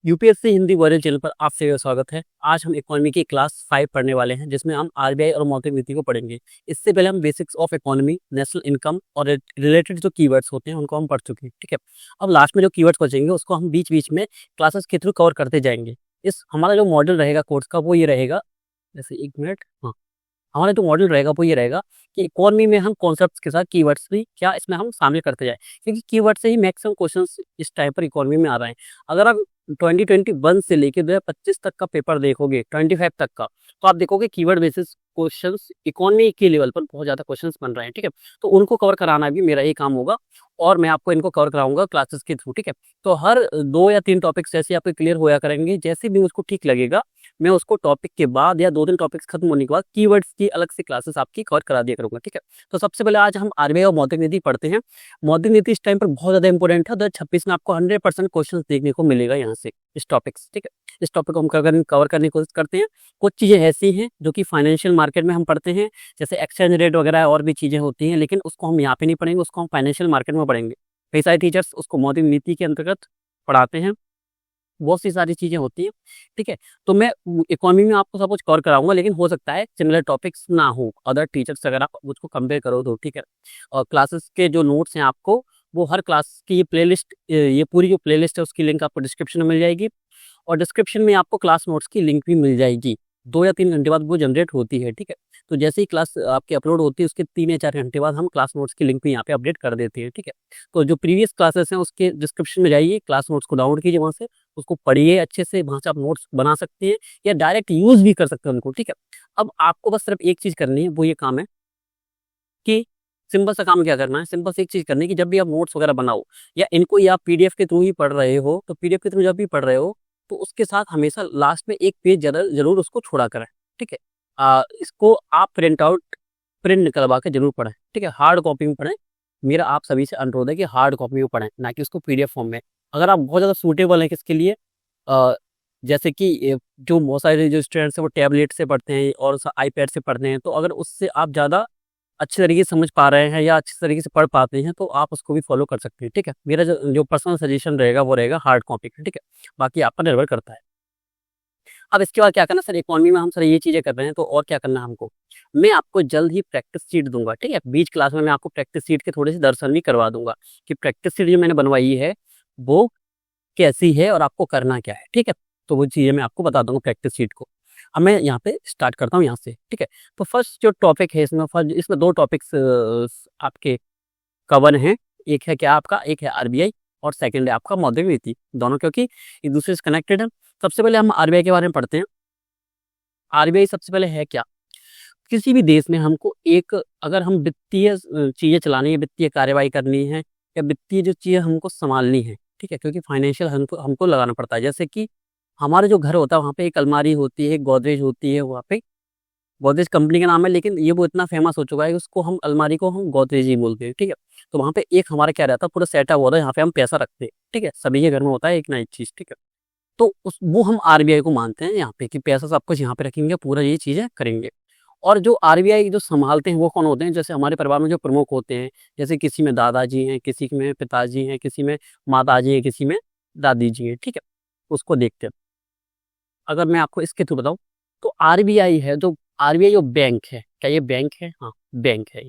UPSC Hindi virtual channel पर आप सभी का स्वागत है। आज हम इकोनॉमी की क्लास 5 पढ़ने वाले हैं, जिसमें हम आरबीआई और मौद्रिक नीति को पढ़ेंगे। इससे पहले हम basics of economy, national income और रिलेटेड जो कीवर्ड्स होते हैं उनको हम पढ़ चुके हैं। ठीक है, अब लास्ट में जो कीवर्ड्स बचेंगे उसको हम बीच बीच में क्लासेस के थ्रू कवर करते जाएंगे। इस हमारा जो मॉडल रहेगा कोर्स का वो ये रहेगा, जैसे 1 मिनट, हाँ, हमारा जो मॉडल रहेगा वो ये रहेगा कि इकोनॉमी में हम कॉन्सेप्ट्स के साथ कीवर्ड्स भी क्या इसमें हम शामिल करते जाए, क्योंकि कीवर्ड से ही मैक्सिमम क्वेश्चंस इस टाइम पर इकोनॉमी में आ रहे हैं। अगर आप 2021 से लेकर 2025 तक का पेपर देखोगे, 25 तक का, तो आप देखोगे कीवर्ड बेसिस क्वेश्चंस इकोनॉमी के लेवल पर बहुत ज्यादा क्वेश्चंस बन रहे हैं। ठीक है, तो उनको कवर कराना भी मेरा ये काम होगा और मैं आपको इनको कवर कराऊंगा क्लासेस के थ्रू। ठीक है, तो हर 2 या 3 टॉपिक्स जैसे आपके क्लियर होया करेंगे, जैसे भी मुझको ठीक लगेगा मैं उसको टॉपिक के बाद या 2 दिन टॉपिक्स खत्म होने के बाद कीवर्ड्स की अलग से क्लासेस आपकी कवर करा दिया करूंगा। ठीक है, तो सबसे पहले आज हम आरबीआई और मौद्रिक नीति पढ़ते हैं। मौद्रिक नीति इस टाइम पर बहुत ज्यादा इंपॉर्टेंट है। 2026 में आपको 100% क्वेश्चन देखने को मिलेगा यहाँ से इस टॉपिक्स। ठीक है, इस टॉपिक को हम कवर करने की कोशिश करते हैं। कुछ चीजें ऐसी हैं जो कि फाइनेंशियल मार्केट में हम पढ़ते हैं, जैसे एक्सचेंज रेट वगैरह और भी चीजें होती हैं, लेकिन उसको हम यहाँ पे नहीं पढ़ेंगे, उसको हम फाइनेंशियल मार्केट में पढ़ेंगे। कई सारे टीचर्स उसको मौद्रिक नीति के अंतर्गत पढ़ाते हैं, बहुत सी सारी चीजें होती हैं। ठीक है, तो मैं इकोनॉमी में आपको सब कुछ कवर कराऊंगा, लेकिन हो सकता है सिमिलर टॉपिक्स ना हो अदर टीचर्स अगर आप मुझको कंपेयर करो तो। ठीक है, और क्लासेस के जो नोट्स हैं आपको वो हर क्लास की ये प्लेलिस्ट, ये पूरी जो प्लेलिस्ट है उसकी लिंक आपको डिस्क्रिप्शन में मिल जाएगी और डिस्क्रिप्शन में आपको क्लास नोट्स की लिंक भी मिल जाएगी। 2 या 3 घंटे बाद वो जनरेट होती है। ठीक है, तो जैसे ही क्लास आपकी अपलोड होती है उसके 3 या 4 घंटे बाद हम क्लास नोट्स की लिंक भी यहाँ पे अपडेट कर देते हैं। ठीक है, तो जो प्रीवियस क्लासेस हैं उसके डिस्क्रिप्शन में जाइए, क्लास नोट्स को डाउनलोड कीजिए, वहाँ से उसको पढ़िए अच्छे से, वहाँ से आप नोट्स बना सकते हैं या डायरेक्ट यूज भी कर सकते हैं उनको। ठीक है, अब आपको बस सिर्फ एक चीज करनी है, वो ये काम है कि सिंपल सा काम क्या करना है, सिंपल सी एक चीज करनी है कि जब भी आप नोट्स वगैरह बनाओ या इनको या पीडीएफ के थ्रू ही पढ़ रहे हो, तो पीडीएफ के थ्रू जब भी पढ़ रहे हो तो उसके साथ हमेशा लास्ट में एक पेज जरूर उसको छोड़ा करें। ठीक है, इसको आप प्रिंट निकलवा के जरूर पढ़ें। ठीक है, हार्ड कॉपी में पढ़ें। मेरा आप सभी से अनुरोध है कि हार्ड कॉपी में पढ़ें, ना कि उसको पीडीएफ फॉर्म में। अगर आप बहुत ज़्यादा सूटेबल हैं किसके लिए, अ, जैसे कि जो बहुत सारे जो स्टूडेंट्स हैं वो टैबलेट से पढ़ते हैं और आईपैड से पढ़ते हैं, तो अगर उससे आप ज़्यादा अच्छे तरीके से समझ पा रहे हैं या अच्छे तरीके से पढ़ पाते हैं तो आप उसको भी फॉलो कर सकते हैं। ठीक है, मेरा जो पर्सनल सजेशन रहेगा वो रहेगा हार्ड कॉपी का। ठीक है, बाकी आप पर निर्भर करता है। अब इसके बाद क्या करना सर, इकोनॉमी में हम सर ये चीजें कर रहे हैं तो और क्या करना है हमको, मैं आपको जल्द ही प्रैक्टिस शीट दूंगा। ठीक है, बीच क्लास में मैं आपको प्रैक्टिस शीट के थोड़े से दर्शन भी करवा दूंगा कि प्रैक्टिस शीट जो मैंने बनवाई है वो कैसी है और आपको करना क्या है। ठीक है, तो वो चीजें मैं आपको बता दूंगा प्रैक्टिस शीट को। अब मैं यहाँ पे स्टार्ट करता हूँ यहाँ से। ठीक है, तो फर्स्ट जो टॉपिक है इसमें 2 टॉपिक्स आपके कवर हैं। एक है क्या आपका, एक है आरबीआई और सेकंड है आपका मौद्रिक नीति, दोनों क्योंकि एक दूसरे से कनेक्टेड है। सबसे पहले हम आरबीआई के बारे में पढ़ते हैं। आरबीआई सबसे पहले है क्या, किसी भी देश में हमको एक, अगर हम वित्तीय चीजें चलानी है, वित्तीय कार्यवाही करनी है या वित्तीय जो चीजें हमको संभालनी है, ठीक है, क्योंकि फाइनेंशियल हमको हमको लगाना पड़ता है। जैसे कि हमारा जो घर होता है वहाँ पे एक अलमारी होती है, एक गोदरेज होती है, वहाँ पे गोदरेज कंपनी का नाम है, लेकिन ये वो इतना फेमस हो चुका है कि उसको हम अलमारी को हम गोदरेज ही बोलते हैं। ठीक है, तो वहाँ पे एक हमारा क्या रहता है, पूरा सेटअप होता है, यहाँ पे हम पैसा रखते हैं। ठीक है, सभी के घर में होता है एक ना एक चीज। ठीक है, तो उस वो हम आरबीआई को मानते हैं यहाँ पे कि पैसा सब कुछ यहाँ पे रखेंगे, पूरा ये चीजें करेंगे। और जो आरबीआई जो संभालते हैं वो कौन होते हैं, जैसे हमारे परिवार में जो प्रमुख होते हैं, जैसे किसी में दादाजी हैं, किसी में पिताजी हैं, किसी में माताजी हैं, किसी में दादी जी हैं। ठीक है, उसको देखते हैं। अगर मैं आपको इसके थ्रू बताऊं तो आरबीआई है, जो आरबीआई जो बैंक है, क्या ये बैंक है, हाँ बैंक है,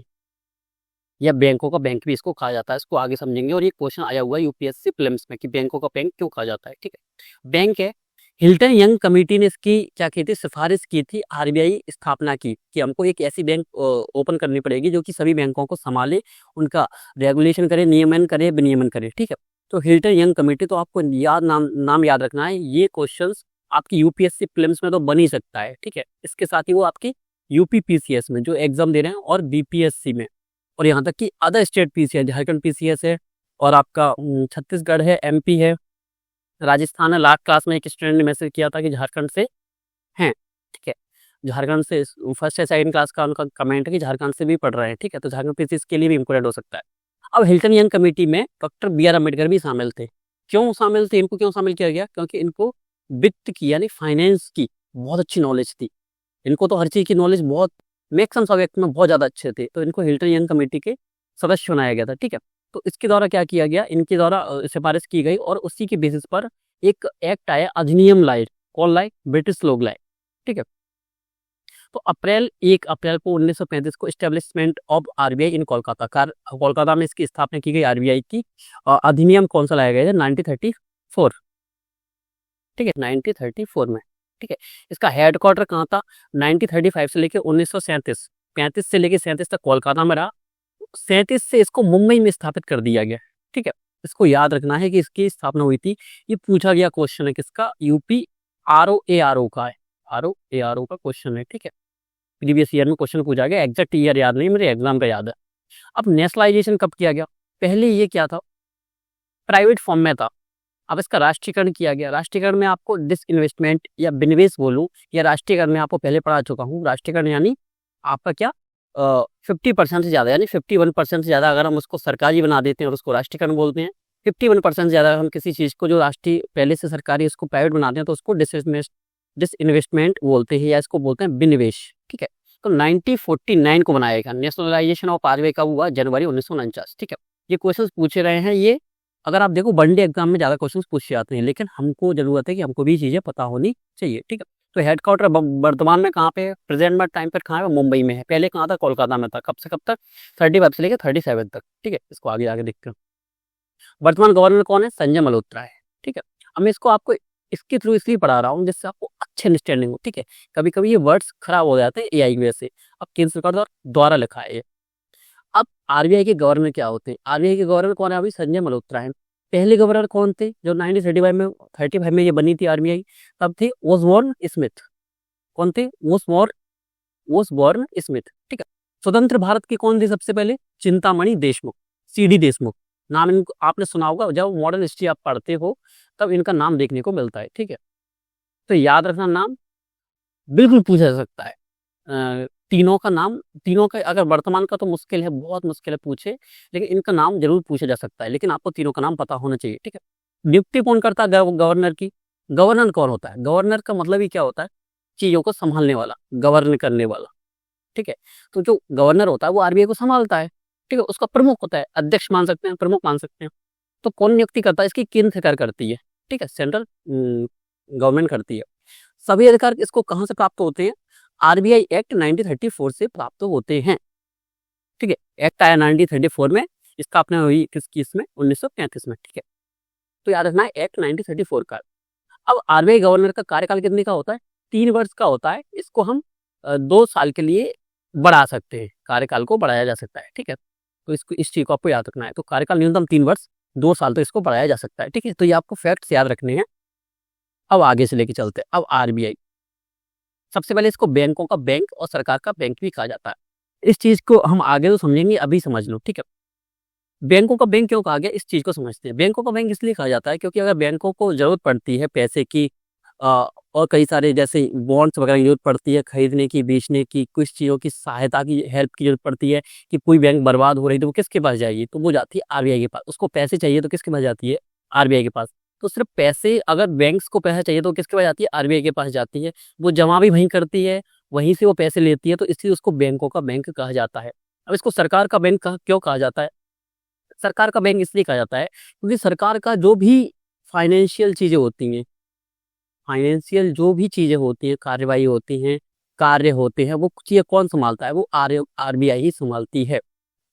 या बैंकों का बैंक भी इसको कहा जाता है, इसको आगे समझेंगे। और ये क्वेश्चन आया हुआ है यूपीएससी प्रीलिम्स में कि बैंकों का बैंक क्यों कहा जाता है। ठीक है, बैंक है। हिल्टन यंग कमेटी ने इसकी क्या की थी, सिफारिश की थी आरबीआई स्थापना की कि हमको एक ऐसी बैंक ओपन करनी पड़ेगी जो कि सभी बैंकों को संभाले, उनका रेगुलेशन करे, नियमन करे, विनियमन करे। ठीक है, तो हिल्टन यंग कमेटी, तो आपको नाम याद रखना है। ये क्वेश्चंस आपकी यूपीएससी प्रीलिम्स में तो बन ही सकता है। ठीक है, इसके साथ ही वो आपकी यूपीपीसीएस में जो एग्जाम दे रहे हैं और बीपीएससी में, और यहाँ तक कि other state PCS, Jharkhand PCS है और आपका छत्तीसगढ़ है, एमपी है, राजस्थान है। लास्ट क्लास में एक स्टूडेंट ने मैसेज किया था कि झारखंड से हैं। ठीक है, झारखंड से फर्स्ट या सेकंड क्लास का उनका कमेंट है कि झारखंड से भी पढ़ रहे हैं। ठीक है, तो झारखंड पीसीएस के लिए भी इम्पोर्टेंट हो सकता है। अब हिल्टन यंग कमेटी में डॉक्टर BR अम्बेडकर भी शामिल थे। क्यों शामिल थे, इनको क्यों शामिल किया गया, क्योंकि इनको वित्त की यानी फाइनेंस की बहुत अच्छी नॉलेज थी। इनको तो हर चीज की नॉलेज बहुत, मैक्सिमम सब्जेक्ट में बहुत ज्यादा अच्छे थे, तो इनको हिल्टन यंग कमेटी के सदस्य बनाया गया था। ठीक है, तो इसके द्वारा क्या किया गया, इनके द्वारा सिफारिश की गई और उसी के बेसिस पर एक एक्ट आया, अधिनियम लाए। कौन लाए? ब्रिटिश लोग लाए। ठीक है। तो 1 अप्रैल को 1935 को एस्टेब्लिशमेंट ऑफ आरबीआई इन कोलकाता, कोलकाता में इसकी स्थापना की गई आरबीआई की। अधिनियम कौन सा लाया गया था? 1934। ठीक है, 1934 में। ठीक है। इसका हेडक्वार्टर कहाँ था? 1935 से लेकर 1937, 35 से लेकर 37 तक कोलकाता में रहा। 37 से इसको मुंबई में स्थापित कर दिया गया। ठीक है। इसको याद रखना है कि इसकी स्थापना हुई थी। ये पूछा गया क्वेश्चन है किसका? यूपी ROARO का है। ROARO का क्वेश्चन है। ठीक है। प्रीवियस ईयर में क्वेश्चन पूछा गया, एग्जैक्ट ईयर याद नहीं, मेरे एग्जाम का याद है। अब नेशनलाइजेशन कब किया गया? पहले ये क्या था? प्राइवेट फॉर्म में था। अब इसका राष्ट्रीयकरण किया गया। राष्ट्रीयकरण में आपको डिसइन्वेस्टमेंट या विनिवेश बोलूं, या राष्ट्रीयकरण में आपको पहले पढ़ा चुका हूँ। राष्ट्रीयकरण यानी आपका क्या? 50% से ज़्यादा, यानी 51% से ज़्यादा अगर हम उसको सरकारी बना देते हैं और उसको राष्ट्रीयकरण बोलते हैं। 51% से ज़्यादा हम किसी चीज़ को जो राष्ट्रीय पहले से सरकारी उसको प्राइवेट बनाते हैं तो उसको डिसइन्वेस्टमेंट बोलते हैं, या इसको बोलते हैं विनिवेश। ठीक है। तो 1949 को बनाया गया। नेशनलाइजेशन ऑफ आरबीआई कब हुआ? जनवरी 1949। ठीक है। ये क्वेश्चन पूछे रहे हैं। ये अगर आप देखो वनडे एग्जाम में ज़्यादा क्वेश्चन पूछे जाते हैं, लेकिन हमको जरूरत है कि हमको भी चीज़ें पता होनी चाहिए। ठीक है। तो हेडक्वार्टर वर्तमान में कहाँ पे है? प्रेजेंट में टाइम पर कहाँ है? मुंबई में है। पहले कहाँ था? कोलकाता में था। कब से कब तक? 35 से लेकर 37 तक। ठीक है। इसको आगे आगे देखते हैं। वर्तमान गवर्नर कौन है? संजय मल्होत्रा है। ठीक है। अब मैं इसको आपको इसके थ्रू इसलिए पढ़ा रहा हूँ जिससे आपको अच्छी अंडरस्टैंडिंग हो। ठीक है। कभी कभी ये वर्ड्स खराब हो जाते हैं एआई की वजह से। अब केंद्र सरकार द्वारा लिखा है ये। अब आरबीआई के गवर्नर क्या होते हैं? आरबीआई के गवर्नर कौन है? अभी संजय मल्होत्रा है। पहले गवर्नर कौन थे जो 1935 में ये बनी थी आरबीआई? तब थे ओसबोर्न स्मिथ। कौन थे? Osborne Smith. ठीक है। स्वतंत्र भारत की कौन थी सबसे पहले? चिंतामणि देशमुख, सीडी देशमुख। नाम इनको आपने सुना होगा, जब मॉडर्न हिस्ट्री आप पढ़ते हो तब इनका नाम देखने को मिलता है। ठीक है। तो याद रखना, नाम बिल्कुल पूछा जा सकता है। तीनों का नाम, तीनों का अगर वर्तमान का तो मुश्किल है, बहुत मुश्किल है पूछे, लेकिन इनका नाम जरूर पूछा जा सकता है। लेकिन आपको तीनों का नाम पता होना चाहिए। ठीक है। नियुक्ति कौन करता है गवर्नर की? गवर्नर कौन होता है? गवर्नर का मतलब ही क्या होता है? चीजों को संभालने वाला, गवर्न करने वाला। ठीक है। तो जो गवर्नर होता है वो आरबीआई को संभालता है। ठीक है। उसका प्रमुख होता है, अध्यक्ष मान सकते हैं, प्रमुख मान सकते हैं। तो कौन नियुक्ति करता है? इसकी केंद्र सरकार करती है। ठीक है। सेंट्रल गवर्नमेंट करती है। सभी अधिकार इसको कहाँ से प्राप्त होते हैं? आरबीआई एक्ट 1934 से प्राप्त होते हैं। ठीक है। एक्ट आया 1934 में, इसका अपने हुई किसकी? इसमें 1935 में। ठीक है। तो याद रखना है एक्ट 1934 का। अब आरबीआई गवर्नर का कार्यकाल कितने का होता है? 3 वर्ष का होता है। इसको हम 2 साल के लिए बढ़ा सकते हैं, कार्यकाल को बढ़ाया जा सकता है। ठीक है। तो इसको, इस चीज को आपको याद रखना है। तो कार्यकाल न्यूनतम 3 वर्ष, 2 साल तो इसको बढ़ाया जा सकता है। ठीक है। तो ये आपको फैक्ट्स याद रखने हैं। अब आगे से लेके चलते हैं। अब आरबीआई, सबसे पहले इसको बैंकों का बैंक और सरकार का बैंक भी कहा जाता है। इस चीज को हम आगे तो समझेंगे, अभी समझ लो। ठीक है। बैंकों का बैंक क्यों कहा गया, इस चीज को समझते हैं। बैंकों का बैंक इसलिए कहा जाता है क्योंकि अगर बैंकों को जरूरत पड़ती है पैसे की, और कई सारे जैसे बॉन्ड्स वगैरह की जरूरत पड़ती है खरीदने की, बेचने की, कुछ चीज़ों की सहायता की, हेल्प की जरूरत पड़ती है, कि कोई बैंक बर्बाद हो रही है तो वो किसके पास जाएगी? तो वो जाती है आरबीआई के पास। उसको पैसे चाहिए तो किसके पास जाती है? आरबीआई के पास। तो सिर्फ पैसे, अगर बैंक्स को पैसा चाहिए तो किसके पास जाती है? आरबीआई के पास जाती है। वो जमा भी वहीं करती है, वहीं से वो पैसे लेती है। तो इसलिए उसको बैंकों का बैंक कहा जाता है। अब इसको सरकार का बैंक क्यों कहा जाता है? सरकार का बैंक इसलिए कहा जाता है क्योंकि सरकार का जो भी फाइनेंशियल चीजें होती हैं, फाइनेंशियल जो भी चीजें होती हैं, कार्यवाही होती हैं, कार्य होते हैं, वो चीजें कौन संभालता है? वो आरबीआई ही संभालती है।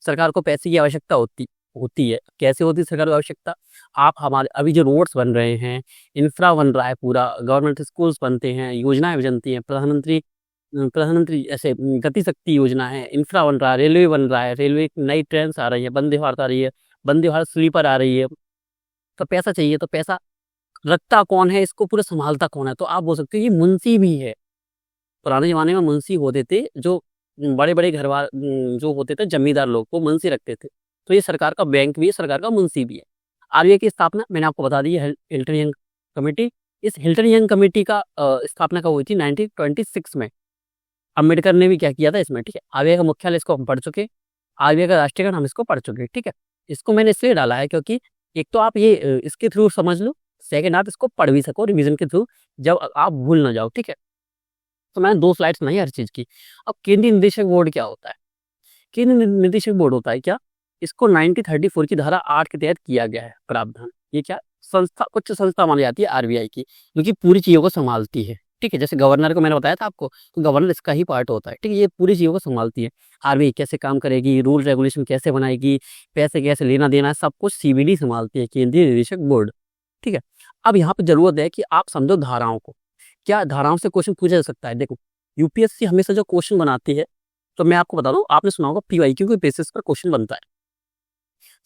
सरकार को पैसे की आवश्यकता होती होती है। कैसे होती है सरकार को आवश्यकता? आप हमारे अभी जो रोड्स बन रहे हैं, इंफ्रा बन रहा है, पूरा गवर्नमेंट स्कूल्स बनते हैं, योजनाएं बनती हैं, प्रधानमंत्री ऐसे गति शक्ति योजना है, इंफ्रा बन रहा है, रेलवे बन रहा है, रेलवे की नई ट्रेन आ रही है, वंदे भारत आ रही है, वंदे भारत स्लीपर आ रही है। तो पैसा चाहिए, तो पैसा रखता कौन है? इसको पूरा संभालता कौन है? तो आप बोल सकते हो ये मुंशी भी है। पुराने जमाने में मुंशी होते थे, जो बड़े बड़े घरवार जो होते थे जमींदार लोग, वो मुंशी रखते थे। तो ये सरकार का बैंक भी है, सरकार का मुंशी भी है। आरबीआई की स्थापना मैंने आपको बता दी है, हिल्टन यंग कमेटी। इस हिल्टन यंग कमेटी का स्थापना कब हुई थी? 1926 में। अम्बेडकर ने भी क्या किया था इसमें। ठीक है। आरबीआई का मुख्यालय इसको हम पढ़ चुके, आरबीआई का राष्ट्रीयकरण हम इसको पढ़ चुके। ठीक है। इसको मैंने इसलिए डाला है क्योंकि एक तो आप ये इसके थ्रू समझ लो, सेकंड आप इसको पढ़ भी सको रिवीजन के थ्रू, जब आप भूल ना जाओ। ठीक है। तो मैंने 2 स्लाइड्स बनाई हर चीज की। अब केंद्रीय निदेशक बोर्ड क्या होता है? केंद्रीय निदेशक बोर्ड होता है क्या? इसको 1934 की धारा 8 के तहत किया गया है प्रावधान। ये क्या? संस्था, उच्च संस्था मानी जाती है आरबीआई की, जो कि पूरी चीज़ों को संभालती है। ठीक है, जैसे गवर्नर को मैंने बताया था आपको, तो गवर्नर इसका ही पार्ट होता है। ठीक है, ये पूरी चीज़ों को संभालती है। आरबीआई कैसे काम करेगी, रूल रेगुलेशन कैसे बनाएगी, पैसे कैसे लेना देना है, सब कुछ सीबीडी संभालती है, केंद्रीय निदेशक बोर्ड। ठीक है, अब यहाँ पे जरूरत है कि आप समझो धाराओं को। क्या धाराओं से क्वेश्चन पूछा जा सकता है? देखो, यूपीएससी हमेशा जो क्वेश्चन बनाती है, तो मैं आपको बता दूं, आपने सुना होगा पीवाईक्यू के बेसिस पर क्वेश्चन बनता है,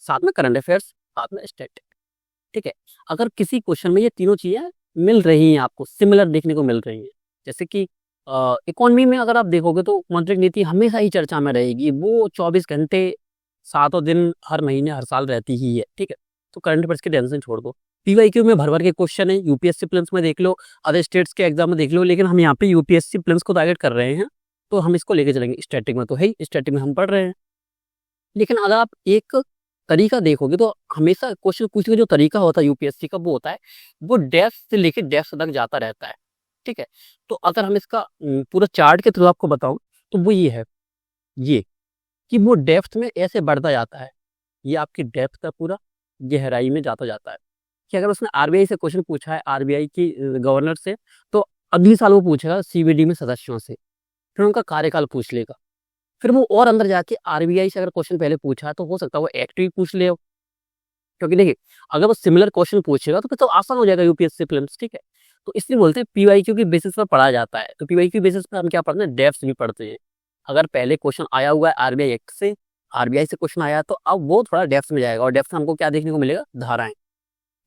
साथ में करंट अफेयर्स, साथ में स्टैटिक। ठीक है, अगर किसी क्वेश्चन में ये तीनों चीजें मिल रही हैं, आपको सिमिलर देखने को मिल रही हैं, जैसे कि इकोनॉमी में अगर आप देखोगे तो मौद्रिक नीति हमेशा ही चर्चा में रहेगी, वो 24 घंटे सातों दिन हर महीने हर साल रहती ही है। ठीक है, तो करंट अफेयर्स की टेंशन छोड़ दो। पीवाईक्यू में भर भर के क्वेश्चन है, यूपीएससी प्रीलिम्स में देख लो, अदर स्टेट्स के एग्जाम में देख लो, लेकिन हम यहाँ पे यूपीएससी प्रीलिम्स को टारगेट कर रहे हैं, तो हम इसको लेके चलेंगे। स्टैटिक में तो है ही, स्टैटिक में हम पढ़ रहे हैं, लेकिन अगर आप एक तरीका देखोगे तो हमेशा क्वेश्चन पूछने का जो तरीका होता है यूपीएससी का, वो होता है, वो डेप्थ से लेके डेप्थ तक जाता रहता है। ठीक है, तो अगर हम इसका पूरा चार्ट के थ्रू आपको बताऊं, तो वो ये है, ये कि वो डेप्थ में ऐसे बढ़ता जाता है, ये आपकी डेप्थ का पूरा गहराई में जाता जाता है, कि अगर उसने आरबीआई से क्वेश्चन पूछा है, आरबीआई की गवर्नर से, तो अगली साल वो पूछेगा सीबीडी में सदस्यों से, फिर उनका कार्यकाल पूछ लेगा, फिर वो और अंदर जाके आरबीआई से अगर क्वेश्चन पहले पूछा तो हो सकता है वो एक्ट भी पूछ ले, क्योंकि देखिए अगर वो सिमिलर क्वेश्चन पूछेगा तो फिर तो आसान हो जाएगा यूपीएससी प्रीलिम्स। ठीक है, तो इसलिए बोलते हैं पीवाईक्यू की बेसिस पर पढ़ा जाता है। तो पीवाईक्यू बेसिस पर हम क्या पढ़ते हैं, डेप्थ भी पढ़ते हैं। अगर पहले क्वेश्चन आया हुआ है आरबीआई एक्ट से, आरबीआई से क्वेश्चन आया, तो अब वो थोड़ा डेप्थ में जाएगा, और डेप्थ में हमको क्या देखने को मिलेगा, धाराएं।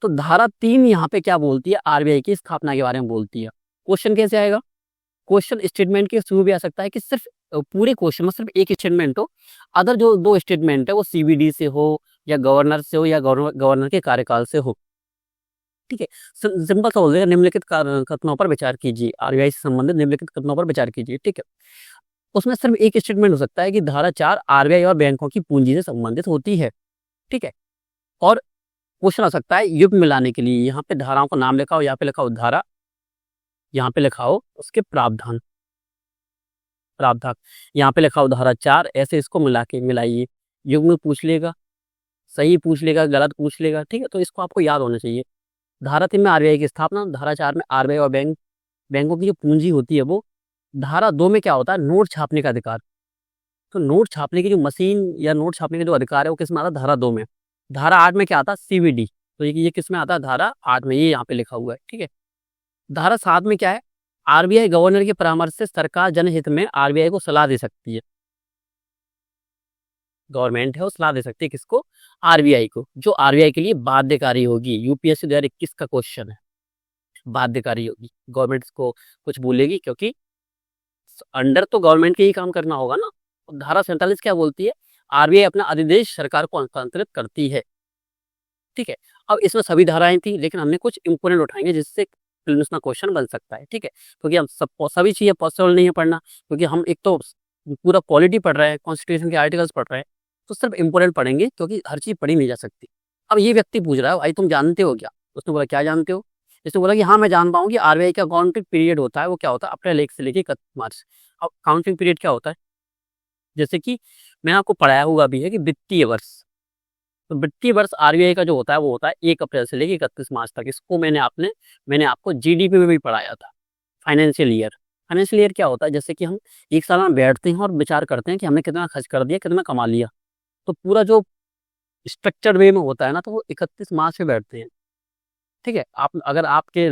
तो धारा 3 यहाँ पे क्या बोलती है, आरबीआई की स्थापना के बारे में बोलती है। क्वेश्चन कैसे आएगा, क्वेश्चन स्टेटमेंट के थ्रू भी आ सकता है, कि सिर्फ पूरे क्वेश्चन में सिर्फ एक स्टेटमेंट हो, अदर जो 2 स्टेटमेंट है वो सीबीडी से हो, या गवर्नर से हो, या गवर्नर के कार्यकाल से हो। ठीक है, सिंपल सा बोल देगा, निम्नलिखित कथनों पर विचार कीजिए, आरबीआई से संबंधित निम्नलिखित कथनों पर विचार कीजिए। ठीक है, उसमें सिर्फ एक स्टेटमेंट हो सकता है कि धारा 4 आरबीआई और बैंकों की पूंजी से संबंधित होती है। ठीक है, और क्वेश्चन आ सकता है युग्म मिलाने के लिए, यहाँ पे धाराओं का नाम लिखा हो, यहाँ पे लिखा हो धारा, यहाँ पे लिखा हो उसके प्रावधान, प्रावधान, यहाँ पे लिखा हो धारा 4, ऐसे इसको मिला के मिलाइए, युग्म पूछ लेगा, सही पूछ लेगा, गलत पूछ लेगा। ठीक है, तो इसको आपको याद होना चाहिए। धारा 3 में आरबीआई की स्थापना, धारा 4 में आरबीआई और बैंकों की जो पूंजी होती है वो, धारा 2 में क्या होता है, नोट छापने का अधिकार। तो नोट छापने की जो मशीन या नोट छापने का जो अधिकार है वो किस में आता है, धारा 2 में। धारा 8 में क्या आता है, सीबीडी, तो ये किस में आता है, धारा 8 में, ये यहाँ पे लिखा हुआ है। ठीक है, धारा 7 में क्या है, आरबीआई गवर्नर के परामर्श से सरकार जनहित में आरबीआई को सलाह दे सकती है। गवर्नमेंट है वो सलाह दे सकती है किसको, आरबीआई को, जो आरबीआई के लिए बाध्यकारी होगी। यूपीएससी 2021 का क्वेश्चन है, बाध्यकारी होगी, गवर्नमेंट को कुछ बोलेगी, क्योंकि अंडर तो गवर्नमेंट के ही काम करना होगा ना। धारा 47 क्या बोलती है, आरबीआई अपना अधिदेश सरकार को हस्तांतरित करती है। ठीक है, अब इसमें सभी धाराएं थी, लेकिन हमने कुछ इंपोर्टेंट उठाएंगे जिससे प्रीलिम्स में क्वेश्चन बन सकता है। ठीक है, क्योंकि हम सभी चीजें पॉसिबल नहीं है पढ़ना, क्योंकि हम एक तो पूरा पॉलिटी पढ़ रहे हैं, कॉन्स्टिट्यूशन के आर्टिकल्स पढ़ रहे हैं, तो सिर्फ इंपोर्टेंट पढ़ेंगे, क्योंकि हर चीज पढ़ी नहीं जा सकती। अब ये व्यक्ति पूछ रहा है, भाई तुम जानते हो क्या? उसने बोला क्या जानते हो? इसने बोला कि हाँ मैं जानता हूँ कि आरबीआई का काउंटिंग पीरियड होता है, वो क्या होता है, अप्रैल 1 से लेकर 31 मार्च। अब काउंटिंग पीरियड क्या होता है, जैसे कि मैंने आपको पढ़ाया हुआ भी है कि वित्तीय वर्ष, तो वित्तीय वर्ष आरबीआई का जो होता है वो होता है 1 अप्रैल से लेकर 31 मार्च तक। इसको मैंने आपको जीडीपी में भी पढ़ाया था, फाइनेंशियल ईयर। फाइनेंशियल ईयर क्या होता है, जैसे कि हम एक साल में बैठते हैं और विचार करते हैं कि हमने कितना खर्च कर दिया, कितना कमा लिया, तो पूरा जो स्ट्रक्चर वे में होता है ना, तो वो 31 मार्च में बैठते हैं। ठीक है, आप अगर आपके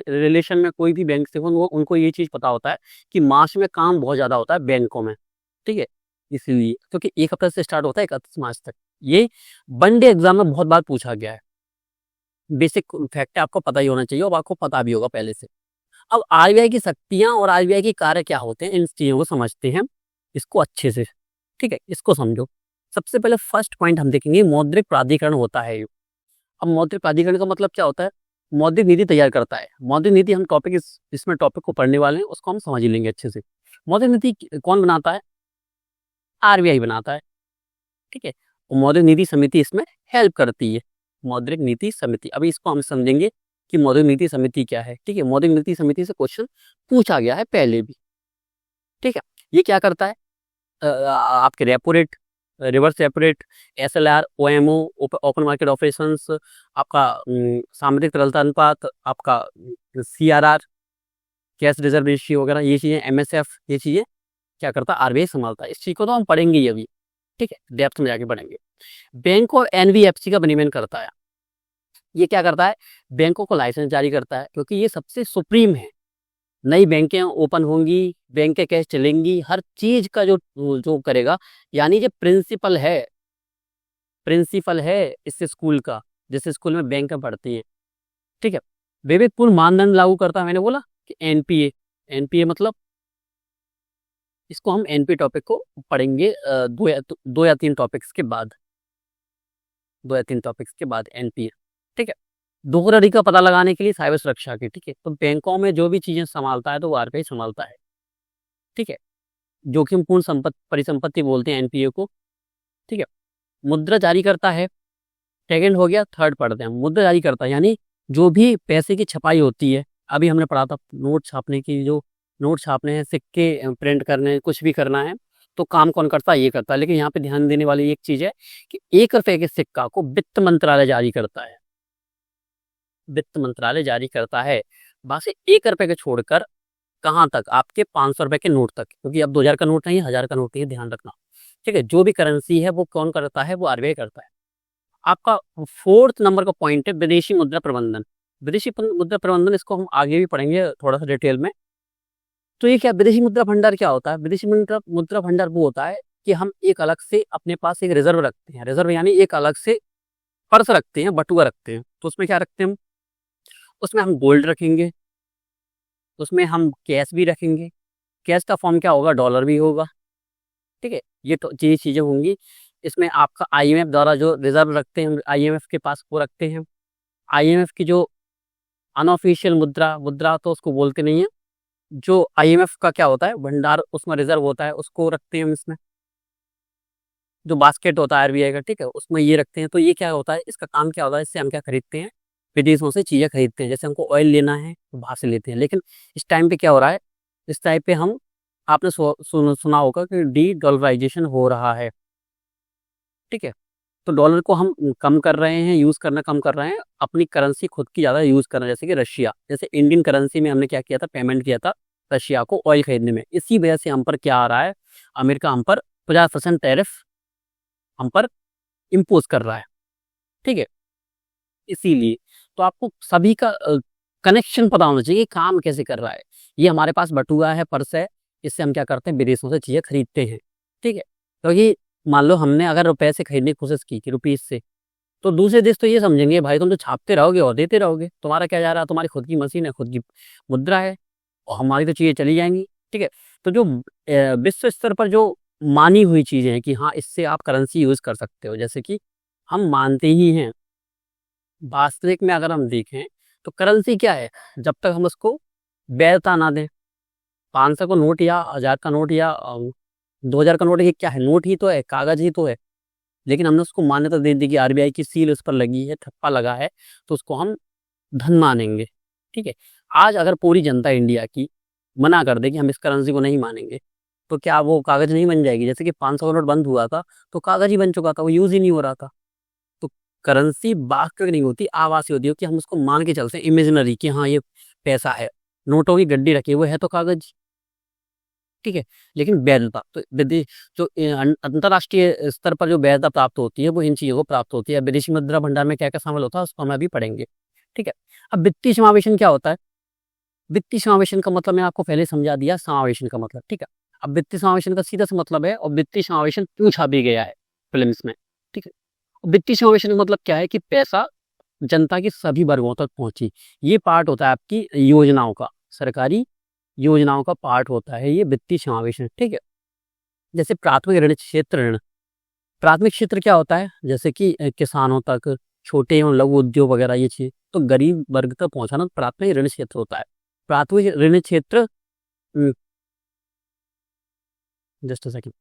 रिलेशन में कोई भी बैंक से हो, उनको ये चीज़ पता होता है कि मार्च में काम बहुत ज़्यादा होता है बैंकों में। ठीक है, इसीलिए क्योंकि 1 अप्रैल से स्टार्ट होता है 31 मार्च तक। ये वनडे एग्जाम में बहुत बार पूछा गया है, बेसिक फैक्ट है, आपको पता ही होना चाहिए, और आपको पता भी होगा पहले से। अब आरबीआई की शक्तियां और आरबीआई के कार्य क्या होते हैं, इन चीज़ों को समझते हैं, इसको अच्छे से। ठीक है, इसको समझो। सबसे पहले फर्स्ट पॉइंट हम देखेंगे, मौद्रिक प्राधिकरण होता है। अब मौद्रिक प्राधिकरण का मतलब क्या होता है, मौद्रिक नीति तैयार करता है। मौद्रिक नीति हम टॉपिक इसमें टॉपिक को पढ़ने वाले हैं, उसको हम समझ ही लेंगे अच्छे से। मौद्रिक नीति कौन बनाता है, आरबीआई बनाता है। ठीक है, और मौद्रिक नीति समिति इसमें हेल्प करती है, मौद्रिक नीति समिति। अभी इसको हम समझेंगे कि मौद्रिक नीति समिति क्या है। ठीक है, मौद्रिक नीति समिति से क्वेश्चन पूछा गया है पहले भी। ठीक है, ये क्या करता है, आपके repo rate, reverse repo, SLR, OMO, open market operations, आपका सामरिक तरलता अनुपात, आपका CRR, कैश रिजर्व रेशियो वगैरह, ये चीज़ें MSF, ये चीज़ें क्या करता है RBI संभालता है। इस चीज़ को तो हम पढ़ेंगे ही अभी, ठीक है, डेप्थ में जाके पढ़ेंगे। बैंक और NBFC का विनियमन करता है। ये क्या करता है, बैंकों को लाइसेंस जारी करता है, क्योंकि ये सबसे सुप्रीम है। नई बैंकें ओपन होंगी, बैंकें कैश चलेंगी, हर चीज का जो जो करेगा, यानी जो प्रिंसिपल है इस स्कूल का, जिस स्कूल में बैंक पढ़ती है, ठीक है। विवेकपूर्ण मानदंड लागू करता है, मैंने बोला कि एनपीए मतलब, इसको हम एनपी टॉपिक को पढ़ेंगे दो या तीन टॉपिक्स के बाद, एनपीए, ठीक है। धोखाधड़ी का पता लगाने के लिए साइबर सुरक्षा की, ठीक है। तो बैंकों में जो भी चीजें संभालता है तो वो आरबीआई संभालता है, ठीक है। जोखिमपूर्ण परिसंपत्ति बोलते हैं एनपीए को, ठीक है। मुद्रा जारी करता है, सेकंड हो गया। थर्ड पढ़ते हैं, मुद्रा जारी करता है यानी जो भी पैसे की छपाई होती है, अभी हमने पढ़ा था नोट छापने की, जो नोट छापने हैं, सिक्के प्रिंट करने, कुछ भी करना है तो काम कौन करता है, ये करता है। लेकिन यहाँ पे ध्यान देने वाली एक चीज है कि 1 रुपए के सिक्का को वित्त मंत्रालय जारी करता है, वित्त मंत्रालय जारी करता है। बस 1 रुपए के छोड़कर कहाँ तक, आपके 500 रुपए के नोट तक, क्योंकि अब 2000 का नोट नहीं है, 1000 का नोट नहीं है, ध्यान रखना, ठीक है। जो भी करेंसी है वो कौन करता है, वो आरबीआई करता है। आपका 4th नंबर का पॉइंट है विदेशी मुद्रा प्रबंधन। विदेशी मुद्रा प्रबंधन, इसको हम आगे भी पढ़ेंगे थोड़ा सा डिटेल में। तो ये क्या, विदेशी मुद्रा भंडार क्या होता है? विदेशी मुद्रा भंडार वो होता है कि हम एक अलग से अपने पास एक रिजर्व रखते हैं, रिजर्व यानी एक अलग से पर्स रखते हैं, बटुआ रखते हैं। तो उसमें क्या रखते हैं हम, उसमें हम गोल्ड रखेंगे, उसमें हम कैश भी रखेंगे। कैश का फॉर्म क्या होगा, डॉलर भी होगा, ठीक है। ये तो ये चीजें होंगी। इसमें आपका आईएमएफ द्वारा जो रिजर्व रखते हैं, आईएमएफ के पास वो रखते हैं। आईएमएफ की जो अनऑफिशियल मुद्रा तो उसको बोलते नहीं है, जो आईएमएफ का क्या होता है भंडार, उसमें रिजर्व होता है, उसको रखते हैं हम इसमें। जो बास्केट होता है आरबीआई का, ठीक है, उसमें ये रखते हैं। तो ये क्या होता है, इसका काम क्या होता है, इससे हम क्या खरीदते हैं, विदेशों से चीजें खरीदते हैं। जैसे हमको ऑयल लेना है तो बाहर से लेते हैं। लेकिन इस टाइम पे क्या हो रहा है, इस टाइम पे हम, आपने सुना होगा कि डी डॉलराइजेशन हो रहा है, ठीक है। तो डॉलर को हम कम कर रहे हैं, यूज करना कम कर रहे हैं, अपनी करेंसी खुद की ज्यादा यूज कर रहे हैं। जैसे कि रशिया, जैसे इंडियन करेंसी में हमने क्या किया था, पेमेंट किया था रशिया को ऑयल खरीदने में। इसी वजह से हम पर क्या आ रहा है, अमेरिका हम पर 50% टैरिफ हम पर इम्पोज कर रहा है, ठीक है। इसीलिए तो आपको सभी का कनेक्शन पता होना चाहिए कि काम कैसे कर रहा है। ये हमारे पास बटुआ है, पर्स है, इससे हम क्या करते हैं, विदेशों से चीजें खरीदते हैं, ठीक है। तो ये मान लो हमने अगर रुपए से खरीदने की कोशिश की कि रुपीज से, तो दूसरे देश तो ये समझेंगे भाई तुम तो छापते रहोगे और देते रहोगे, तुम्हारा क्या जा रहा है, तुम्हारी खुद की मशीन है, खुद की मुद्रा है, और हमारी तो चीजें चली जाएंगी, ठीक है। तो जो विश्व स्तर पर जो मानी हुई चीजें हैं कि हाँ इससे आप करेंसी यूज कर सकते हो, जैसे कि हम मानते ही हैं, वास्तविक में अगर हम देखें तो करेंसी क्या है, जब तक हम उसको वैधता ना दें। 500 का नोट या 1000 का नोट या 2000 का नोट, ये क्या है, नोट ही तो है, कागज ही तो है। लेकिन हमने उसको मान्यता दे दी कि आरबीआई की सील उस पर लगी है, ठप्पा लगा है, तो उसको हम धन मानेंगे, ठीक है। आज अगर पूरी जनता इंडिया की मना कर दे कि हम इस करेंसी को नहीं मानेंगे, तो क्या वो कागज नहीं बन जाएगी? जैसे कि 500 का नोट बंद हुआ था तो कागज ही बन चुका था, वो यूज ही नहीं हो रहा था। तो करेंसी वास्तविक नहीं होती, आभासी होती है कि हम उसको मान के चलते हैं, इमेजिनरी, कि हाँ ये पैसा है, नोटों की गड्डी रखी हुई है तो कागज, ठीक है। लेकिन वैधता तो विदेश जो अंतर्राष्ट्रीय स्तर पर जो वैधता प्राप्त होती है वो इन चीजों को प्राप्त होती है। विदेशी मुद्रा भंडार में क्या क्या शामिल होता है उसको हम अभी पढ़ेंगे, ठीक है। अब वित्तीय समावेशन क्या होता है? वित्तीय समावेशन का मतलब मैं आपको पहले समझा दिया, समावेशन का मतलब, ठीक है। अब वित्तीय समावेशन का सीधा सा मतलब है, और वित्तीय समावेशन पूछा भी गया है फिल्म्स में, ठीक है। वित्तीय समावेशन का मतलब क्या है कि पैसा जनता के सभी वर्गों तक पहुंची। ये पार्ट होता है आपकी योजनाओं का, सरकारी योजनाओं का पार्ट होता है ये वित्तीय समावेशन, ठीक है। जैसे प्राथमिक ऋण क्षेत्र ऋण, प्राथमिक क्षेत्र क्या होता है, जैसे कि किसानों तक, छोटे एवं लघु उद्योग वगैरह, ये चीज तो गरीब वर्ग तक पहुंचाना प्राथमिक ऋण क्षेत्र होता है। प्राथमिक ऋण क्षेत्र, जस्ट सेकंड,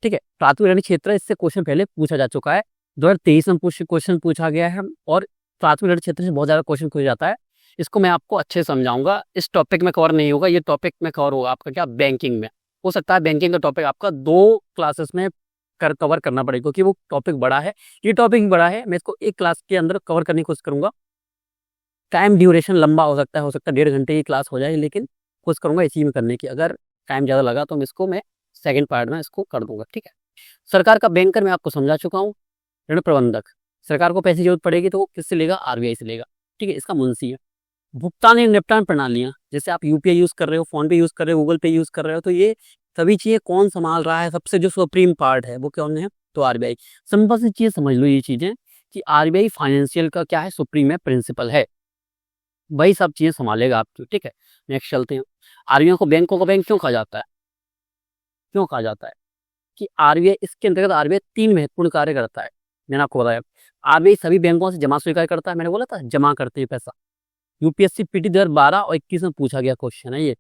ठीक है। प्राथमिक ऋण क्षेत्र, इससे क्वेश्चन पहले पूछा जा चुका है, 2023 में क्वेश्चन पूछा गया है, और प्राथमिक ऋण क्षेत्र से बहुत ज्यादा क्वेश्चन पूछा जाता है। इसको मैं आपको अच्छे से समझाऊंगा, इस टॉपिक में कवर नहीं होगा, ये टॉपिक में कवर होगा आपका क्या, बैंकिंग में। हो सकता है बैंकिंग का टॉपिक आपका 2 क्लासेस में कवर करना पड़ेगा, क्योंकि वो टॉपिक बड़ा है। ये टॉपिक बड़ा है, मैं इसको एक क्लास के अंदर कवर करने की कोशिश करूंगा। टाइम ड्यूरेशन लंबा हो सकता है 1.5 घंटे की क्लास हो जाए, लेकिन कोशिश करूंगा इसी में करने की। अगर टाइम ज़्यादा लगा तो मैं सेकंड पार्ट में इसको कर दूंगा, ठीक है। सरकार का बैंकर मैं आपको समझा चुका हूँ। ऋण प्रबंधक, सरकार को पैसे की जरूरत पड़ेगी तो वो किससे लेगा? आरबीआई से लेगा, ठीक है। इसका मुंशी है। भुगतान एवं निपटान प्रणालियाँ, जैसे आप यूपीआई यूज कर रहे हो, फोन पे यूज कर रहे हो, गूगल पे यूज कर रहे हो, तो ये सभी चीजें कौन संभाल रहा है? सबसे जो सुप्रीम पार्ट है वो कौन है? तो आरबीआई। सिंपल सी चीज समझ लो ये चीजें, कि आरबीआई फाइनेंशियल का क्या है? सुप्रीम है, प्रिंसिपल है, वही सब चीजें संभालेगा आपकी, ठीक है। नेक्स्ट चलते हैं। आरबीआई को बैंकों का बैंक क्यों कहा जाता है? क्यों कहा जाता है? कि आरबीआई, इसके अंतर्गत आरबीआई 3 महत्वपूर्ण कार्य करता है। मैंने आपको बताया, आरबीआई सभी बैंकों से जमा स्वीकार करता है, मैंने बोला था जमा करते हैं पैसा। यूपीएससी पीटी 2012 और 21 में पूछा गया क्वेश्चन है ये,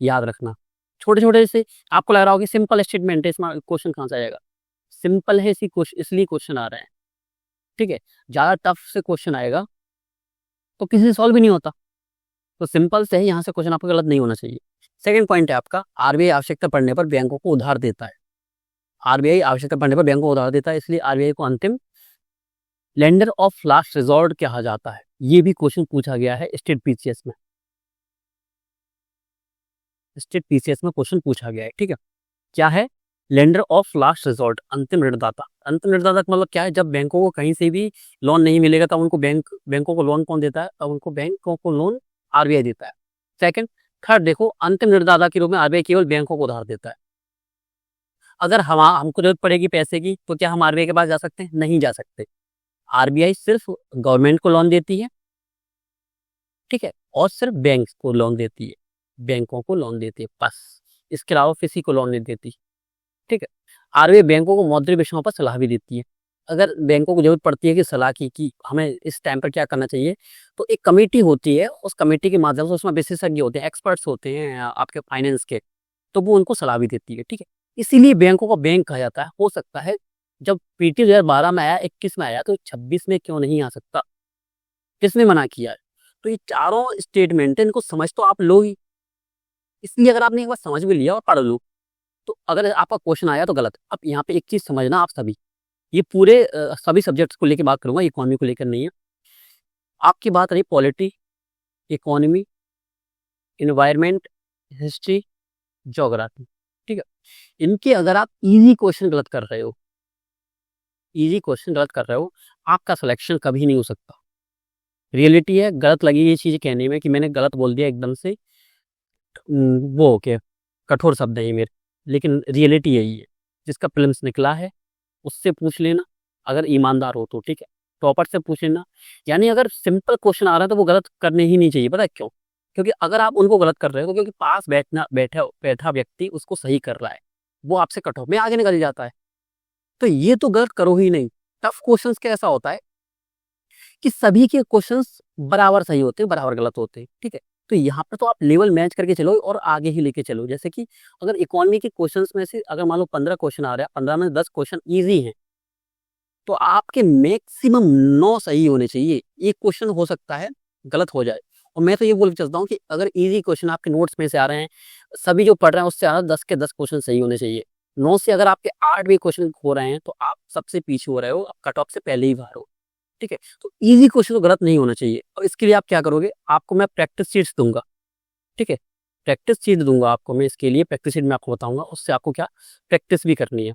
याद रखना। छोटे छोटे से आपको लग रहा होगा सिंपल स्टेटमेंट है, इसमें क्वेश्चन कहाँ से आएगा? सिंपल है, इसी क्वेश्चन इसलिए क्वेश्चन आ रहे हैं, ठीक है। ज्यादा टफ से क्वेश्चन आएगा तो किसी से सॉल्व भी नहीं होता, तो सिंपल से है, यहाँ से क्वेश्चन आपका गलत नहीं होना चाहिए। सेकंड पॉइंट है आपका, आरबीआई आवश्यकता पड़ने पर बैंकों को उधार देता है। आरबीआई आवश्यकता पड़ने पर बैंकों को उधार देता है, इसलिए आरबीआई को अंतिम लेंडर ऑफ लास्ट रिजॉर्ट कहा जाता है। ये भी क्वेश्चन पूछा गया है स्टेट पीसीएस में, स्टेट पीसीएस में क्वेश्चन पूछा गया है, ठीक है। क्या है? लेंडर ऑफ लास्ट रिजॉर्ट, अंतिम ऋणदाता। अंतिम ऋणदाता का मतलब क्या है? जब बैंकों को कहीं से भी लोन नहीं मिलेगा तब उनको बैंकों को लोन कौन देता है? अब उनको बैंकों को लोन आरबीआई देता है। सेकंड, थर्ड देखो, अंतिम ऋणदाता के रूप में आरबीआई केवल बैंकों को उधार देता है। अगर हमको जरूरत पड़ेगी पैसे की तो क्या हम आरबीआई के पास जा सकते हैं? नहीं जा सकते। आरबीआई सिर्फ गवर्नमेंट को लोन देती है, ठीक है, और सिर्फ बैंक को लोन देती है, बैंकों को लोन देती है बस, इसके अलावा किसी को लोन नहीं देती, ठीक है। आरबीआई बैंकों को मौद्रिक विषयों पर सलाह भी देती है। अगर बैंकों को जरूरत पड़ती है कि सलाह की कि हमें इस टाइम पर क्या करना चाहिए, तो एक कमेटी होती है, उस कमेटी के माध्यम से उसमें विशेषज्ञ होते हैं, एक्सपर्ट्स होते हैं आपके फाइनेंस के, तो वो उनको सलाह भी देती है, ठीक है। इसीलिए बैंकों को बैंक कहा जाता है। हो सकता है जब पीटी 2012 में आया, 21 में आया, तो 26 में क्यों नहीं आ सकता? किसने मना किया है? तो ये चारों स्टेटमेंट है, इनको समझ तो आप लो ही, इसलिए अगर आपने एक बार समझ भी लिया और पढ़ लो, तो अगर आपका क्वेश्चन आया तो गलत। अब यहाँ पे एक चीज समझना आप सभी, ये पूरे सभी सब्जेक्ट्स को लेकर बात करूंगा, इकोनॉमी को लेकर नहीं है। आपकी बात रही polity, economy, environment, history, geography, ठीक है। इनके अगर आप इजी क्वेश्चन गलत कर रहे हो, इजी क्वेश्चन गलत कर रहे हो, आपका सिलेक्शन कभी नहीं हो सकता। रियलिटी है, गलत लगी ये चीज कहने में कि मैंने गलत बोल दिया एकदम से, वो ओके, कठोर शब्द है ये मेरे, लेकिन रियलिटी यही है। जिसका प्रीलिम्स निकला है उससे पूछ लेना, अगर ईमानदार हो तो, ठीक है। टॉपर से पूछ लेना। यानी अगर सिंपल क्वेश्चन आ रहा है तो वो गलत करने ही नहीं चाहिए, पता है क्यों? क्योंकि अगर आप उनको गलत कर रहे हो, क्योंकि पास बैठा व्यक्ति उसको सही कर रहा है, वो आपसे कट ऑफ में आगे निकल जाता है, तो ये तो गलत करो ही नहीं। टफ क्वेश्चंस कैसा होता है कि सभी के क्वेश्चंस बराबर सही होते हैं, बराबर गलत होते हैं, ठीक है। तो यहाँ पर तो आप लेवल मैच करके चलो और आगे ही लेके चलो। जैसे कि अगर इकोनॉमी के क्वेश्चंस में से अगर मान लो 15 क्वेश्चन आ रहा है, 15 में 10 क्वेश्चन इजी हैं, तो आपके मैक्सिमम 9 सही होने चाहिए। एक क्वेश्चन हो सकता है गलत हो जाए, और मैं तो ये बोल के चलता हूँ कि अगर इजी क्वेश्चन आपके नोट्स में से आ रहे हैं, सभी जो पढ़ रहे हैं उससे आ रहा है, 10 के 10 क्वेश्चन सही होने चाहिए। 9 से अगर आपके 8 भी क्वेश्चन हो रहे हैं तो आप सबसे पीछे हो रहे हो, आप कट ऑफ से पहले ही बाहर हो, ठीक है। तो इजी क्वेश्चन तो गलत नहीं होना चाहिए, और इसके लिए आप क्या करोगे? आपको मैं प्रैक्टिस शीट्स दूंगा, ठीक है। प्रैक्टिस शीट दूंगा आपको मैं, इसके लिए प्रैक्टिस शीट में आपको बताऊंगा, उससे आपको क्या प्रैक्टिस भी करनी है।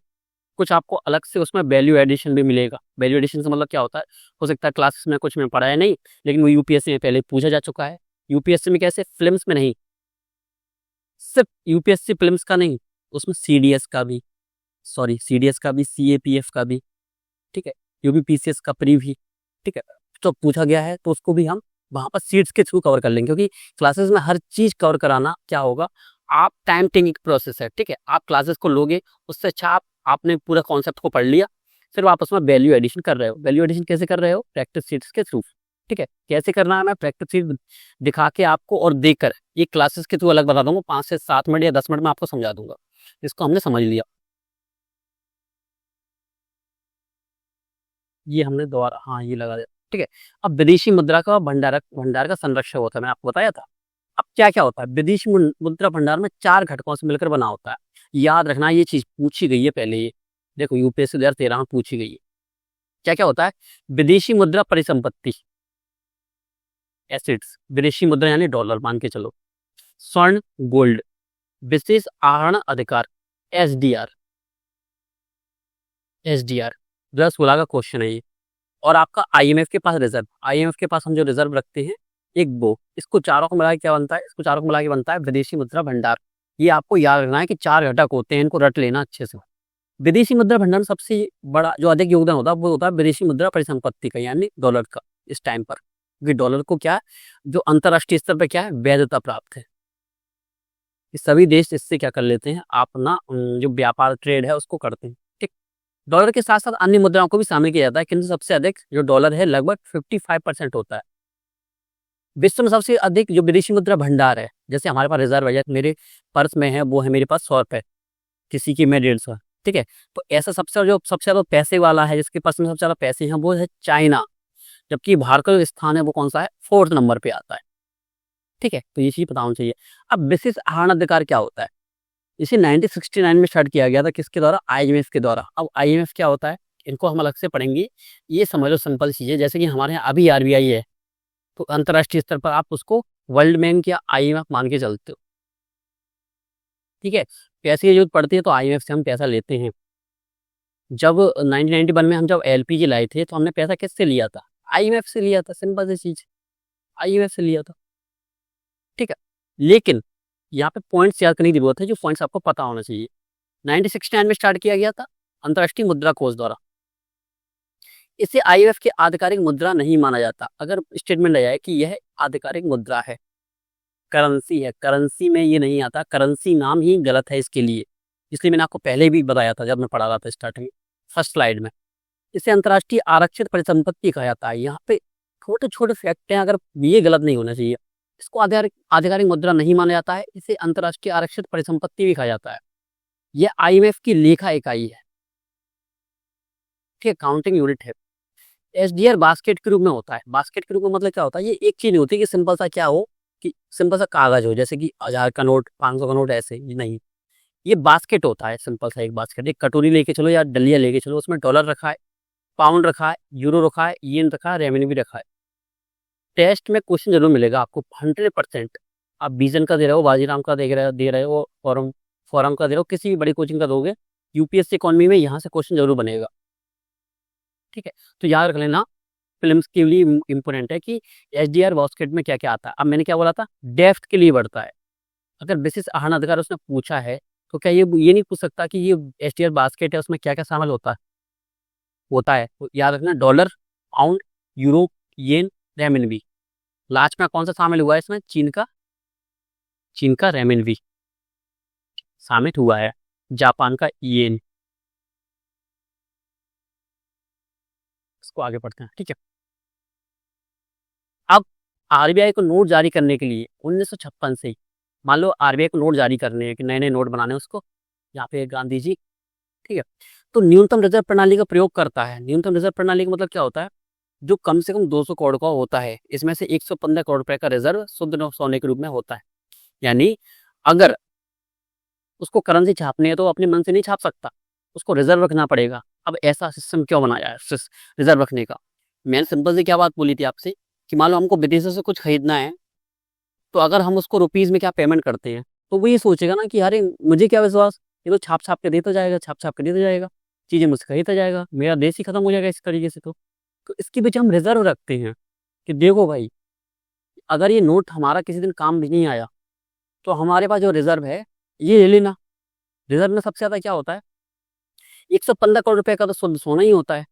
कुछ आपको अलग से उसमें वैल्यू एडिशन भी मिलेगा। वैल्यू एडिशन का मतलब क्या होता है? हो सकता है क्लासेस में कुछ में पढ़ा है नहीं, लेकिन वो यूपीएससी में पहले पूछा जा चुका है। यूपीएससी में कैसे? फिल्म्स में नहीं, सिर्फ यूपीएससी फिल्म्स का नहीं, उसमें सीडीएस का भी, सीडीएस का भी, सीएपीएफ का भी, ठीक है, यूपीपीसीएस का प्री भी, ठीक है। तो पूछा गया है तो उसको भी हम वहां पर सीट्स के थ्रू कवर कर लेंगे, क्योंकि क्लासेस में हर चीज कवर कराना क्या होगा, आप टाइम टेकिंग प्रोसेस है, ठीक है। आप क्लासेस को लोगे, उससे अच्छा आपने पूरा कॉन्सेप्ट को पढ़ लिया, सिर्फ आप उसमें वैल्यू एडिशन कर रहे हो। वैल्यू एडिशन कैसे कर रहे हो? प्रैक्टिस सीट्स के थ्रू, ठीक है। कैसे करना है मैं प्रैक्टिस सीट दिखा के आपको और देखकर, ये क्लासेस के थ्रू अलग बता दूंगा, 5 से 7 मिनट या 10 मिनट में आपको समझा दूंगा। इसको हमने समझ लिया, ये हमने दोबारा, हाँ ये लगा दिया, ठीक है। अब विदेशी मुद्रा का भंडार का संरक्षक होता है, मैंने आपको बताया था। अब क्या क्या होता है? विदेशी मुद्रा भंडार में 4 घटकों से मिलकर बना होता है। याद रखना, ये चीज पूछी गई है पहले, ये देखो यूपीएससी 2013 में पूछी गई है। क्या क्या होता है? विदेशी मुद्रा परिसंपत्ति, एसेट्स, विदेशी मुद्रा यानी डॉलर मान के चलो, स्वर्ण, गोल्ड, विशेष आहरण अधिकार, एसडीआर, एसडीआर 2016 का क्वेश्चन है ये। और आपका आईएमएफ के पास रिजर्व, आईएमएफ के पास हम जो रिजर्व रखते हैं एक वो, इसको चारों को मिला के क्या बनता है? इसको चारों को मिला के बनता है विदेशी मुद्रा भंडार। ये आपको याद रखना है कि 4 घटक होते हैं, इनको रट लेना अच्छे से। विदेशी मुद्रा भंडार में सबसे बड़ा जो अधिक योगदान होता है वो होता है विदेशी मुद्रा परिसंपत्ति का, यानी डॉलर का इस टाइम पर, क्योंकि डॉलर को क्या है, जो अंतर्राष्ट्रीय स्तर पर क्या है, वैधता प्राप्त है। ये सभी देश इससे क्या कर लेते हैं, अपना जो व्यापार ट्रेड है उसको करते हैं। ठीक, डॉलर के साथ साथ अन्य मुद्राओं को भी शामिल किया जाता है, किंतु सबसे अधिक जो डॉलर है लगभग 55% होता है। विश्व में सबसे अधिक जो विदेशी मुद्रा भंडार है, जैसे हमारे पास रिजर्व है, मेरे पर्स में है वो है मेरे पास 100 रुपए, किसी की में 150, ठीक है। तो ऐसा सबसे ज्यादा पैसे वाला है, जिसके पास में सबसे ज्यादा पैसे हैं, वो है चाइना। जबकि भारत का जो स्थान है वो कौन सा है, 4th नंबर पे आता है। ठीक है, तो ये चीज पता होना चाहिए। अब विशेष आहरण अधिकार क्या होता है? इसे 1969 में स्टार्ट किया गया था, किसके द्वारा? आईएमएफ के द्वारा। अब आईएमएफ क्या होता है, इनको हम अलग से पढ़ेंगे। ये समझ लो सिंपल चीजें, जैसे कि हमारे यहाँ अभी आरबीआई है, तो अंतर्राष्ट्रीय स्तर पर आप उसको वर्ल्ड बैंक या आईएमएफ मान के चलते हो। ठीक है, पैसे की जरूरत पड़ती है तो आईएमएफ से हम पैसा लेते हैं। जब 1991 में हम जब एलपीजी लाए थे तो हमने पैसा किससे लिया था? आईएमएफ से लिया था, सिंपल सी चीज, आईएमएफ से लिया था। ठीक है, लेकिन यहाँ पे पॉइंट्स याद करने की जरूरत है, जो पॉइंट्स आपको पता होना चाहिए। 1969 में स्टार्ट किया गया था अंतर्राष्ट्रीय मुद्रा कोष द्वारा। इसे आईएमएफ की आधिकारिक मुद्रा नहीं माना जाता। अगर स्टेटमेंट आ जाए कि यह आधिकारिक मुद्रा है, करेंसी है, करेंसी में ये नहीं आता, करेंसी नाम ही गलत है इसके लिए। इसलिए मैंने आपको पहले भी बताया था जब मैं पढ़ा रहा था स्टार्टिंग फर्स्ट स्लाइड में। इसे अंतर्राष्ट्रीय आरक्षित परिसंपत्ति कहा जाता है। यहाँ पे छोटे छोटे फैक्ट हैं, अगर ये गलत नहीं होना चाहिए। इसको आधिकारिक मुद्रा नहीं माना जाता है, इसे अंतर्राष्ट्रीय आरक्षित परिसंपत्ति भी कहा जाता है। यह आईएमएफ की लेखा इकाई है, ठीक है, काउंटिंग यूनिट है। एसडीआर बास्केट के रूप में होता है। बास्केट के रूप में मतलब क्या होता है, ये एक चीज नहीं होती कि सिंपल सा क्या हो, कि सिंपल सा कागज हो, जैसे कि 1000 का नोट, 500 का नोट, ऐसे नहीं। ये बास्केट होता है, सिंपल सा एक बास्केट। एक कटोरी लेके चलो या डलिया लेके चलो, उसमें डॉलर रखा है, पाउंड रखा है, यूरो रखा है, येन रखा है, रेवेन्यू भी रखा है। टेस्ट में क्वेश्चन जरूर मिलेगा आपको 100%। आप बीजन का दे रहे हो, बाजीराम का दे रहे हो, फॉरम का दे रहे हो, किसी भी बड़ी कोचिंग का दोगे, यूपीएससी इकोनॉमी में यहाँ से क्वेश्चन जरूर बनेगा। ठीक है, तो याद रख लेना, फिल्म्स के लिए इंपोर्टेंट है कि एसडीआर बास्केट में क्या क्या आता है। अब मैंने क्या बोला था, डेप्थ के लिए बढ़ता है। अगर विशेष आहरण अधिकार उसने पूछा है तो क्या ये नहीं पूछ सकता कि ये एसडीआर बास्केट है, उसमें क्या क्या शामिल होता है। तो याद रखना, डॉलर, पाउंड, यूरो, येन, रेमिनबी। लास्ट में कौन सा शामिल हुआ है इसमें? चीन का रेमिनबी शामिल हुआ है, जापान का येन। इसको आगे पढ़ते हैं, ठीक है। अब आरबीआई को नोट जारी करने के लिए 1956 से, मान लो आरबीआई को नोट जारी करने हैं, कि नए नए नोट बनाने हैं उसको, यहाँ पे गांधी जी, ठीक है, तो न्यूनतम रिजर्व प्रणाली का प्रयोग करता है। न्यूनतम रिजर्व प्रणाली का मतलब क्या होता है, जो कम से कम 200 करोड़ का होता है, इसमें से 115 करोड़ रुपए का रिजर्व शुद्ध सोने के रूप में होता है। यानी अगर उसको करेंसी छापनी है तो अपने मन से नहीं छाप सकता, उसको रिजर्व रखना पड़ेगा। अब ऐसा सिस्टम क्यों बनाया है रिजर्व रखने का? मैंने सिंपल से क्या बात बोली थी आपसे, कि मान लो हमको विदेशों से कुछ खरीदना है, तो अगर हम उसको रुपीज में क्या पेमेंट करते हैं, तो वो ये सोचेगा ना कि अरे मुझे क्या विश्वास, ये तो छाप छाप के देता जाएगा, छाप छाप के देता जाएगा, चीजें मुझसे खरीदता जाएगा, मेरा देश ही खत्म हो जाएगा इस तरीके से। तो इसके बीच हम रिजर्व रखते हैं कि देखो भाई, अगर ये नोट हमारा किसी दिन काम भी नहीं आया, तो हमारे पास जो रिजर्व है ये ले लेना। रिजर्व में सबसे ज्यादा क्या होता है, 115 करोड़ रुपए का तो शुद्ध सोना ही होता है।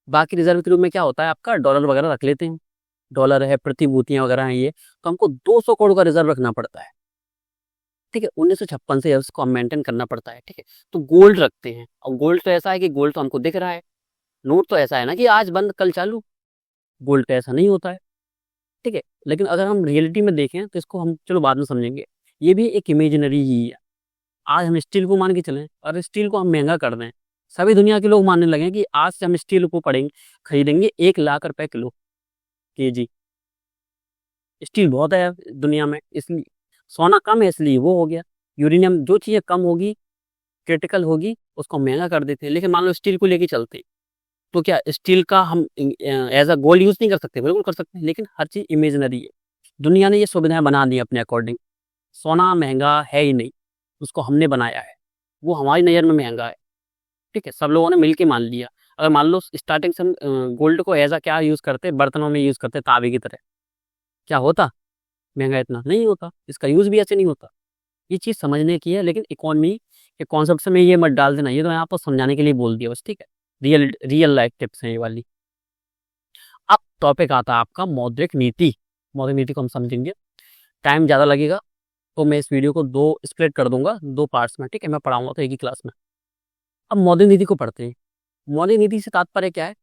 बाकी रिजर्व के रूप में क्या होता है, आपका डॉलर वगैरह रख लेते हैं, डॉलर है, प्रतिभूतियां वगैरह हैं ये, तो हमको 200 करोड़ का रिजर्व रखना पड़ता है। ठीक है, 1956 से उसको हम मेंटेन करना पड़ता है। ठीक है, तो गोल्ड रखते हैं। और गोल्ड तो ऐसा है कि गोल्ड तो हमको दिख रहा है, नोट तो ऐसा है ना कि आज बंद कल चालू, गोल्ड तो ऐसा नहीं होता है। ठीक है, लेकिन अगर हम रियलिटी में देखें तो इसको हम चलो बाद में समझेंगे, ये भी एक इमेजिनरी ही है। आज हम स्टील को मान के चलें और स्टील को हम महंगा कर दें, सभी दुनिया के लोग मानने लगे कि आज से हम स्टील को खरीदेंगे 1 लाख रुपए किलो, केजी। स्टील बहुत है दुनिया में, इसलिए सोना कम है, इसलिए वो हो गया। यूरेनियम, जो चीजें कम होगी क्रिटिकल होगी उसको महंगा कर देते हैं। लेकिन मान लो स्टील को लेके चलते, तो क्या स्टील का हम एज अ गोल्ड यूज नहीं कर सकते? बिल्कुल कर सकते हैं, लेकिन हर चीज इमेजिनरी है। दुनिया ने ये सुविधाएं बना दी अपने अकॉर्डिंग। सोना महंगा है ही नहीं, उसको हमने बनाया है, वो हमारी नज़र में महंगा है। ठीक है, सब लोगों ने मिलके मान लिया। अगर मान लो स्टार्टिंग से हम गोल्ड को एज अ क्या यूज करते, बर्तनों में यूज करते तांबे की तरह, क्या होता? महंगा इतना नहीं होता। इसका यूज भी ऐसे नहीं होता। ये चीज समझने की है, लेकिन इकोनॉमी के कॉन्सेप्ट से में ये मत डाल देना। ये तो मैं आपको समझाने के लिए बोल दिया बस, ठीक है। रियल रियल लाइफ टिप्स हैं ये वाली। अब टॉपिक आता है आपका मौद्रिक नीति। मौद्रिक नीति को हम समझेंगे, टाइम ज़्यादा लगेगा, तो मैं इस वीडियो को दो स्प्लिट कर दूंगा, दो पार्ट्स में, ठीक है। मैं पढ़ाऊंगा तो एक ही क्लास में। अब मौद्रिक नीति को पढ़ते हैं। मौद्रिक नीति से तात्पर्य क्या है?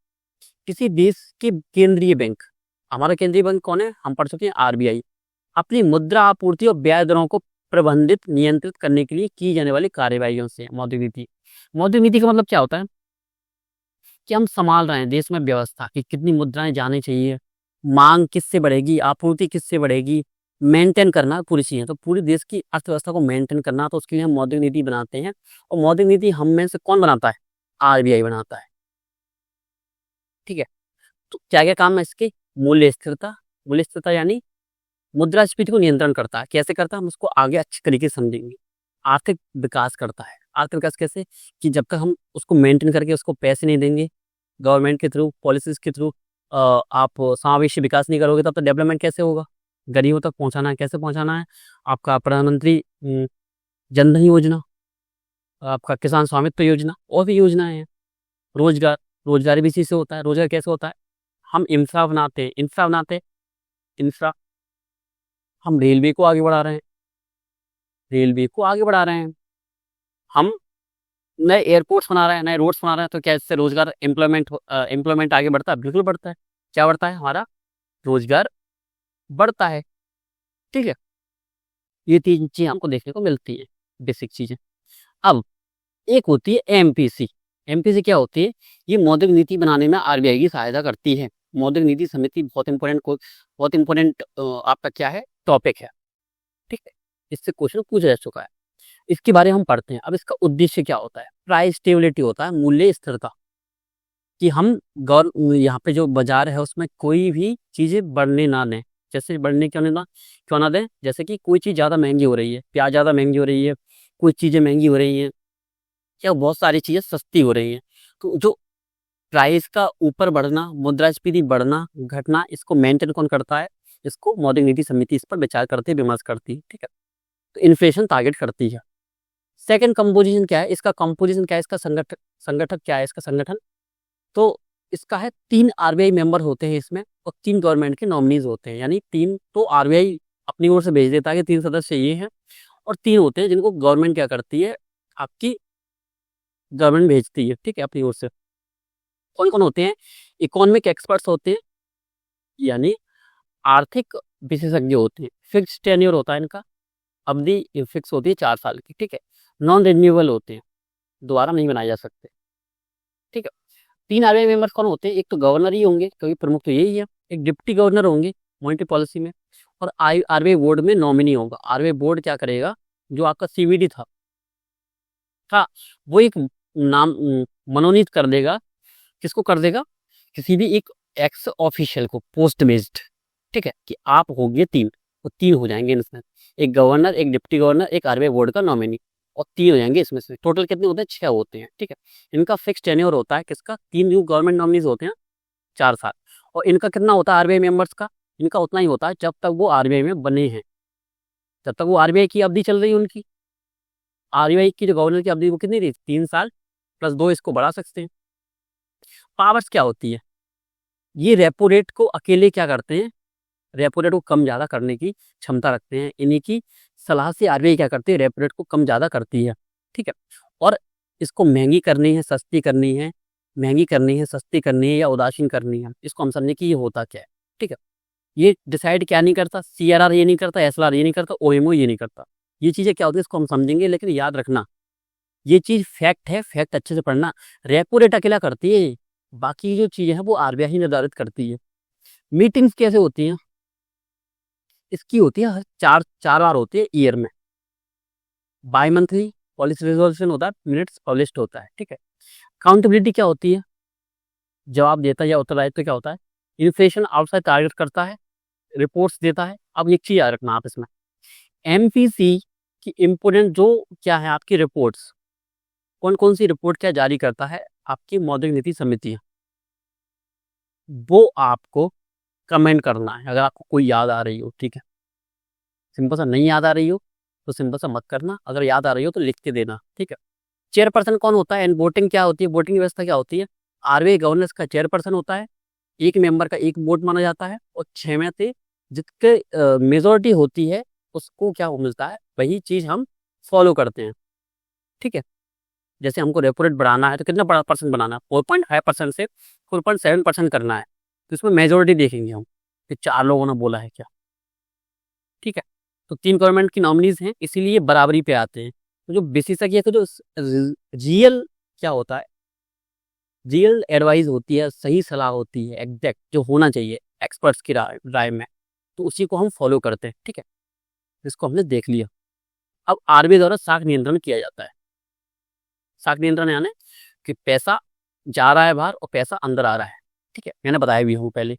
किसी देश के केंद्रीय बैंक, हमारा केंद्रीय बैंक कौन है? हम पढ़ चुके हैं आरबीआई, अपनी मुद्रा आपूर्ति और ब्याज दरों को प्रबंधित नियंत्रित करने के लिए की जाने वाली कार्यवाहियों से मौद्रिक नीति। मौद्रिक नीति का मतलब क्या होता है? कि हम संभाल रहे हैं देश में व्यवस्था कि कितनी मुद्राएं जानी चाहिए, मांग किससे बढ़ेगी, आपूर्ति किससे बढ़ेगी, मेंटेन करना पूरी चीजें। तो पूरी देश की अर्थव्यवस्था को मेंटेन करना, तो उसके लिए हम मौद्रिक नीति बनाते हैं। और मौद्रिक नीति हम में से कौन बनाता है? आरबीआई बनाता है, ठीक है। तो क्या क्या काम है इसके? मूल्य स्थिरता। मूल्य स्थिरता यानी मुद्रास्फीति को नियंत्रण करता है। कैसे करता है हम उसको आगे अच्छे तरीके से समझेंगे। आर्थिक विकास करता है। आर्थिक विकास कैसे? कि जब तक हम उसको मेंटेन करके उसको पैसे नहीं देंगे गवर्नमेंट के थ्रू, पॉलिसीज के थ्रू, आप समावेशी विकास नहीं करोगे, तब तो डेवलपमेंट कैसे होगा? गरीबों तक पहुंचाना है। कैसे पहुंचाना है? आपका प्रधानमंत्री जन धन योजना, आपका किसान स्वामित्व योजना, और भी योजनाएं हैं। रोजगार, रोजगार भी इसी से होता है। रोजगार कैसे होता है? हम इंफ्रा बनाते हैं। इंफ्रा बनाते हैं, इंफ्रा, हम रेलवे को आगे बढ़ा रहे हैं, रेलवे को आगे बढ़ा रहे हैं। हम नए एयरपोर्ट्स बना रहे हैं, नए रोड्स बना रहे हैं। तो क्या इससे रोजगार, एम्प्लॉयमेंट आगे बढ़ता है? बिल्कुल बढ़ता है। क्या बढ़ता है? हमारा रोजगार बढ़ता है, ठीक है। ये तीन चीजें हमको देखने को मिलती है, बेसिक चीजें। अब एक होती है एमपीसी। एमपीसी क्या होती है? ये मौद्रिक नीति बनाने में आरबीआई की सहायता करती है। मौद्रिक नीति समिति बहुत इंपॉर्टेंट आपका क्या है, टॉपिक है, ठीक है। इससे क्वेश्चन पूछा जा चुका है, इसके बारे में हम पढ़ते हैं। अब इसका उद्देश्य क्या होता है? प्राइस स्टेबिलिटी होता है, मूल्य स्थिरता। कि हम यहाँ पे जो बाजार है उसमें कोई भी चीजें बढ़ने ना दें। जैसे बढ़ने क्यों ना दें? जैसे कि कोई चीज ज्यादा महंगी हो रही है, प्याज ज्यादा महंगी हो रही है, कुछ चीजें महंगी हो रही हैं, या बहुत सारी चीजें सस्ती हो रही हैं। तो जो प्राइस का ऊपर बढ़ना, मुद्रास्फीति बढ़ना घटना, इसको मेंटेन कौन करता है? इसको मौद्रिक नीति समिति इस पर विचार करती है, विमर्श करती है, ठीक है। तो इन्फ्लेशन टारगेट करती है। सेकंड कंपोजिशन क्या है इसका? कंपोजिशन क्या है इसका? संगठक क्या है इसका? संगठन, तो इसका है 3 आरबीआई मेंबर होते हैं इसमें, और 3 गवर्नमेंट के नॉमिनीज होते हैं। यानी 3 तो आरबीआई अपनी ओर से भेज देता है कि 3 सदस्य ये हैं, और 3 होते हैं जिनको गवर्नमेंट क्या करती है, आपकी गवर्नमेंट भेजती है, ठीक है, अपनी ओर से। कौन कौन होते हैं? इकोनॉमिक एक्सपर्ट्स होते हैं, यानी आर्थिक विशेषज्ञ होते हैं। फिक्स टेन्योर होता है इनका, अवधि फिक्स होती है 4 साल की, ठीक है। नॉन रिन्यूएबल होते हैं, दोबारा नहीं बनाए जा सकते, ठीक है। 3 आरबीआई मेंबर्स कौन होते हैं? एक तो गवर्नर ही होंगे, क्योंकि प्रमुख तो यही है। एक डिप्टी गवर्नर होंगे मॉनेटरी पॉलिसी में, और आरबीआई बोर्ड में नॉमिनी होगा। आरबीआई बोर्ड क्या करेगा? जो आपका सीवीडी था, वो एक नाम मनोनीत कर देगा। किसको कर देगा? किसी भी एक एक्स ऑफिशियल को, पोस्ट बेस्ड, ठीक है। कि आप होंगे 3, वो 3 हो जाएंगे इसमें, एक गवर्नर, एक डिप्टी गवर्नर, एक आरबीआई बोर्ड का नॉमिनी, और 3 हो जाएंगे इसमें से। टोटल कितने होते हैं? 6 होते हैं, ठीक है। इनका फिक्स टेन्योर होता है किसका? 3 जो गवर्नमेंट नॉमिनीज होते हैं 4 साल। और इनका कितना होता है आरबीआई मेंबर्स का? इनका उतना ही होता है जब तक वो आरबीआई में बने हैं, जब तक वो आरबीआई की अवधि चल रही है उनकी। आरबीआई की जो गवर्नर की अवधि वो कितनी रही? 3 साल प्लस 2, इसको बढ़ा सकते हैं। पावर्स क्या होती है? ये रेपो रेट को अकेले क्या करते हैं? रेपो रेट को कम ज्यादा करने की क्षमता रखते हैं। इन्हीं की सलाह से आरबीआई क्या करती है? रेपो रेट को कम ज्यादा करती है, ठीक है। और इसको महंगी करनी है, सस्ती करनी है, महंगी करनी है, सस्ती करनी है, या उदासीन करनी है, इसको हम समझे कि ये होता क्या है, ठीक है। ये डिसाइड क्या नहीं करता? सीआरआर ये नहीं करता, एसएलआर ये नहीं करता, ओएमओ ये नहीं करता। ये चीजें क्या होती है इसको हम समझेंगे, लेकिन याद रखना ये चीज फैक्ट है, फैक्ट अच्छे से पढ़ना। रेपो रेट अकेला करती है, बाकी जो चीजें हैं वो आरबीआई ही निर्धारित करती है। मीटिंग्स कैसे होती हैं? इसकी होती है चार चार बार होती है ईयर में, बाई मंथली, पॉलिसी रिजोल्यूशन होता है, मिनट्स पब्लिश्ड होता है, ठीक है। अकाउंटेबिलिटी क्या होती है? जवाब देता है या उत्तरदायित्व तो क्या होता है? इन्फ्लेशन आउटसाइड टारगेट करता है, रिपोर्ट्स देता है। अब एक चीज याद रखना आप इसमें, एमपीसी की इम्पोर्टेंट जो क्या है आपकी रिपोर्ट्स, कौन कौन सी रिपोर्ट क्या जारी करता है? आपकी मौद्रिक नीति समिति, वो आपको कमेंट करना है अगर आपको कोई याद आ रही हो, ठीक है। सिंपल सा, नहीं याद आ रही हो तो सिंपल सा मत करना, अगर याद आ रही हो तो लिख के देना, ठीक है। चेयरपर्सन कौन होता है एंड वोटिंग क्या होती है? वोटिंग व्यवस्था क्या होती है? आरबीआई गवर्नेंस का चेयरपर्सन होता है, एक मेंबर का एक वोट माना जाता है, और 6 में से जिसके मेजोरिटी होती है उसको क्या मिलता है, वही चीज हम फॉलो करते हैं, ठीक है। जैसे हमको रेपो रेट बढ़ाना है तो कितना बड़ा परसेंट बनाना है? 4.5% से 4.7% करना है, तो इसमें मेजोरिटी देखेंगे हम कि 4 लोगों ने बोला है क्या, ठीक है। तो 3 गवर्नमेंट की नॉमिनीज हैं, इसीलिए बराबरी पे आते हैं। तो जो विशेषज्ञ तो जो रियल क्या होता है, रियल एडवाइस होती है, सही सलाह होती है, एग्जैक्ट जो होना चाहिए एक्सपर्ट्स की राय में, तो उसी को हम फॉलो करते हैं, ठीक है। इसको हमने देख लिया। अब आरबीआई द्वारा साख नियंत्रण किया जाता है। साख नियंत्रण यानी कि पैसा जा रहा है बाहर और पैसा अंदर आ रहा है, ठीक है, मैंने बताया भी हूँ पहले।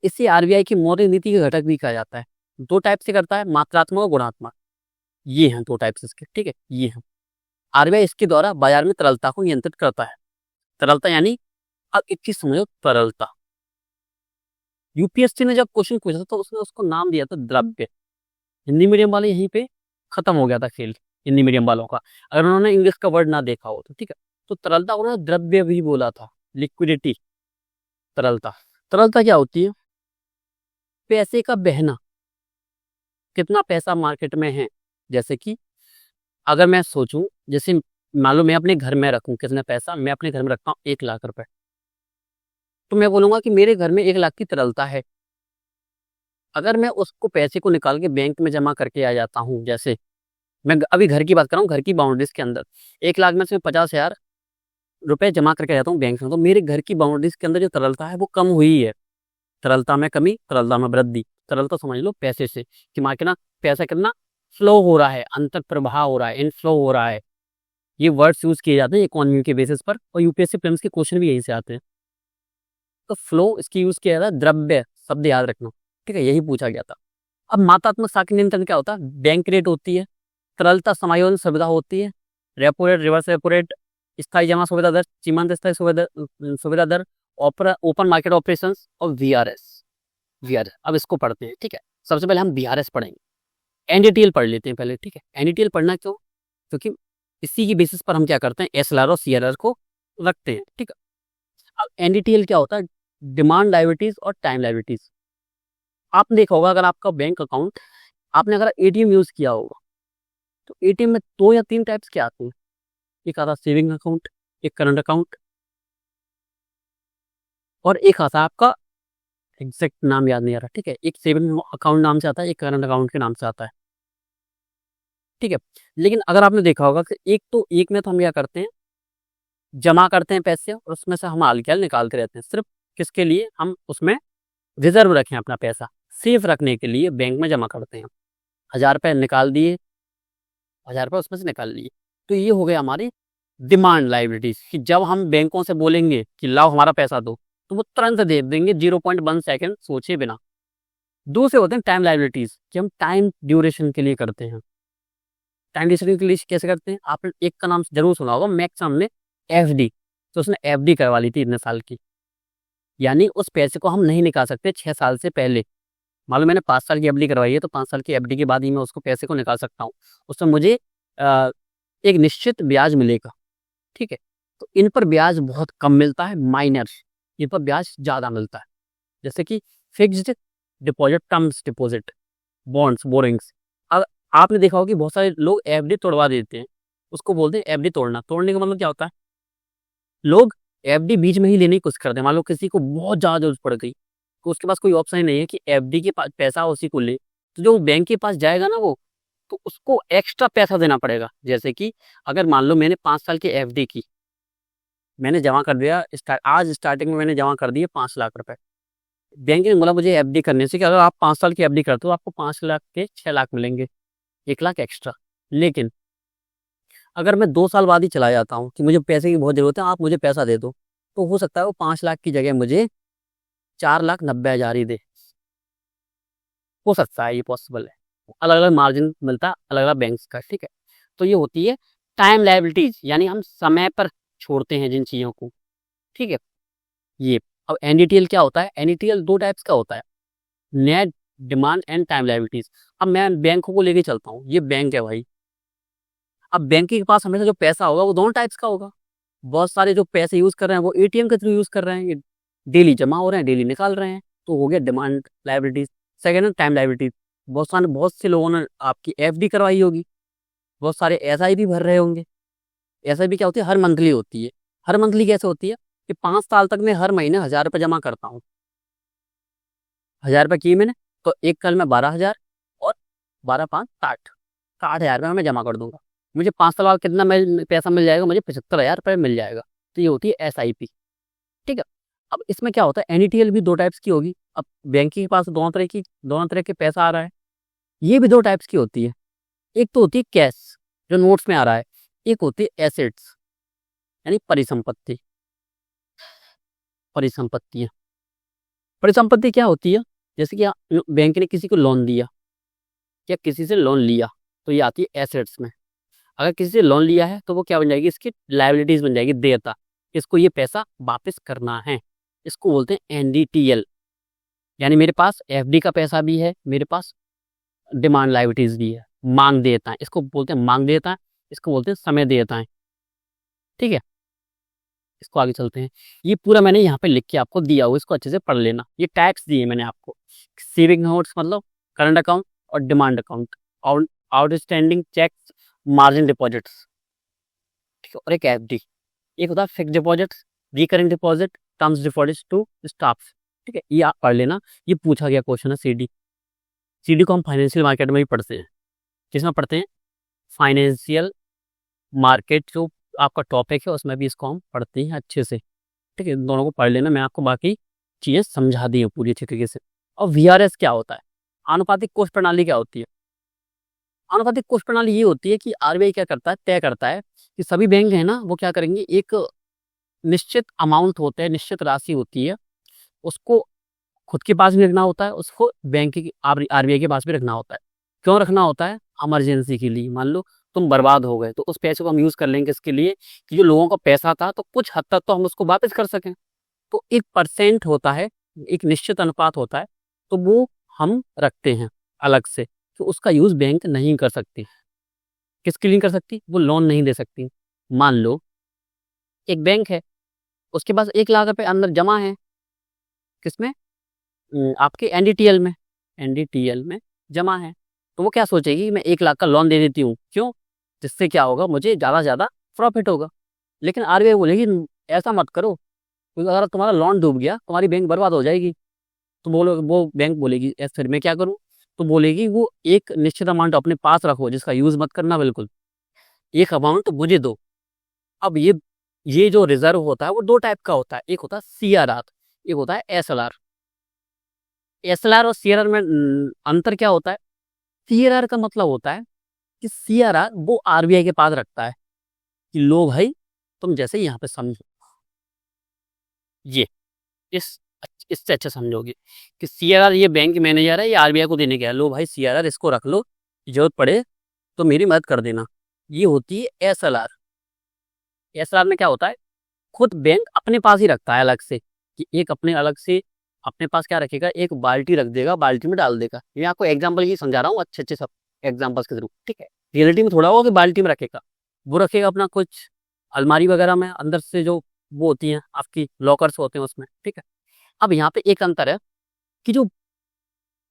इसे आरबीआई की मौद्रिक नीति के घटक भी कहा जाता है। 2 टाइप से करता है, मात्रात्मक और गुणात्मक। ये हैं 2 टाइप्स इसके, ठीक है, ये हैं। आरबीआई इसके द्वारा बाजार में तरलता को नियंत्रित करता है। तरलता यानी, अब एक चीज समझो, तरलता। यूपीएससी ने जब क्वेश्चन पूछा था तो उसने उसको नाम दिया था द्रव्य। हिंदी मीडियम वाले यहीं पे खत्म हो गया था खेल, हिंदी मीडियम वालों का, अगर उन्होंने इंग्लिश का वर्ड ना देखा हो तो, ठीक है। तो तरलता को उन्होंने द्रव्य भी बोला था, लिक्विडिटी। तरलता, तरलता क्या होती है? पैसे का बहना, कितना पैसा मार्केट में है। जैसे कि अगर मैं सोचूं, जैसे मान लो मैं अपने घर में रखूं कितना पैसा, मैं अपने घर में रखता हूँ 1 लाख रुपए, तो मैं बोलूंगा कि मेरे घर में 1 लाख की तरलता है। अगर मैं उसको पैसे को निकाल के बैंक में जमा करके आ जाता हूँ, जैसे मैं अभी घर की बात कर रहा हूँ, घर की बाउंड्रीज के अंदर 1 लाख में से 50,000 रुपए जमा करके आ जाता हूँ बैंक में, तो मेरे घर की बाउंड्रीज के अंदर जो तरलता है वो कम हुई है। तरलता में कमी, तरलता में वृद्धि। तरलता समझ लो पैसे से, कि मार्केट ना पैसा कितना फ्लो हो रहा है, अंतर प्रवाह हो रहा है, इनफ्लो हो रहा है। ये वर्ड्स यूज किए जाते हैं इकोनॉमी के बेसिस पर, और यूपीएससी प्रीलिम्स के क्वेश्चन भी यहीं से आते हैं। तो फ्लो इसकी यूज किया जाता है, द्रव्य शब्द याद रखना, ठीक है, यही पूछा गया था। अब मात्रात्मक साख नियंत्रण क्या होता है? बैंक रेट होती है, तरलता समायोजन सुविधा होती है, repo rate, reverse repo rate, स्थायी जमा सुविधा दर, सीमांत स्थायी सुविधा दर, ओपन मार्केट ऑपरेशंस, और वीआरएस। वीआरएस अब इसको पढ़ते हैं, ठीक है। सबसे पहले हम वीआरएस पढ़ेंगे, एनडीटीएल पढ़ लेते हैं पहले, ठीक है। एनडीटीएल पढ़ना क्यों? क्योंकि इसी की बेसिस पर हम क्या करते हैं, एसएलआर और सीआरआर को रखते हैं, ठीक है। अब एनडीटीएल क्या होता है? डिमांड लायबिलिटीज और टाइम लायबिलिटीज। आपने देखा होगा, अगर आपका बैंक अकाउंट, आपने अगर एटीएम यूज किया होगा, तो एटीएम में 2 या 3 टाइप्स के आते हैं। एक आता सेविंग अकाउंट, एक करंट अकाउंट, और एक आता है आपका, एग्जैक्ट नाम याद नहीं आ रहा, ठीक है। एक सेविंग अकाउंट नाम से आता है, एक करंट अकाउंट के नाम से आता है, ठीक है। लेकिन अगर आपने देखा होगा कि एक में तो हम क्या करते हैं, जमा करते हैं पैसे और उसमें से हम हाल निकालते रहते हैं, सिर्फ किसके लिए? हम उसमें रिजर्व रखें अपना पैसा, सेफ रखने के लिए बैंक में जमा करते हैं। 1,000 रुपये निकाल दिए, 1,000 रुपये उसमें से निकाल लिए, तो ये हो गया हमारी डिमांड लाइबिलिटीज, कि जब हम बैंकों से बोलेंगे कि लाओ हमारा पैसा दो, तो वो तुरंत दे देंगे 0.1 सेकेंड सोचे बिना। दूसरे होते हैं टाइम लाइबिलिटीज, कि हम टाइम ड्यूरेशन के लिए करते हैं। टाइम ड्यूरेशन के लिए कैसे करते हैं? आपने एक का नाम जरूर सुना होगा, मैक्सिमम ने एफडी, तो उसने एफडी करवा ली थी इतने साल की, यानी उस पैसे को हम नहीं निकाल सकते 6 साल से पहले। मान लो मैंने 5 साल की एफडी करवाई है, तो 5 साल की एफडी के बाद ही मैं उसको पैसे को निकाल सकता हूँ, उसमें मुझे एक निश्चित ब्याज मिलेगा, ठीक है। तो इन पर ब्याज बहुत कम मिलता है, माइनर, इन पर ब्याज ज़्यादा मिलता है। जैसे कि fixed deposit, terms deposit, bonds, borings. अब आपने देखा होगा कि बहुत सारे लोग एफडी तोड़वा देते हैं, उसको बोलते हैं एफडी तोड़ना। तोड़ने का मतलब क्या होता है? लोग एफडी बीच में ही लेने की कोशिश करते हैं। मान लो किसी को बहुत ज़्यादा जरूरत पड़ गई, तो उसके पास कोई ऑप्शन ही नहीं है कि एफडी के पास पैसा उसी को ले, तो जो बैंक के पास जाएगा ना वो, तो उसको एक्स्ट्रा पैसा देना पड़ेगा। जैसे कि अगर मान लो मैंने 5 साल की एफडी की, मैंने जमा कर दिया, आज स्टार्टिंग में मैंने जमा कर दिए 5 लाख रुपए। बैंक ने बोला मुझे एफडी करने से कि अगर आप 5 साल की एफडी करते हो आपको 5 लाख के 6 लाख मिलेंगे, 1 लाख एक्स्ट्रा। लेकिन अगर मैं 2 साल बाद ही चला जाता हूँ कि मुझे पैसे की बहुत ज़रूरत है, आप मुझे पैसा दे दो, तो हो सकता है वो 5 लाख की जगह मुझे 4,90,000 ही दे। हो सकता है, ये पॉसिबल है। अलग-अलग मार्जिन मिलता है अलग-अलग बैंक्स का, ठीक है? तो ये होती है टाइम लायबिलिटीज़, यानी हम समय पर छोड़ते हैं जिन चीज़ों को, ठीक है? ये अब एनडीटीएल क्या होता है? एनडीटीएल 2 टाइप्स का होता है, net demand and time liabilities. अब मैं बैंकों को लेके चलता हूँ, ये बैंक है भाई। अब बैंक के पास हमेशा जो पैसा होगा वो दोनों टाइप्स का होगा। बहुत सारे जो पैसे यूज़ कर रहे हैं वो एटीएम के थ्रू यूज़ कर रहे हैं, ये डेली जमा हो रहे हैं, डेली निकाल रहे हैं, तो हो गया डिमांड लायबिलिटीज़। सेकंड है टाइम लायबिलिटीज़। बहुत से लोगों ने आपकी एफडी करवाई होगी, बहुत सारे एसआईपी भर रहे होंगे। एसआईपी क्या होती है? हर मंथली होती है। हर मंथली कैसे होती है कि 5 साल तक मैं हर महीने 1000 रुपये जमा करता हूँ। 1000 रुपये किए मैंने, तो एक कल में 12,000 और 12 5 60, 60,000 रुपये मैं जमा कर दूंगा। मुझे 5 साल बाद कितना पैसा मिल जाएगा? मुझे 75,000 रुपये मिल जाएगा। तो ये होती है एसआईपी, ठीक है? अब इसमें क्या होता है? एनडीटीएल भी 2 टाइप्स की होगी। अब बैंक के पास दोनों तरह के पैसा आ रहा है, ये भी 2 टाइप्स की होती है। एक तो होती है कैश, जो नोट्स में आ रहा है, एक होती है एसेट्स, यानी परिसंपत्ति। परिसंपत्तियाँ, परिसंपत्ति क्या होती है? जैसे कि बैंक ने किसी को लोन दिया या किसी से लोन लिया, तो ये आती है एसेट्स में। अगर किसी से लोन लिया है तो वो क्या बन जाएगी? इसकी लायबिलिटीज बन जाएगी, देयता। इसको ये पैसा वापस करना है, इसको बोलते हैं एनडीटीएल। यानी मेरे पास एफडी का पैसा भी है, मेरे पास डिमांड लायबिलिटीज भी है, मांग देयताएं, इसको बोलते हैं मांग देयताएं, इसको बोलते हैं समय देयताएं, ठीक है? इसको आगे चलते हैं। ये पूरा मैंने यहाँ पे लिख के आपको दिया हुआ, इसको अच्छे से पढ़ लेना। ये टाइप्स दिए मैंने आपको, सेविंग नोट्स मतलब करंट अकाउंट और demand account, outstanding cheques, margin deposits, ठीक है? और एक एफडी, एक होता है fix deposit, recurring deposit, terms deposit to staff, ठीक है? ये आप पढ़ लेना, ये पूछा गया क्वेश्चन है सीडी। सीडी को हम फाइनेंशियल मार्केट में भी पढ़ते हैं। किसमें पढ़ते हैं? फाइनेंशियल मार्केट जो आपका टॉपिक है उसमें भी इसको हम पढ़ते हैं अच्छे से, ठीक है? इन दोनों को पढ़ लेना, मैं आपको बाकी चीज़ें समझा दी हूँ पूरी अच्छी तरीके से। और वीआरएस क्या होता है? आनुपातिक कोष प्रणाली क्या होती है? आनुपातिक कोष प्रणाली ये होती है कि आरबीआई क्या करता है, तय करता है कि सभी बैंक है ना, वो क्या करेंगे, एक निश्चित अमाउंट होता है, निश्चित राशि होती है, उसको खुद के पास भी रखना होता है, उसको बैंक की आरबीआई के पास भी रखना होता है। क्यों रखना होता है? इमरजेंसी के लिए। मान लो तुम बर्बाद हो गए तो उस पैसे को हम यूज़ कर लेंगे इसके लिए कि जो लोगों का पैसा था तो कुछ हद तक तो हम उसको वापस कर सकें। तो एक परसेंट होता है, एक निश्चित अनुपात होता है, तो वो हम रखते हैं अलग से, तो उसका यूज़ बैंक नहीं कर सकती। किसके लिए नहीं कर सकती? वो लोन नहीं दे सकती। मान लो एक बैंक है, उसके पास 1 लाख रुपए अंदर जमा है, किसमें? आपके एनडीटीएल में, एनडीटीएल में जमा है। तो वो क्या सोचेगी, मैं 1 लाख का लोन दे देती हूँ, क्यों? जिससे क्या होगा, मुझे ज़्यादा से ज़्यादा प्रॉफिट होगा। लेकिन आरबीआई बोलेगी ऐसा मत करो, क्योंकि अगर तुम्हारा लोन डूब गया तुम्हारी बैंक बर्बाद हो जाएगी। तो बोलो, वो बैंक बोलेगी फिर मैं क्या करूँ? तो बोलेगी वो एक निश्चित अमाउंट अपने पास रखो जिसका यूज़ मत करना बिल्कुल, एक अमाउंट मुझे दो। अब ये जो रिजर्व होता है वो 2 टाइप का होता है, एक होता है सीआरआर, एक होता है एसएलआर। एसएलआर और सीआरआर में अंतर क्या होता है? सीआरआर का मतलब होता है कि सीआरआर वो आरबीआई के पास रखता है कि लो भाई, तुम जैसे यहाँ पे समझो, ये इस इससे अच्छा समझोगे कि सीआरआर ये बैंक मैनेजर है, ये आरबीआई को देने गया, लो भाई सीआरआर इसको रख लो, जरूरत पड़े तो मेरी मदद कर देना। ये होती है एसएलआर। एसएलआर में क्या होता है, खुद बैंक अपने पास ही रखता है अलग से, कि एक अपने अलग से अपने पास क्या रखेगा, एक बाल्टी रख देगा, बाल्टी में डाल देगा। ये आपको एग्जाम्पल ही समझा रहा हूँ अच्छे अच्छे सब एग्जाम्पल्स के थ्रू, ठीक है? रियलिटी में थोड़ा होगा कि बाल्टी में रखेगा, वो रखेगा अपना कुछ अलमारी वगैरह में, अंदर से जो वो होती हैं आपकी लॉकर्स होते हैं उसमें, ठीक है? अब यहाँ पे एक अंतर है कि जो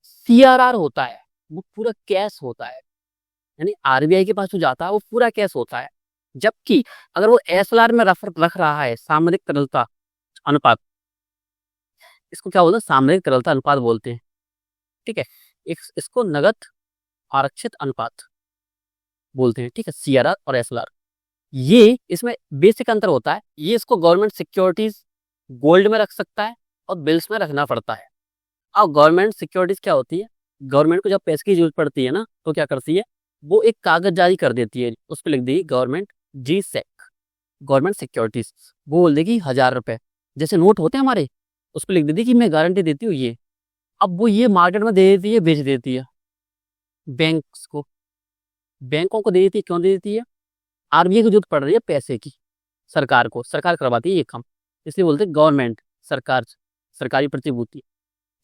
सीआरआर होता है वो पूरा कैश होता है, यानी आरबीआई के पास जो जाता है वो पूरा कैश होता है। जबकि अगर वो एसएलआर में रख रहा है, सामरिक तरलता अनुपात, इसको क्या बोलते हैं? सामरिक तरलता अनुपात बोलते हैं, ठीक है? इसको नगद आरक्षित अनुपात बोलते हैं, ठीक है? सीआरआर और एसएलआर, ये इसमें बेसिक अंतर होता है। ये इसको गवर्नमेंट सिक्योरिटीज गोल्ड में रख सकता है और बिल्स में रखना पड़ता है। अब गवर्नमेंट सिक्योरिटीज क्या होती है? गवर्नमेंट को जब पैसे की जरूरत पड़ती है ना, तो क्या करती है, वो एक कागज जारी कर देती है, उस पर लिख देगी गवर्नमेंट जी सेक, गवर्नमेंट सिक्योरिटीज। वो बोल देगी 1000 रुपए, जैसे नोट होते हैं हमारे, उस पर लिख देती कि मैं गारंटी देती हूँ ये। अब वो ये मार्केट में दे देती है, बेच देती है बैंक्स को, बैंकों को दे देती है। क्यों दे देती है? आरबीआई को जरूरत पड़ रही है पैसे की, सरकार को, सरकार करवाती है ये काम, इसलिए बोलते हैं गवर्नमेंट, सरकार, सरकारी प्रतिभूति।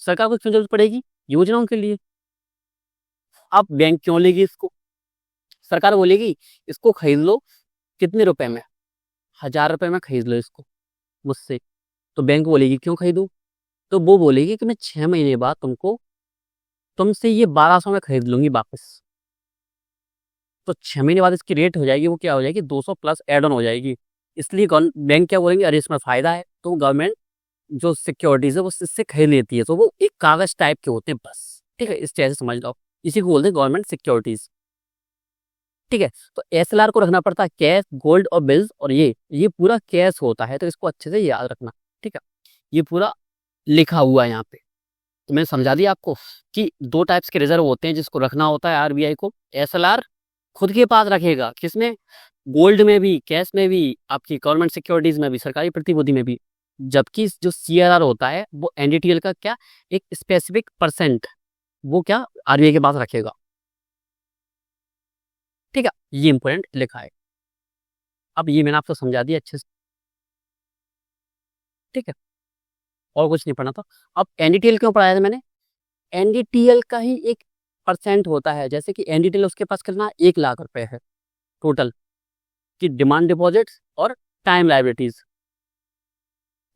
सरकार को क्यों जरूरत पड़ेगी? योजनाओं के लिए। अब बैंक क्यों लेगी इसको? सरकार बोलेगी इसको खरीद लो, कितने रुपए में? 1000 रुपए में खरीद लो इसको मुझसे। तो बैंक बोलेगी क्यों खरीदूं? तो वो बोलेगी कि मैं 6 महीने बाद तुमसे ये 1200 में खरीद लूंगी वापस। तो 6 महीने बाद इसकी रेट हो जाएगी, वो क्या हो जाएगी, 200 प्लस एड ऑन हो जाएगी। इसलिए बैंक क्या बोलेंगे, अरे इसमें फायदा है, तो गवर्नमेंट जो सिक्योरिटीज है वो इससे खरीद लेती है। तो वो एक कागज टाइप के होते हैं बस, ठीक है, इस तरह से समझ लो। इसी को बोलते हैं गवर्नमेंट सिक्योरिटीज, ठीक है। तो एसएलआर को रखना पड़ता है कैश, गोल्ड और बिल्स, और ये पूरा कैश होता है, तो इसको अच्छे से याद रखना, ठीक है। ये पूरा लिखा हुआ है यहाँ पे। तो मैंने समझा दिया आपको कि 2 टाइप्स के रिजर्व होते हैं जिसको रखना होता है आरबीआई को। एसएलआर खुद के पास रखेगा, किसमें? गोल्ड में भी, कैश में भी, आपकी गवर्नमेंट सिक्योरिटीज में भी, सरकारी प्रतिभूति में भी। जबकि जो सीआरआर होता है वो एनडीटीएल का क्या, एक स्पेसिफिक परसेंट, वो क्या आरबीआई के पास रखेगा, ठीक है। ये इंपॉर्टेंट लिखा है। अब ये मैंने आपको समझा दिया अच्छे से, ठीक है, और कुछ नहीं पढ़ना था। अब एनडीटीएल क्यों पढ़ाया था मैंने? एनडीटीएल का ही एक परसेंट होता है, जैसे कि एनडीटीएल उसके पास कितना, 1 लाख रुपए है टोटल की डिमांड डिपॉजिट्स और टाइम लाइबिलिटीज,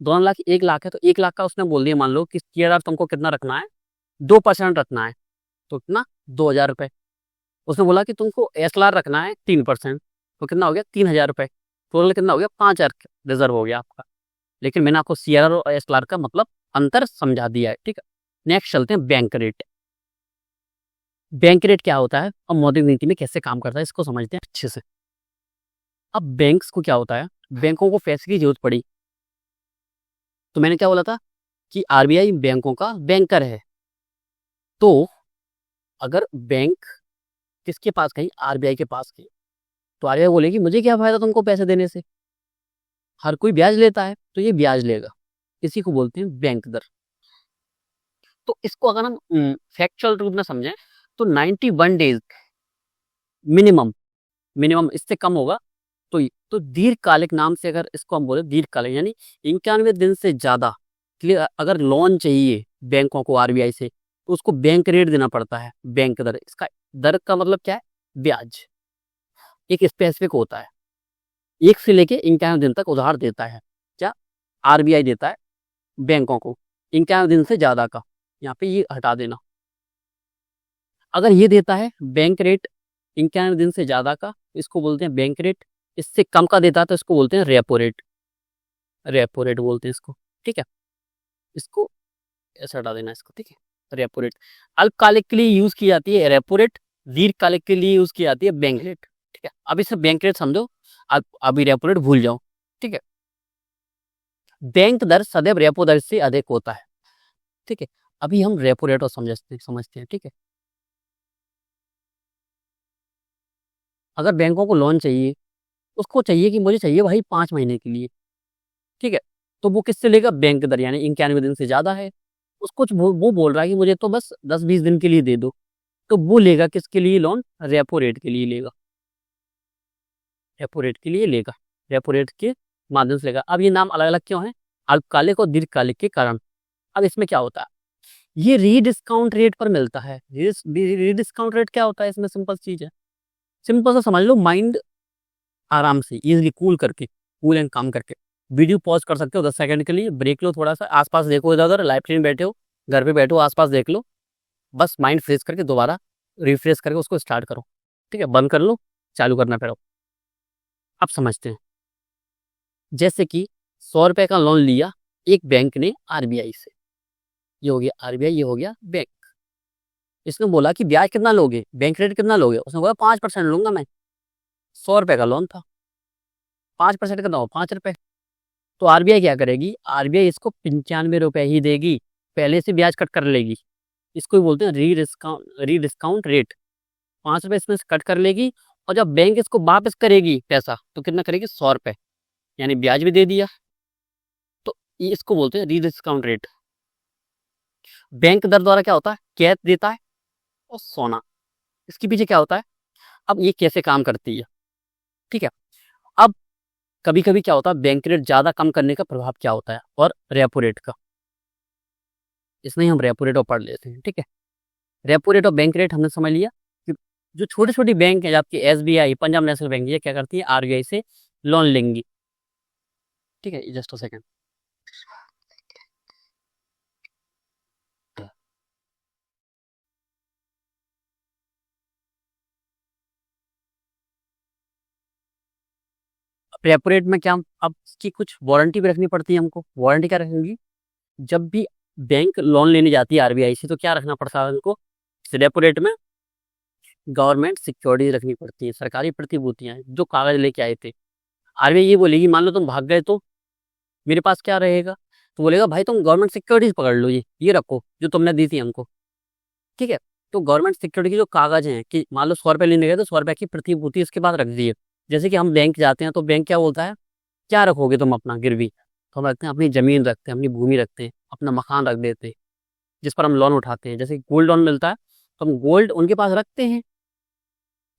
दोनों लाख 1 लाख है। तो 1 लाख का उसने बोल दिया, मान लो कि सीआरआर तुमको कितना रखना है, 2% रखना है, तो कितना, 2000 रुपए। उसने बोला कि तुमको एसएलआर रखना है 3%, तो कितना हो गया, 3000 रुपए। टोटल कितना हो गया, 5000 रिजर्व हो गया आपका। लेकिन मैंने आपको सीआरआर और एसएलआर का मतलब अंतर समझा दिया है, ठीक है। नेक्स्ट चलते हैं बैंक रेट। बैंक रेट क्या होता है और मौद्रिक नीति में कैसे काम करता है, इसको समझते हैं अच्छे से। अब बैंक्स को क्या होता है, बैंकों को पैसे की जरूरत पड़ी, तो मैंने क्या बोला था कि आरबीआई बैंकों का बैंकर है। तो अगर बैंक किसके पास गई, आरबीआई के पास गई, तो आरबीआई बोलेगी मुझे क्या फायदा तुमको पैसे देने से, हर कोई ब्याज लेता है तो ये ब्याज लेगा। इसी को बोलते हैं बैंक दर। तो इसको अगर हम फैक्चुअल रूप में समझें तो 91 डेज मिनिमम, मिनिमम इससे कम होगा तो दीर्घकालिक नाम से अगर इसको हम बोले दीर्घकालिक, यानी 91 दिन से ज्यादा के लिए अगर लोन चाहिए बैंकों को आरबीआई से, तो उसको बैंक रेट देना पड़ता है, बैंक दर। इसका दर का मतलब क्या है, ब्याज एक स्पेसिफिक होता है, 1 से लेके 91 दिन तक उधार देता है, क्या आरबीआई देता है बैंकों को, 91 दिन से ज्यादा का, यहाँ पे ये हटा देना। अगर ये देता है बैंक रेट 91 दिन से ज्यादा का, इसको बोलते हैं बैंक रेट। इससे कम का देता है तो इसको बोलते हैं रेपो रेट, रेपो रेट बोलते हैं इसको, ठीक है। इसको ऐसा हटा देना इसको, ठीक है। रेपो रेट अल्पकालिक के लिए यूज की जाती है रेपो रेट, दीर्घकालिक के लिए यूज की जाती है बैंक रेट, ठीक है। अब इसे बैंक रेट समझो, अभी रेपो रेट भूल जाओ, ठीक है। बैंक दर सदैव रेपो दर से अधिक होता है, ठीक है। अभी हम रेपो रेट और समझते हैं, ठीक है। अगर बैंकों को लोन चाहिए, उसको चाहिए कि मुझे चाहिए भाई 5 महीने के लिए, ठीक है, तो वो किससे लेगा, बैंक दर, यानी 91 दिन से ज्यादा है। उसको वो बोल रहा है कि मुझे तो बस 10-20 दिन के लिए दे दो, तो वो लेगा किसके लिए लोन, रेपो रेट के लिए लेगा, रेपो रेट के लिए लेगा, रेपो रेट के माध्यम से लेगा। अब ये नाम अलग अलग क्यों है, अल्पकालिक और दीर्घकालिक के कारण। अब इसमें क्या होता है, ये रीडिस्काउंट रेट पर मिलता है। रीडिस्काउंट रेट क्या होता है, इसमें सिंपल चीज है, सिंपल सा समझ लो, माइंड आराम से इजिली कूल करके, कूल एंड काम करके वीडियो पॉज कर सकते हो 10 सेकंड के लिए, ब्रेक लो, थोड़ा सा आसपास देखो, इधर उधर लाइव स्ट्रीम बैठे हो, घर पे बैठो, आसपास देख लो, बस माइंड फ्रेश करके दोबारा रिफ्रेश करके उसको स्टार्ट करो, ठीक है। बंद कर लो, चालू करना फिर। अब समझते हैं, जैसे कि 100 रुपए का लोन लिया एक बैंक ने आरबीआई से, ये हो गया आरबीआई, ये हो गया बैंक। इसने बोला कि ब्याज कितना लोगे, बैंक रेट कितना लोगे, उसने बोला 5% लूंगा मैं। 100 रुपए का लोन था, 5% कितना हो, 5 रुपए। तो आरबीआई क्या करेगी, आरबीआई इसको 95 रुपए ही देगी, पहले से ब्याज कट कर लेगी। इसको ही बोलते हैं री डिस्काउंट रेट, 5 रुपये इसमें से कट कर लेगी, और जब बैंक इसको वापस करेगी पैसा तो कितना करेगी, 100 रुपये, यानी ब्याज भी दे दिया। तो ये इसको बोलते हैं रीडिस्काउंट रेट। बैंक दर द्वारा क्या होता है, कैश देता है और सोना, इसके पीछे क्या होता है। अब ये कैसे काम करती है, ठीक है। अब कभी कभी क्या होता है, बैंक रेट ज्यादा कम करने का प्रभाव क्या होता है, और रेपो रेट का, इसमें हम रेपो रेट और पढ़ लेते हैं, ठीक है। रेपो रेट और बैंक रेट हमने समझ लिया कि जो छोटी छोटी बैंक है, आपकी SBI, पंजाब नेशनल बैंक, ये क्या करती है, RBI से लोन लेंगी, ठीक है। Just a second. Repo rate में क्या, अब इसकी कुछ वारंटी भी रखनी पड़ती है हमको। वारंटी क्या रखेंगी, जब भी बैंक लोन लेने जाती है RBI से, तो क्या रखना पड़ता है उनको, रेपो रेट में गवर्नमेंट सिक्योरिटीज रखनी पड़ती है, सरकारी प्रतिभूतियां, जो कागज लेके आए थे। RBI ये बोलेगी, मान लो तुम भाग गए तो मेरे पास क्या रहेगा, तो बोलेगा भाई तुम गवर्नमेंट सिक्योरिटीज पकड़ लो, ये रखो जो तुमने दी थी हमको, ठीक है। तो गवर्नमेंट सिक्योरिटी के जो कागज हैं, कि मान लो 100 रुपये लेने गए तो 100 रुपये की प्रतिभूति इसके बाद रख दिए। जैसे कि हम बैंक जाते हैं तो बैंक क्या बोलता है, क्या रखोगे तुम अपना गिरवी, तो हम रखते हैं अपनी जमीन, रखते हैं अपनी भूमि, रखते हैं अपना मकान रख देते हैं, जिस पर हम लोन उठाते हैं। जैसे गोल्ड लोन मिलता है तो हम गोल्ड उनके पास रखते हैं,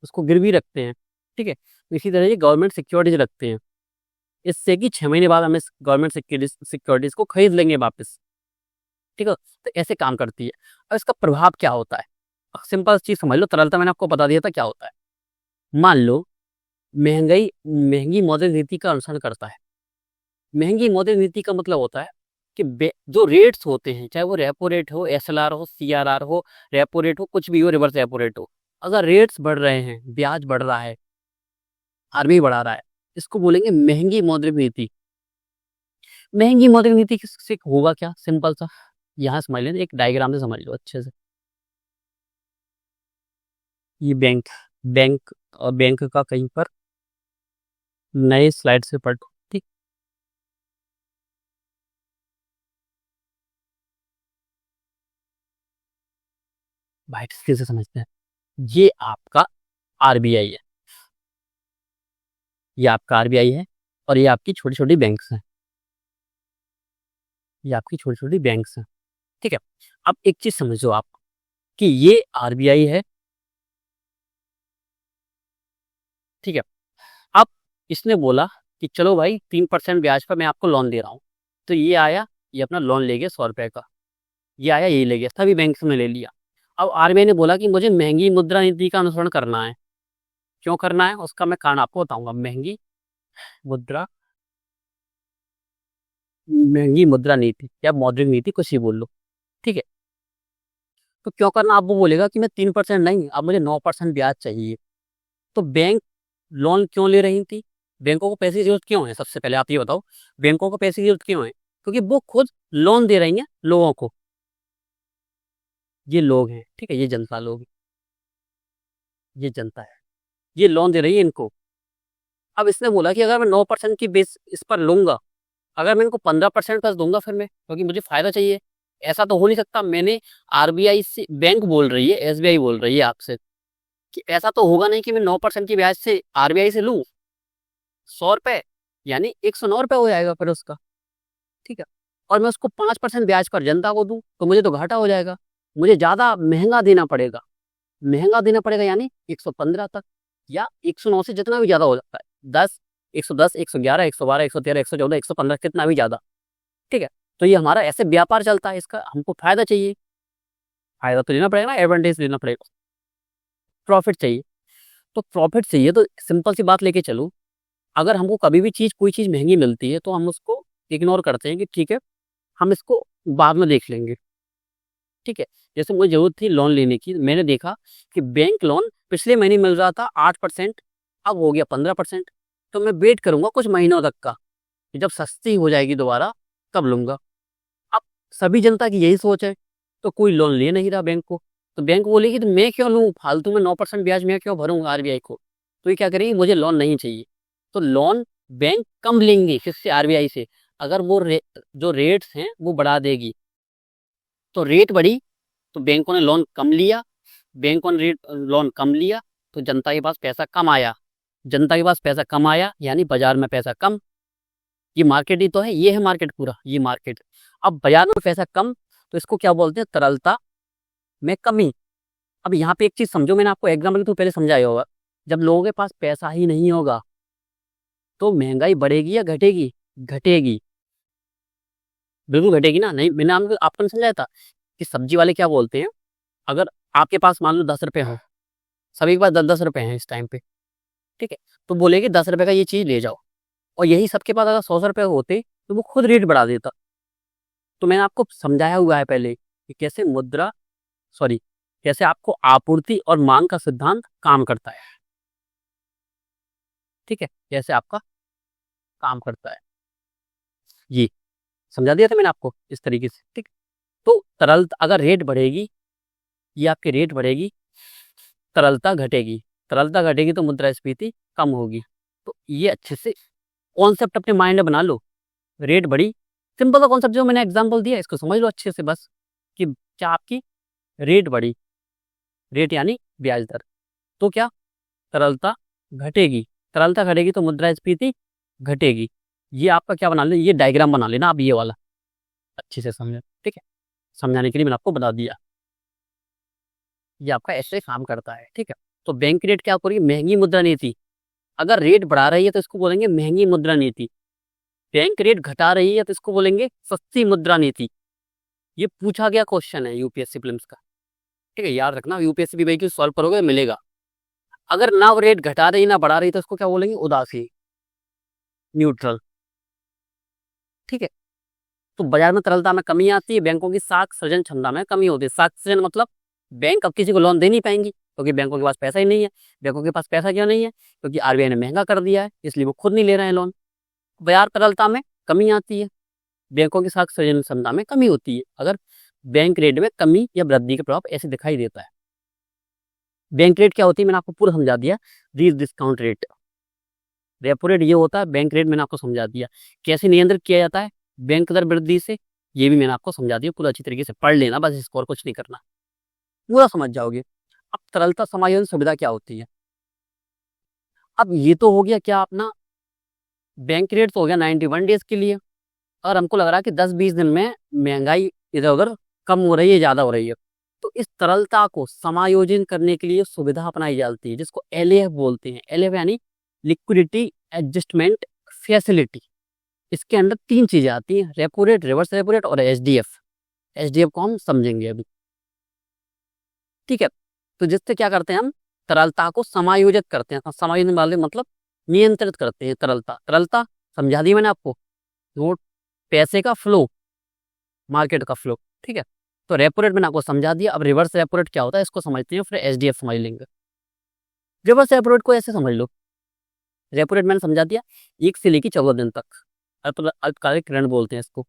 उसको गिरवी रखते हैं, ठीक है। तो इसी तरह ये गवर्नमेंट सिक्योरिटीज रखते हैं, इससे कि 6 महीने बाद हम इस गवर्नमेंट सिक्योरिटीज को खरीद लेंगे वापस, ठीक है। तो ऐसे काम करती है। और इसका प्रभाव क्या होता है, सिंपल चीज समझ लो, तरलता मैंने आपको बता दिया था क्या होता है। मान लो महंगी मौद्रिक नीति का अनुसरण करता है। महंगी मौद्रिक नीति का मतलब होता है कि जो रेट्स होते हैं, चाहे वो रेपो रेट हो, SLR हो, CRR हो, रेपो रेट हो, कुछ भी हो, रिवर्स रेपो रेट हो, अगर रेट्स बढ़ रहे हैं, ब्याज बढ़ रहा है, RBI बढ़ा रहा है, इसको बोलेंगे महंगी मौद्रिक नीति। महंगी मौद्रिक नीति से होगा क्या, सिंपल सा यहाँ समझ लें, एक डायग्राम से समझ लो अच्छे से। ये बैंक बैंक और बैंक का कहीं पर नए स्लाइड से पढ़ो, ठीक। बाइट से समझते हैं। ये आपका RBI है, ये आपका RBI है, और ये आपकी छोटी छोटी बैंक्स हैं, ये आपकी छोटी छोटी बैंक्स हैं, ठीक है। अब एक चीज समझो आप, कि ये RBI है, ठीक है। अब इसने बोला कि चलो भाई 3% ब्याज पर मैं आपको लोन दे रहा हूँ, तो ये आया, ये अपना लोन ले गया 100 रुपये का, ये आया यही ले गया, सभी बैंक ने ले लिया। अब RBI ने बोला कि मुझे महंगी मुद्रा नीति का अनुसरण करना है। क्यों करना है, उसका मैं कारण आपको बताऊंगा। मुद्रा महंगी मुद्रा नीति या मौद्रिक नीति, कुछ ही बोल लो, ठीक है। तो क्यों करना, आप वो बोलेगा कि मैं 3% नहीं, अब मुझे 9% ब्याज चाहिए। तो बैंक लोन क्यों ले रही थी, बैंकों को पैसे की जरूरत क्यों है, सबसे पहले आप ये बताओ, बैंकों को पैसे की जरूरत क्यों है, क्योंकि वो खुद लोन दे रही हैं लोगों को। ये लोग हैं, ठीक है, ये जनता लोग, ये जनता है, ये लोन दे रही है इनको। अब इसने बोला कि अगर मैं 9% की बेस इस पर लूंगा, अगर मैं इनको 15% प्लस दूंगा फिर मैं, क्योंकि मुझे फायदा चाहिए। ऐसा तो हो नहीं सकता, मैंने RBI से, बैंक बोल रही है, SBI बोल रही है आपसे, कि ऐसा तो होगा नहीं कि मैं 9% की ब्याज से RBI से लूँ 100 रुपए, यानी 109 रुपये हो जाएगा फिर उसका, ठीक है। और मैं उसको 5% ब्याज पर जनता को दूं तो मुझे तो घाटा हो जाएगा, मुझे ज्यादा महंगा देना पड़ेगा। महंगा देना पड़ेगा यानी 115 तक, या 109 से जितना भी ज्यादा हो जाता है, 10, 110, 111, 112, 113, 114, 115, कितना भी ज्यादा, ठीक है। तो ये हमारा ऐसे व्यापार चलता है, इसका हमको फायदा चाहिए, फायदा तो लेना पड़ेगा ना, एडवांटेज लेना पड़ेगा, प्रॉफिट चाहिए। तो प्रॉफिट चाहिए तो सिंपल सी बात लेके चलो, अगर हमको कभी भी कोई चीज महंगी मिलती है तो हम उसको इग्नोर करते हैं कि ठीक है, हम इसको बाद में देख लेंगे, ठीक है। जैसे मुझे जरूरत थी लोन लेने की, मैंने देखा कि बैंक लोन पिछले महीने मिल रहा था 8%, अब हो गया 15%, तो मैं वेट करूंगा कुछ महीनों तक का, कि जब सस्ती हो जाएगी दोबारा तब लूंगा। अब सभी जनता की यही सोच है, तो कोई लोन ले नहीं रहा बैंक को, तो बैंक बोलेगी तो मैं क्यों लूँ फालतू में, 9% ब्याज मैं क्यों भरूंगा RBI को, तो ये क्या करेगी, मुझे लोन नहीं चाहिए, तो लोन बैंक कम लेंगे किससे, RBI से। अगर वो जो रेट्स हैं वो बढ़ा देगी, तो रेट बढ़ी तो बैंकों ने लोन कम लिया, बैंकों ने रेट लोन कम लिया तो जनता के पास पैसा कम आया, जनता के पास पैसा कम आया यानी बाजार में पैसा कम। ये मार्केट ही तो है, ये है मार्केट पूरा, ये मार्केट। अब बाजार में पैसा कम तो इसको क्या बोलते हैं, तरलता में कमी। अब यहाँ पे एक चीज समझो, मैंने आपको एग्जाम्पल तो पहले समझाया होगा, जब लोगों के पास पैसा ही नहीं होगा तो महंगाई बढ़ेगी या घटेगी? घटेगी, बिल्कुल घटेगी ना। नहीं, मैंने आपको नहीं समझाया था कि सब्जी वाले क्या बोलते हैं, अगर आपके पास मान लो 10 रुपए हो, सभी के पास 10-10 रुपए हैं इस टाइम पे, ठीक है, तो बोलेंगे 10 रुपए का ये चीज ले जाओ, और यही सबके पास अगर 100 रुपए होते तो वो खुद रेट बढ़ा देता। तो मैंने आपको समझाया हुआ है पहले कि कैसे मुद्रा सॉरी कैसे आपको आपूर्ति और मांग का सिद्धांत काम करता है, ठीक है, कैसे आपका काम करता है, ये समझा दिया था मैंने आपको इस तरीके से, ठीक। तो तरलता अगर रेट बढ़ेगी, ये आपकी रेट बढ़ेगी, तरलता घटेगी, तरलता घटेगी तो मुद्रास्फीति कम होगी। तो ये अच्छे से कॉन्सेप्ट अपने माइंड में बना लो। रेट बढ़ी, सिंपल सा कॉन्सेप्ट जो मैंने एग्जांपल दिया इसको समझ लो अच्छे से बस, कि क्या आपकी रेट बढ़ी, रेट यानी ब्याज दर, तो क्या तरलता घटेगी, तरलता घटेगी तो मुद्रास्फीति घटेगी। ये आपका क्या बना लेना, ये डायग्राम बना लेना आप, ये वाला अच्छे से समझे, ठीक है। समझाने के लिए मैंने आपको बता दिया, ये आपका ऐसे काम करता है, ठीक है। तो बैंक रेट क्या करेगी, महंगी मुद्रा नीति। अगर रेट बढ़ा रही है तो इसको बोलेंगे महंगी मुद्रा नीति, बैंक रेट घटा रही है तो इसको बोलेंगे सस्ती मुद्रा नीति। ये पूछा गया क्वेश्चन है यूपीएससी प्रीलिम्स का, ठीक है, याद रखना, यूपीएससी भी भाई सॉल्व करोगे मिलेगा। अगर ना वो रेट घटा रही ना बढ़ा रही तो इसको क्या बोलेंगे, उदासी, न्यूट्रल, ठीक है। तो बाजार में तरलता में कमी आती है, बैंकों की साख सृजन क्षमता में कमी होती है। साख सृजन मतलब बैंक अब किसी को लोन दे नहीं पाएंगी क्योंकि बैंकों के पास पैसा ही नहीं है। बैंकों के पास पैसा क्यों नहीं है, क्योंकि आरबीआई ने महंगा कर दिया है, इसलिए वो खुद नहीं ले रहे हैं लोन। बाजार तरलता में कमी आती है, बैंकों की साख सृजन क्षमता में कमी होती है अगर बैंक रेट में कमी या वृद्धि का प्रभाव ऐसे दिखाई देता है। बैंक रेट क्या होती है मैंने आपको पूरा समझा दिया, रीज डिस्काउंट रेट, रेपो रेट ये होता है, बैंक रेट मैंने आपको समझा दिया। कैसे नियंत्रित किया जाता है बैंक दर वृद्धि से, ये भी मैंने आपको समझा दिया, पूरा अच्छी तरीके से पढ़ लेना बस, इसको और कुछ नहीं करना, पूरा समझ जाओगे। अब तरलता समायोजन सुविधा क्या होती है, अब ये तो हो गया क्या अपना बैंक रेट तो हो गया 91 डेज के लिए, और हमको लग रहा है कि 10-20 दिन में महंगाई इधर उधर कम हो रही है, ज्यादा हो रही है, तो इस तरलता को समायोजन करने के लिए सुविधा अपनाई जाती है जिसको एलएएफ बोलते हैं। एलएएफ यानी लिक्विडिटी एडजस्टमेंट फैसिलिटी। इसके अंदर 3 चीजें आती हैं, repo rate, reverse repo rate और एचडीएफ। एचडीएफ को हम समझेंगे अभी, ठीक है। तो जिससे क्या करते हैं हम तरलता को समायोजित करते हैं, समायोजन वाले मतलब नियंत्रित करते हैं तरलता। तरलता समझा दी मैंने आपको, नोट पैसे का फ्लो, मार्केट का फ्लो, ठीक है। तो रेपो रेट मैंने आपको समझा दिया, अब रिवर्स रेपो रेट क्या होता है इसको समझते हैं, फिर एचडीएफ समझ लेंगे। रिवर्स रेपो रेट को ऐसे समझ लो, रेपो रेट मैंने समझा दिया 1 से लेकर 14 दिन तक, अल्पकालिक ऋण बोलते हैं इसको।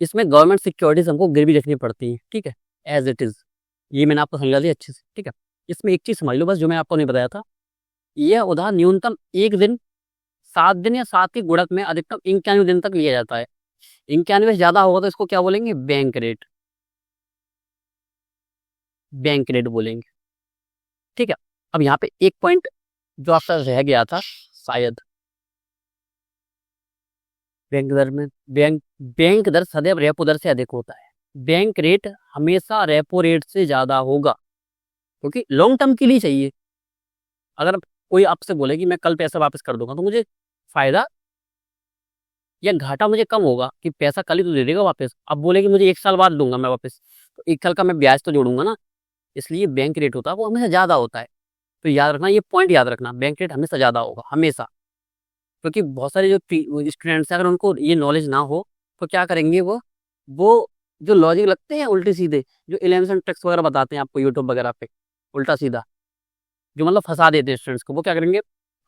इसमें गवर्नमेंट सिक्योरिटीज हमको गिरवी रखनी पड़ती है, ठीक है, एज इट इज, ये मैंने आपको समझा दिया अच्छे से, ठीक है। इसमें एक चीज समझ लो बस, जो मैं आपको नहीं बताया था, यह उधार न्यूनतम 1 दिन, 7 दिन या 7 की गुणक में अधिकतम 91 दिन तक लिया जाता है। 91 से ज्यादा होगा तो इसको क्या बोलेंगे, बैंक रेट, बैंक रेट बोलेंगे, ठीक है। अब यहाँ पे एक पॉइंट जो आपका रह गया था शायद, बैंक दर में बैंक दर सदैव रेपो दर से अधिक होता है, बैंक रेट हमेशा रेपो रेट से ज्यादा होगा क्योंकि लॉन्ग टर्म के लिए चाहिए। अगर कोई आपसे बोले कि मैं कल पैसा वापस कर दूंगा तो मुझे फायदा या घाटा मुझे कम होगा कि पैसा कल ही तो दे देगा वापस। अब बोले कि मुझे 1 साल बाद दूंगा मैं वापस, तो 1 साल का मैं ब्याज तो जोड़ूंगा ना, इसलिए बैंक रेट होता है वो हमेशा ज्यादा होता है। तो याद रखना, ये पॉइंट याद रखना, बैंक रेट हमेशा ज्यादा होगा हमेशा, क्योंकि बहुत सारे जो स्टूडेंट्स हैं अगर उनको ये नॉलेज ना हो तो क्या करेंगे, वो जो लॉजिक लगते हैं उल्टे सीधे, जो एलिमेंट्स एंड ट्रिक्स वगैरह बताते हैं आपको यूट्यूब वगैरह पे, उल्टा सीधा जो मतलब फंसा देते हैं स्टूडेंट्स को, वो क्या करेंगे,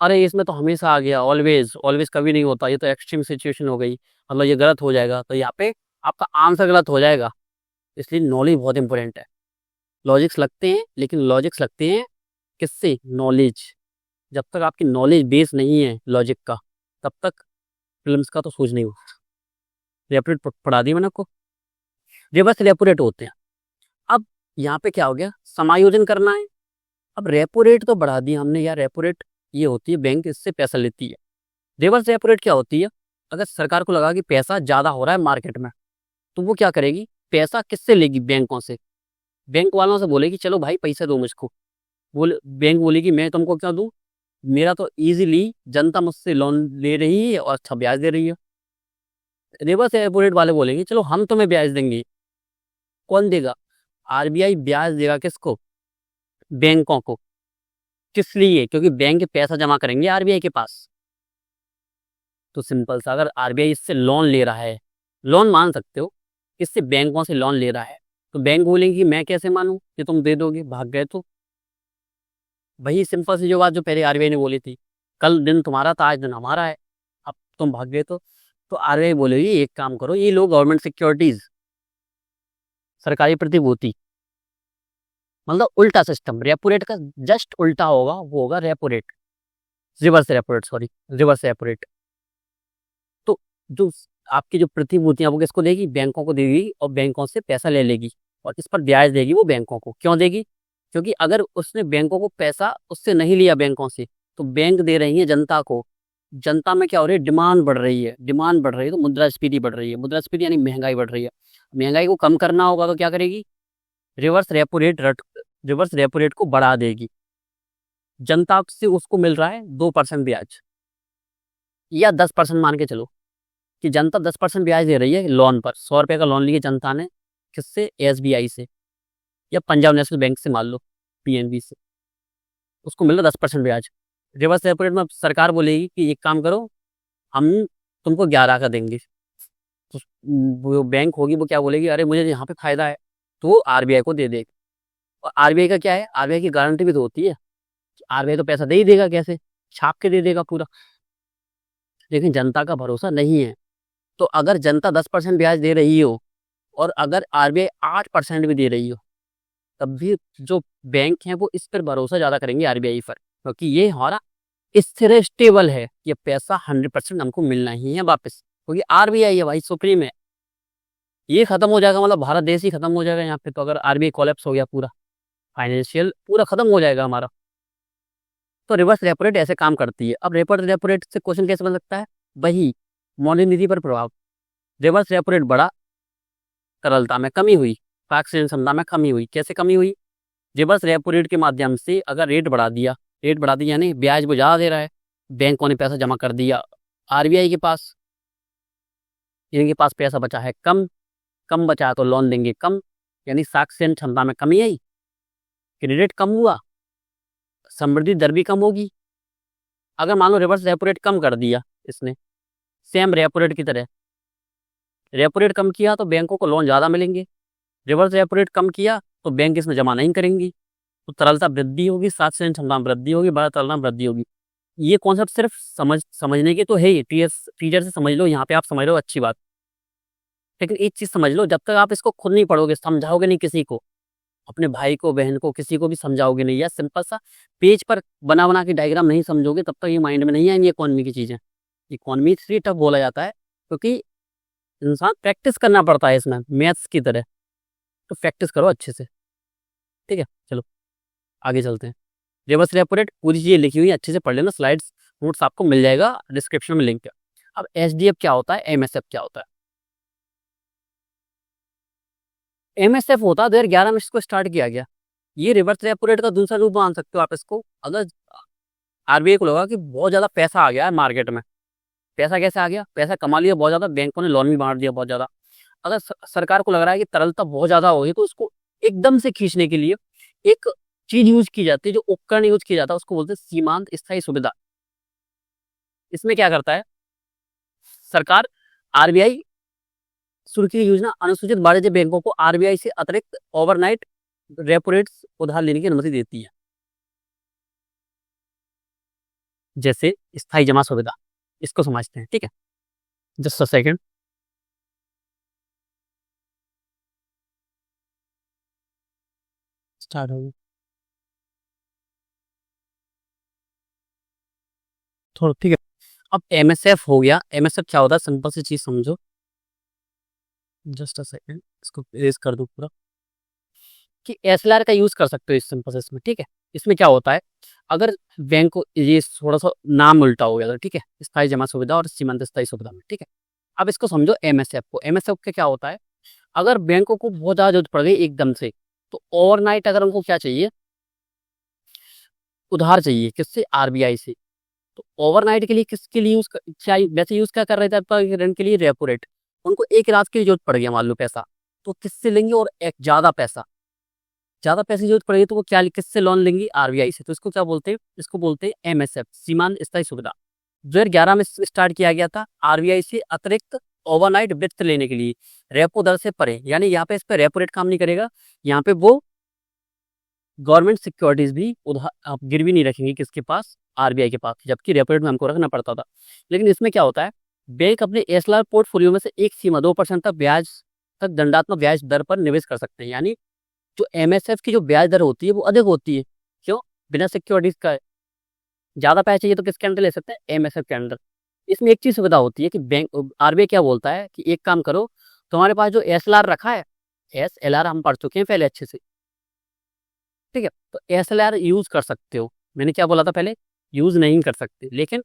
अरे इसमें तो हमेशा आ गया, ऑलवेज ऑलवेज कभी नहीं होता, ये तो एक्सट्रीम सिचुएशन हो गई, मतलब ये गलत हो जाएगा, तो यहाँ पे आपका आंसर गलत हो जाएगा। इसलिए नॉलेज बहुत इंपॉर्टेंट है। लॉजिक्स लगते हैं, लेकिन लॉजिक्स लगते हैं किससे, नॉलेज। जब तक आपकी नॉलेज बेस नहीं है लॉजिक का, तब तक फिल्म्स का तो सोच नहीं हो। रेपो रेट पढ़ा दी मैंने आपको, रिवर्स रेपो रेट होते हैं। अब यहाँ पे क्या हो गया, समायोजन करना है। अब रेपो रेट तो बढ़ा दी हमने यार, रेपो रेट ये होती है बैंक इससे पैसा लेती है। रिवर्स रेपो रेट क्या होती है, अगर सरकार को लगा कि पैसा ज्यादा हो रहा है मार्केट में, तो वो क्या करेगी, पैसा किससे लेगी, बैंकों से। बैंक वालों से बोलेगी चलो भाई पैसे दो मुझको, बैंक बोलेगी मैं तुमको क्या दूं, मेरा तो इजीली जनता मुझसे लोन ले रही है और अच्छा ब्याज दे रही है। रिवर्स रेपो रेट वाले बोलेंगे चलो हम तुम्हें ब्याज देंगे। कौन देगा, आरबीआई ब्याज देगा किसको, बैंकों को। किस लिए, क्योंकि बैंक पैसा जमा करेंगे आरबीआई के पास। तो सिंपल सा, अगर आरबीआई इससे लोन ले रहा है, लोन मान सकते हो, इससे बैंकों से लोन ले रहा है, तो बैंक बोलेंगे कि मैं कैसे मानूं कि तुम दे दोगे, भाग गए तो। वही सिंपल सी जो बात जो पहले आरबीआई ने बोली थी, कल दिन तुम्हारा था आज दिन हमारा है, अब तुम भाग गए तो आरबीआई बोलेगी एक काम करो, ये लो गवर्नमेंट सिक्योरिटीज, सरकारी प्रतिभूति, मतलब उल्टा सिस्टम, रेपो रेट का जस्ट उल्टा होगा, वो होगा repo rate, reverse repo rate, sorry reverse repo rate. तो जो आपकी जो प्रतिभूतियां वो किसको देगी, बैंकों को देगी, और बैंकों से पैसा ले लेगी और इस पर ब्याज देगी वो बैंकों को। क्यों देगी, क्योंकि अगर उसने बैंकों को पैसा उससे नहीं लिया बैंकों से, तो बैंक दे रही है जनता को। जनता में क्या हो रही है, डिमांड बढ़ रही है, डिमांड बढ़ रही है तो मुद्रास्फीति बढ़ रही है, मुद्रास्फीति यानी महंगाई बढ़ रही है। महंगाई को कम करना होगा तो क्या करेगी, reverse repo rate reverse repo rate को बढ़ा देगी। जनता से उसको मिल रहा है 2% ब्याज, या 10% मान के चलो कि जनता 10% ब्याज दे रही है लोन पर। 100 रुपए का लोन लिए जनता ने, किससे, एसबीआई से या पंजाब नेशनल बैंक से, मान लो पीएनबी से, उसको मिल रहा 10% ब्याज। रिवर्स रेपो रेट में सरकार बोलेगी कि एक काम करो, हम तुमको 11 का देंगे। तो वो बैंक होगी वो क्या बोलेगी, अरे मुझे यहाँ पे फायदा है, तो वो आरबीआई को दे देगी। और आरबीआई का क्या है, आरबीआई की गारंटी भी तो होती है, आरबीआई तो पैसा दे ही देगा, कैसे, छाप के दे देगा पूरा। लेकिन जनता का भरोसा नहीं है। तो अगर जनता 10% ब्याज दे रही हो और अगर आरबीआई 8% भी दे रही हो, तब भी जो बैंक हैं वो इस पर भरोसा ज्यादा करेंगे आरबीआई पर, क्योंकि ये हमारा स्थिर स्टेबल है, ये पैसा 100% हमको मिलना ही है वापस, क्योंकि आरबीआई है भाई, सुप्रीम है। ये खत्म हो जाएगा, मतलब भारत देश ही खत्म हो जाएगा यहाँ पे, तो अगर आरबीआई कोलैप्स हो गया पूरा, फाइनेंशियल पूरा खत्म हो जाएगा हमारा। तो रिवर्स रेपो रेट ऐसे काम करती है। अब रेपो रेट से क्वेश्चन कैसे बन सकता है, वही मौद्रिक नीति पर प्रभाव। रिवर्स रेपो रेट बढ़ा, तरलता में कमी हुई, फ्रैक्शन क्षमता में कमी हुई। कैसे कमी हुई, रिवर्स रेपो रेट के माध्यम से अगर रेट बढ़ा दिया यानी ब्याज वो ज़्यादा दे रहा है, बैंकों ने पैसा जमा कर दिया आरबीआई के पास, इनके पास पैसा बचा है कम, कम बचा है तो लोन देंगे कम, यानी साक्षर क्षमता में कमी आई, क्रेडिट कम हुआ, समृद्धि दर भी कम होगी। अगर मान लो रिवर्स रेपो रेट कम कर दिया इसने, सेम रेपो रेट की तरह, रेपो रेट कम किया तो बैंकों को लोन ज़्यादा मिलेंगे, रिवर्स रेपो रेट कम किया तो बैंक इसमें जमा नहीं करेंगी, तो तरलता वृद्धि होगी, साक्षर क्षमता में वृद्धि होगी, बड़ा तरलता में वृद्धि होगी। ये कॉन्सेप्ट सिर्फ समझने के तो है ही, टीचर से समझ लो, यहाँ पे आप समझ लो अच्छी बात। लेकिन एक चीज समझ लो, जब तक आप इसको खुद नहीं पढ़ोगे, समझाओगे नहीं किसी को, अपने भाई को, बहन को, किसी को भी समझाओगे नहीं, या सिंपल सा पेज पर बना बना के डायग्राम नहीं समझोगे, तब तक ये माइंड में नहीं आएंगी इकोनॉमी की चीजें। इकोनॉमी इसलिए टफ बोला जाता है क्योंकि इंसान प्रैक्टिस करना पड़ता है इसमें, मैथ्स की तरह। तो प्रैक्टिस करो अच्छे से, ठीक है। चलो आगे चलते हैं। रिवर्स रेपो रेट पूरी चीजें लिखी हुई है, अच्छे से पढ़ लेना, स्लाइड्स नोट्स आपको मिल जाएगा डिस्क्रिप्शन में लिंक है। अब एसडीएफ क्या होता है, एमएसएफ क्या होता है। एमएसएफ होता है 2011 में इसको स्टार्ट किया गया। ये रिवर्स रेपो रेट का दूसरा रूप मान सकते हो आप इसको। अगर आरबीआई को लगा कि बहुत ज्यादा पैसा आ गया है मार्केट में, पैसा कैसे आ गया, पैसा कमा लिया बहुत ज्यादा, बैंकों ने लोन भी बांट दिया बहुत ज्यादा। अगर सरकार को लग रहा है कि तरलता बहुत ज्यादा होगी, तो उसको एकदम से खींचने के लिए एक चीज यूज की जाती है, जो उपकरण यूज किया जाता है, उसको बोलते हैं सीमांत स्थायी सुविधा। इसमें क्या करता है सरकार, आरबीआई शुरू की योजना अनुसूचित वाणिज्य बैंकों को आरबीआई से अतिरिक्त ओवरनाइट रेपो रेट्स उधार लेने की अनुमति देती है, जैसे स्थायी जमा सुविधा। इसको समझते हैं, ठीक है, जस्ट अ सेकंड। स्टार्ट हो गई थोड़ा, ठीक है। अब एमएसएफ हो गया। एमएसएफ क्या होता है, सिंपल सी चीज समझो, जस्ट अ सेकंड, इसको इरेज कर दो पूरा। कि एसएलआर का यूज कर सकते हो इस सिंपल इसमें, ठीक है। इसमें क्या होता है, अगर बैंक को ये थोड़ा सा नाम उल्टा हो गया था, ठीक है, स्थायी जमा सुविधा और सीमांत स्थायी सुविधा में, ठीक है। अब इसको समझो एमएसएफ को। एमएसएफ का क्या होता है, अगर बैंकों को बहुत ज्यादा जरूरत पड़ गई एकदम से, तो ओवरनाइट अगर उनको क्या चाहिए, उधार चाहिए, किससे, आरबीआई से। तो ओवरनाइट के लिए किसके लिए यूज वैसे यूज क्या कर रहे थे आपका ऋण के लिए, रेपो रेट। उनको एक रात के लिए जरूरत पड़ गया मान लो पैसा, तो किससे लेंगे, और एक ज्यादा पैसे की जरूरत पड़ेगी तो वो क्या किससे लोन लेंगी, आरबीआई से। तो इसको क्या बोलते हैं, इसको बोलते हैं एमएसएफ, सीमांत स्थायी सुविधा। 2011 में स्टार्ट किया गया था आरबीआई से अतिरिक्त ओवरनाइट वित्त लेने के लिए, रेपो दर से परे। यानी यहाँ पे इस पे रेपो रेट काम नहीं करेगा, यहाँ पे वो गवर्नमेंट सिक्योरिटीज भी उधार आप गिरवी नहीं रखेंगे किसके पास, आरबीआई के पास, जबकि रेपो रेट में हमको रखना पड़ता था। लेकिन इसमें क्या होता है, बैंक अपने एसएलआर पोर्टफोलियो में से एक सीमा 2% तक दंडात्मक ब्याज दर पर निवेश कर सकते हैं। यानी जो एमएसएफ की जो ब्याज दर होती है वो अधिक होती है, क्यों, बिना सिक्योरिटीज का। ज्यादा पैसे चाहिए तो किसके अंदर ले सकते हैं, एमएसएफ के अंदर। इसमें एक चीज सुविधा होती है कि बैंक आरबीआई क्या बोलता है कि एक काम करो, तुम्हारे पास जो एसएलआर रखा है, एसएलआर हम पढ़ चुके हैं पहले अच्छे से, ठीक है, तो एसएलआर यूज कर सकते हो। मैंने क्या बोला था पहले, यूज नहीं कर सकते, लेकिन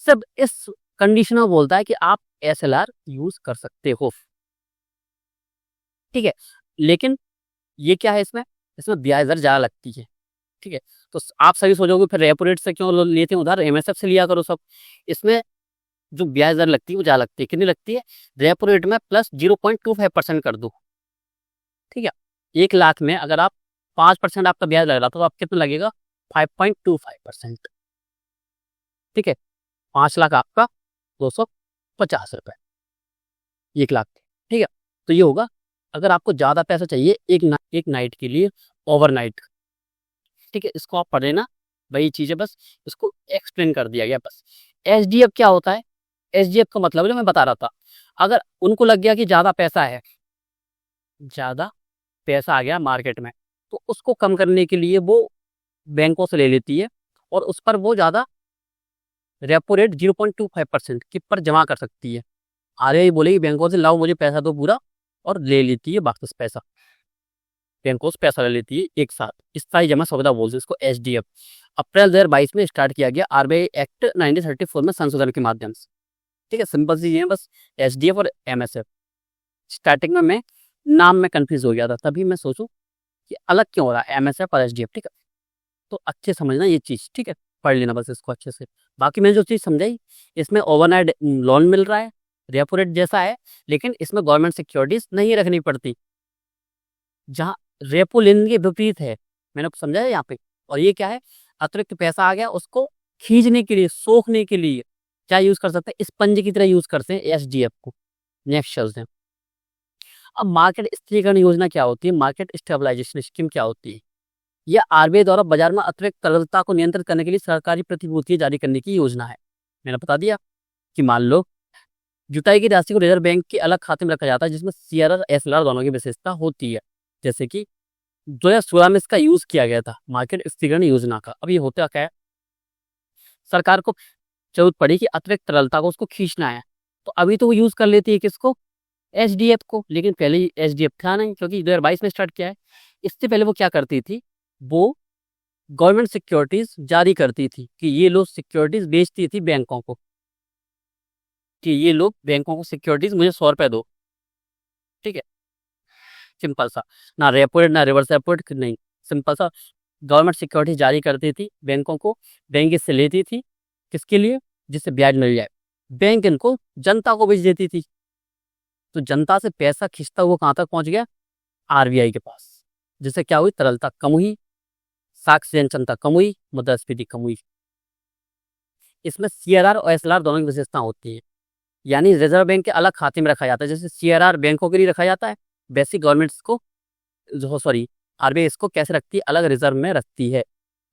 सब इस कंडीशन में बोलता है कि आप एसएलआर यूज कर सकते हो, ठीक है। लेकिन ये क्या है, इसमें ब्याज दर ज्यादा लगती है, ठीक है। तो आप सभी सोचोगे फिर रेपो रेट से क्यों लेते हैं उधार, एमएसएफ से लिया करो सब। इसमें जो ब्याज दर लगती है वो ज्यादा लगती है, कितनी लगती है, रेपो रेट में प्लस 0.25% कर दो, ठीक है। 1 लाख में अगर आप 5% आपका ब्याज लग रहा था, तो आप कितना लगेगा, 5.25%, ठीक है। 5 लाख आपका 250 रुपए, 1 लाख, ठीक है। तो ये होगा, अगर आपको ज्यादा पैसा चाहिए एक नाइट के लिए, ओवरनाइट, ठीक है, इसको आप पढ़ लेना, वही चीज है, बस इसको एक्सप्लेन कर दिया गया बस। एसडीएफ क्या होता है, एसडीएफ का मतलब जो मैं बता रहा था, अगर उनको लग गया कि ज्यादा पैसा है, ज्यादा पैसा आ गया मार्केट में, तो उसको कम करने के लिए वो बैंकों से ले लेती है, और उस पर वो ज्यादा रेपो रेट 0.25% की पर जमा कर सकती है। आरबीआई बोलेगी बैंकों से, लाओ मुझे पैसा दो पूरा, और ले लेती है वापस पैसा, बैंकों से पैसा ले लेती है एक साथ। स्थायी जमा सुविधा बोलते हैं इसको, एसडीएफ। अप्रैल 2022 में स्टार्ट किया गया आरबीआई एक्ट 1934 में संशोधन के माध्यम से, ठीक है। सिंपल सी है बस, एसडीएफ और एमएसएफ। स्टार्टिंग में मैं नाम में कंफ्यूज हो गया था, तभी मैं सोचूं कि अलग क्यों हो रहा है एमएसएफ और एसडीएफ, ठीक है। तो अच्छे समझना ये चीज, ठीक है, पढ़ लेना बस इसको अच्छे से। बाकी मैंने जो चीज समझाई, इसमें ओवरनाइट लोन मिल रहा है, रेपो रेट जैसा है, लेकिन इसमें गवर्नमेंट सिक्योरिटीज नहीं रखनी पड़ती, जहां रेपो लेने के विपरीत है, मैंने समझाया यहाँ पे। और ये क्या है, अतिरिक्त पैसा आ गया, उसको खींचने के लिए, सोखने के लिए क्या यूज कर सकते हैं, स्पंज की तरह यूज करते हैं एसडीएफ को। नेक्स्ट चलते हैं। अब मार्केट स्थिरीकरण योजना क्या होती है, मार्केट स्टेबलाइजेशन स्कीम क्या होती है, यह आरबीआई द्वारा बाजार में अतिरिक्त तरलता को नियंत्रित करने के लिए सरकारी प्रतिभूतियां जारी करने की योजना है। मैंने बता दिया कि मान लो जुटाई की राशि को रिजर्व बैंक के अलग खाते में रखा जाता है, जिसमें सीआरआर एसएलआर दोनों की विशेषता होती है। जैसे कि 2016 में इसका यूज किया गया था मार्केट स्थिरीकरण योजना का। अब ये होता क्या है, सरकार को जरूरत पड़ी कि अतिरिक्त तरलता को उसको खींचना है, तो अभी तो वो यूज कर लेती है किसको, एसडीएफ को। लेकिन पहले एसडीएफ था नहीं, क्योंकि 2022 में स्टार्ट किया है। इससे पहले वो क्या करती थी, वो गवर्नमेंट सिक्योरिटीज जारी करती थी, कि ये लोग सिक्योरिटीज बेचती थी बैंकों को, कि ये लोग बैंकों को सिक्योरिटीज मुझे 100 रुपए दो, ठीक है। सिंपल सा, ना रेपो रेट ना रिवर्स रेपो रेट, नहीं, सिंपल सा गवर्नमेंट सिक्योरिटी जारी करती थी बैंकों को, बैंक इससे लेती थी, किसके लिए, जिससे ब्याज मिल जाए। बैंक इनको जनता को बेच देती थी, तो जनता से पैसा खींचता हुआ कहाँ तक पहुंच गया, आरबीआई के पास। जिससे क्या हुई, तरलता कम हुई, साक्ष्य जनता कम हुई, मुद्रास्फीति कम हुई। इसमें सीआरआर और एसएलआर दोनों की विशेषता होती है। यानी रिजर्व बैंक के अलग खाते में रखा जाता है, जैसे सीआरआर बैंकों के लिए रखा जाता है, वैसे गवर्नमेंट को, जो सॉरी आरबीआई इसको कैसे रखती है, अलग रिजर्व में रखती है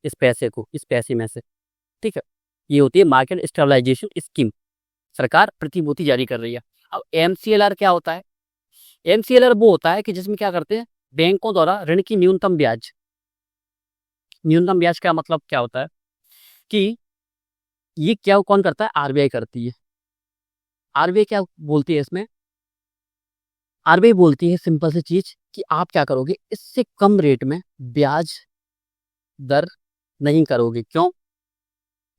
इस पैसे को, इस पैसे में से, ठीक है। ये होती है मार्केट स्टेबलाइजेशन स्कीम, सरकार प्रतिभूति जारी कर रही है। अब एमसीएलआर क्या होता है, एमसीएलआर वो होता है कि जिसमें क्या करते हैं, बैंकों द्वारा ऋण की न्यूनतम ब्याज, न्यूनतम ब्याज का मतलब क्या होता है कि ये क्या कौन करता है, आरबीआई करती है। आरबीआई क्या बोलती है इसमें, आरबीआई बोलती है सिंपल सी चीज कि आप क्या करोगे, इससे कम रेट में ब्याज दर नहीं करोगे। क्यों?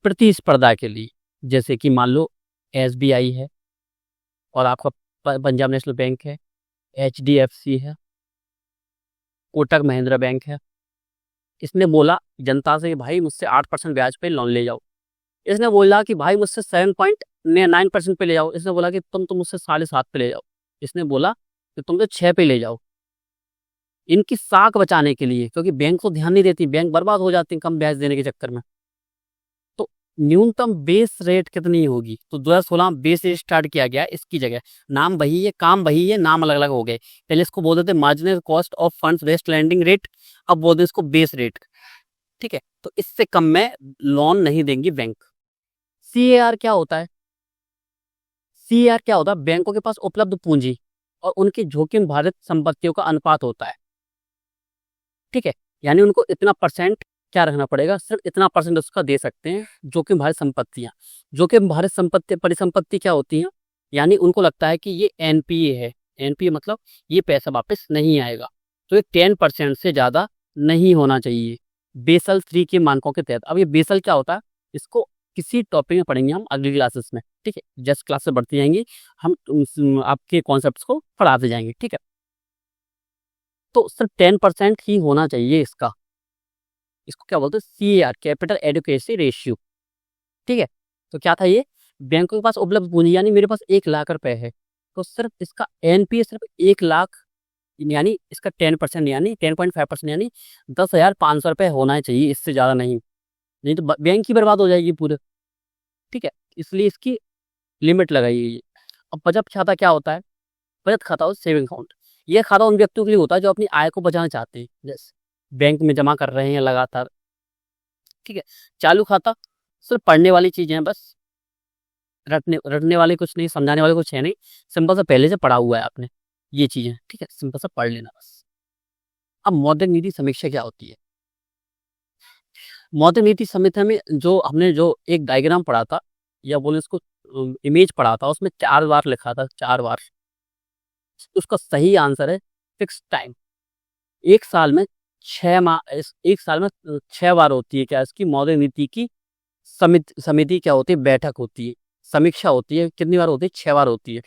प्रतिस्पर्धा के लिए। जैसे कि मान लो एसबीआई है और आपका पंजाब नेशनल बैंक है, एचडीएफसी है, कोटक महिंद्रा बैंक है। इसने बोला जनता से कि भाई मुझसे 8% ब्याज पे लोन ले जाओ। इसने बोला कि भाई मुझसे 7.9% पे ले जाओ। इसने बोला कि तुम मुझसे 7.5 पे ले जाओ। इसने बोला कि तुम तो 6 पे ले जाओ। इनकी साख बचाने के लिए, क्योंकि बैंक तो ध्यान नहीं देती, बैंक बर्बाद हो जाती है कम ब्याज देने के चक्कर में। तो न्यूनतम बेस रेट कितनी होगी? तो 2016 बेस रेट स्टार्ट किया गया। इसकी जगह नाम वही है, काम वही है, नाम अलग अलग हो गए। पहले इसको बोलते थे marginal cost of funds based landing rate, अब बोलते हैं इसको बेस रेट। ठीक है, तो इससे कम में लोन नहीं देंगी बैंक। सीएआर क्या होता है? सीएआर क्या होता है? बैंकों के पास उपलब्ध पूंजी और उनकी जोखिम भारित संपत्तियों का अनुपात होता है। ठीक है, यानी उनको इतना परसेंट क्या रखना पड़ेगा, सिर्फ इतना परसेंट उसका दे सकते हैं जोखिम भारित संपत्तियां। जोखिम भारित संपत्ति परिसंपत्ति क्या होती हैं? यानी उनको लगता है कि ये एनपीए है। एनपीए मतलब ये पैसा वापस नहीं आएगा, तो ये 10% से ज्यादा नहीं होना चाहिए बेसल 3 के मानकों के तहत। अब ये बेसल क्या होता है, इसको किसी टॉपिक में पढ़ेंगे हम अगली क्लासेस में। ठीक है, जस्ट क्लास से बढ़ती जाएंगी, हम आपके कॉन्सेप्ट्स को पढ़ाते जाएंगे। ठीक है, तो सिर्फ 10% ही होना चाहिए इसका। इसको क्या बोलते हैं? CAR, capital adequacy ratio. ठीक है, तो क्या था ये? बैंकों के पास उपलब्ध पूंजी, यानी मेरे पास 1 लाख रुपए है, तो सिर्फ इसका एनपीए सिर्फ 1 लाख, यानी इसका 10% यानी 10.5% यानी 10,500 रुपये होना चाहिए, इससे ज्यादा नहीं। नहीं तो बैंक ही बर्बाद हो जाएगी पूरे। ठीक है, इसलिए इसकी लिमिट लगाई गई है। अब बचत खाता क्या होता है? बचत खाता और सेविंग अकाउंट, यह खाता उन व्यक्तियों के लिए होता है जो अपनी आय को बचाना चाहते हैं, जैसे बैंक में जमा कर रहे हैं लगातार। ठीक है, चालू खाता सिर्फ पढ़ने वाली चीजें हैं बस, रटने रटने वाले कुछ नहीं, समझाने वाले कुछ है नहीं। सिंपल सा पहले से पढ़ा हुआ है आपने ये चीजें। ठीक है, सिंपल सा पढ़ लेना बस। अब मौद्रिक नीति समीक्षा क्या होती है? मौद्रिक नीति समीक्षा में जो हमने जो एक डायग्राम पढ़ा था, या बोले इसको इमेज पढ़ा था, उसमें 4 बार लिखा था, 4 बार। उसका सही आंसर है फिक्स टाइम। एक साल में 6 माह, एक साल में 6 बार होती है क्या इसकी मौद्रिक नीति की समिति क्या होती है, बैठक होती है, समीक्षा होती है। कितनी बार होती है? 6 बार होती है।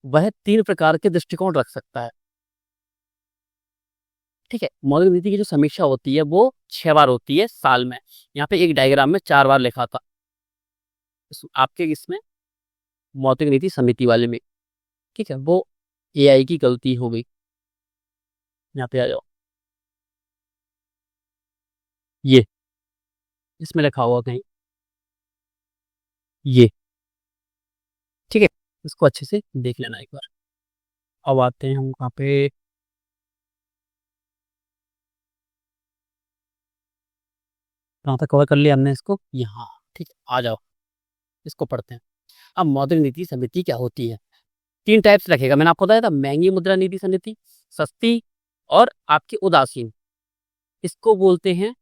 वह 3 प्रकार के दृष्टिकोण रख सकता है। ठीक है, मौद्रिक नीति की जो समीक्षा होती है वो 6 बार होती है साल में। यहाँ पे एक डायग्राम में 4 बार लिखा था आपके इसमें मौद्रिक नीति समिति वाले में। ठीक है, वो एआई की गलती हो गई। यहाँ पे आ जाओ, ये इसमें लिखा हुआ कहीं ये। ठीक है, इसको अच्छे से देख लेना एक बार। अब आते हैं हम कहाँ पे, कहाँ तक कवर कर लिया हमने इसको, यहाँ। ठीक है, आ जाओ इसको पढ़ते हैं। अब मौद्रिक नीति समिति क्या होती है? 3 टाइप्स रखेगा, मैंने आपको बताया था, महंगी मुद्रा नीति समिति, सस्ती और आपकी उदासीन। इसको बोलते हैं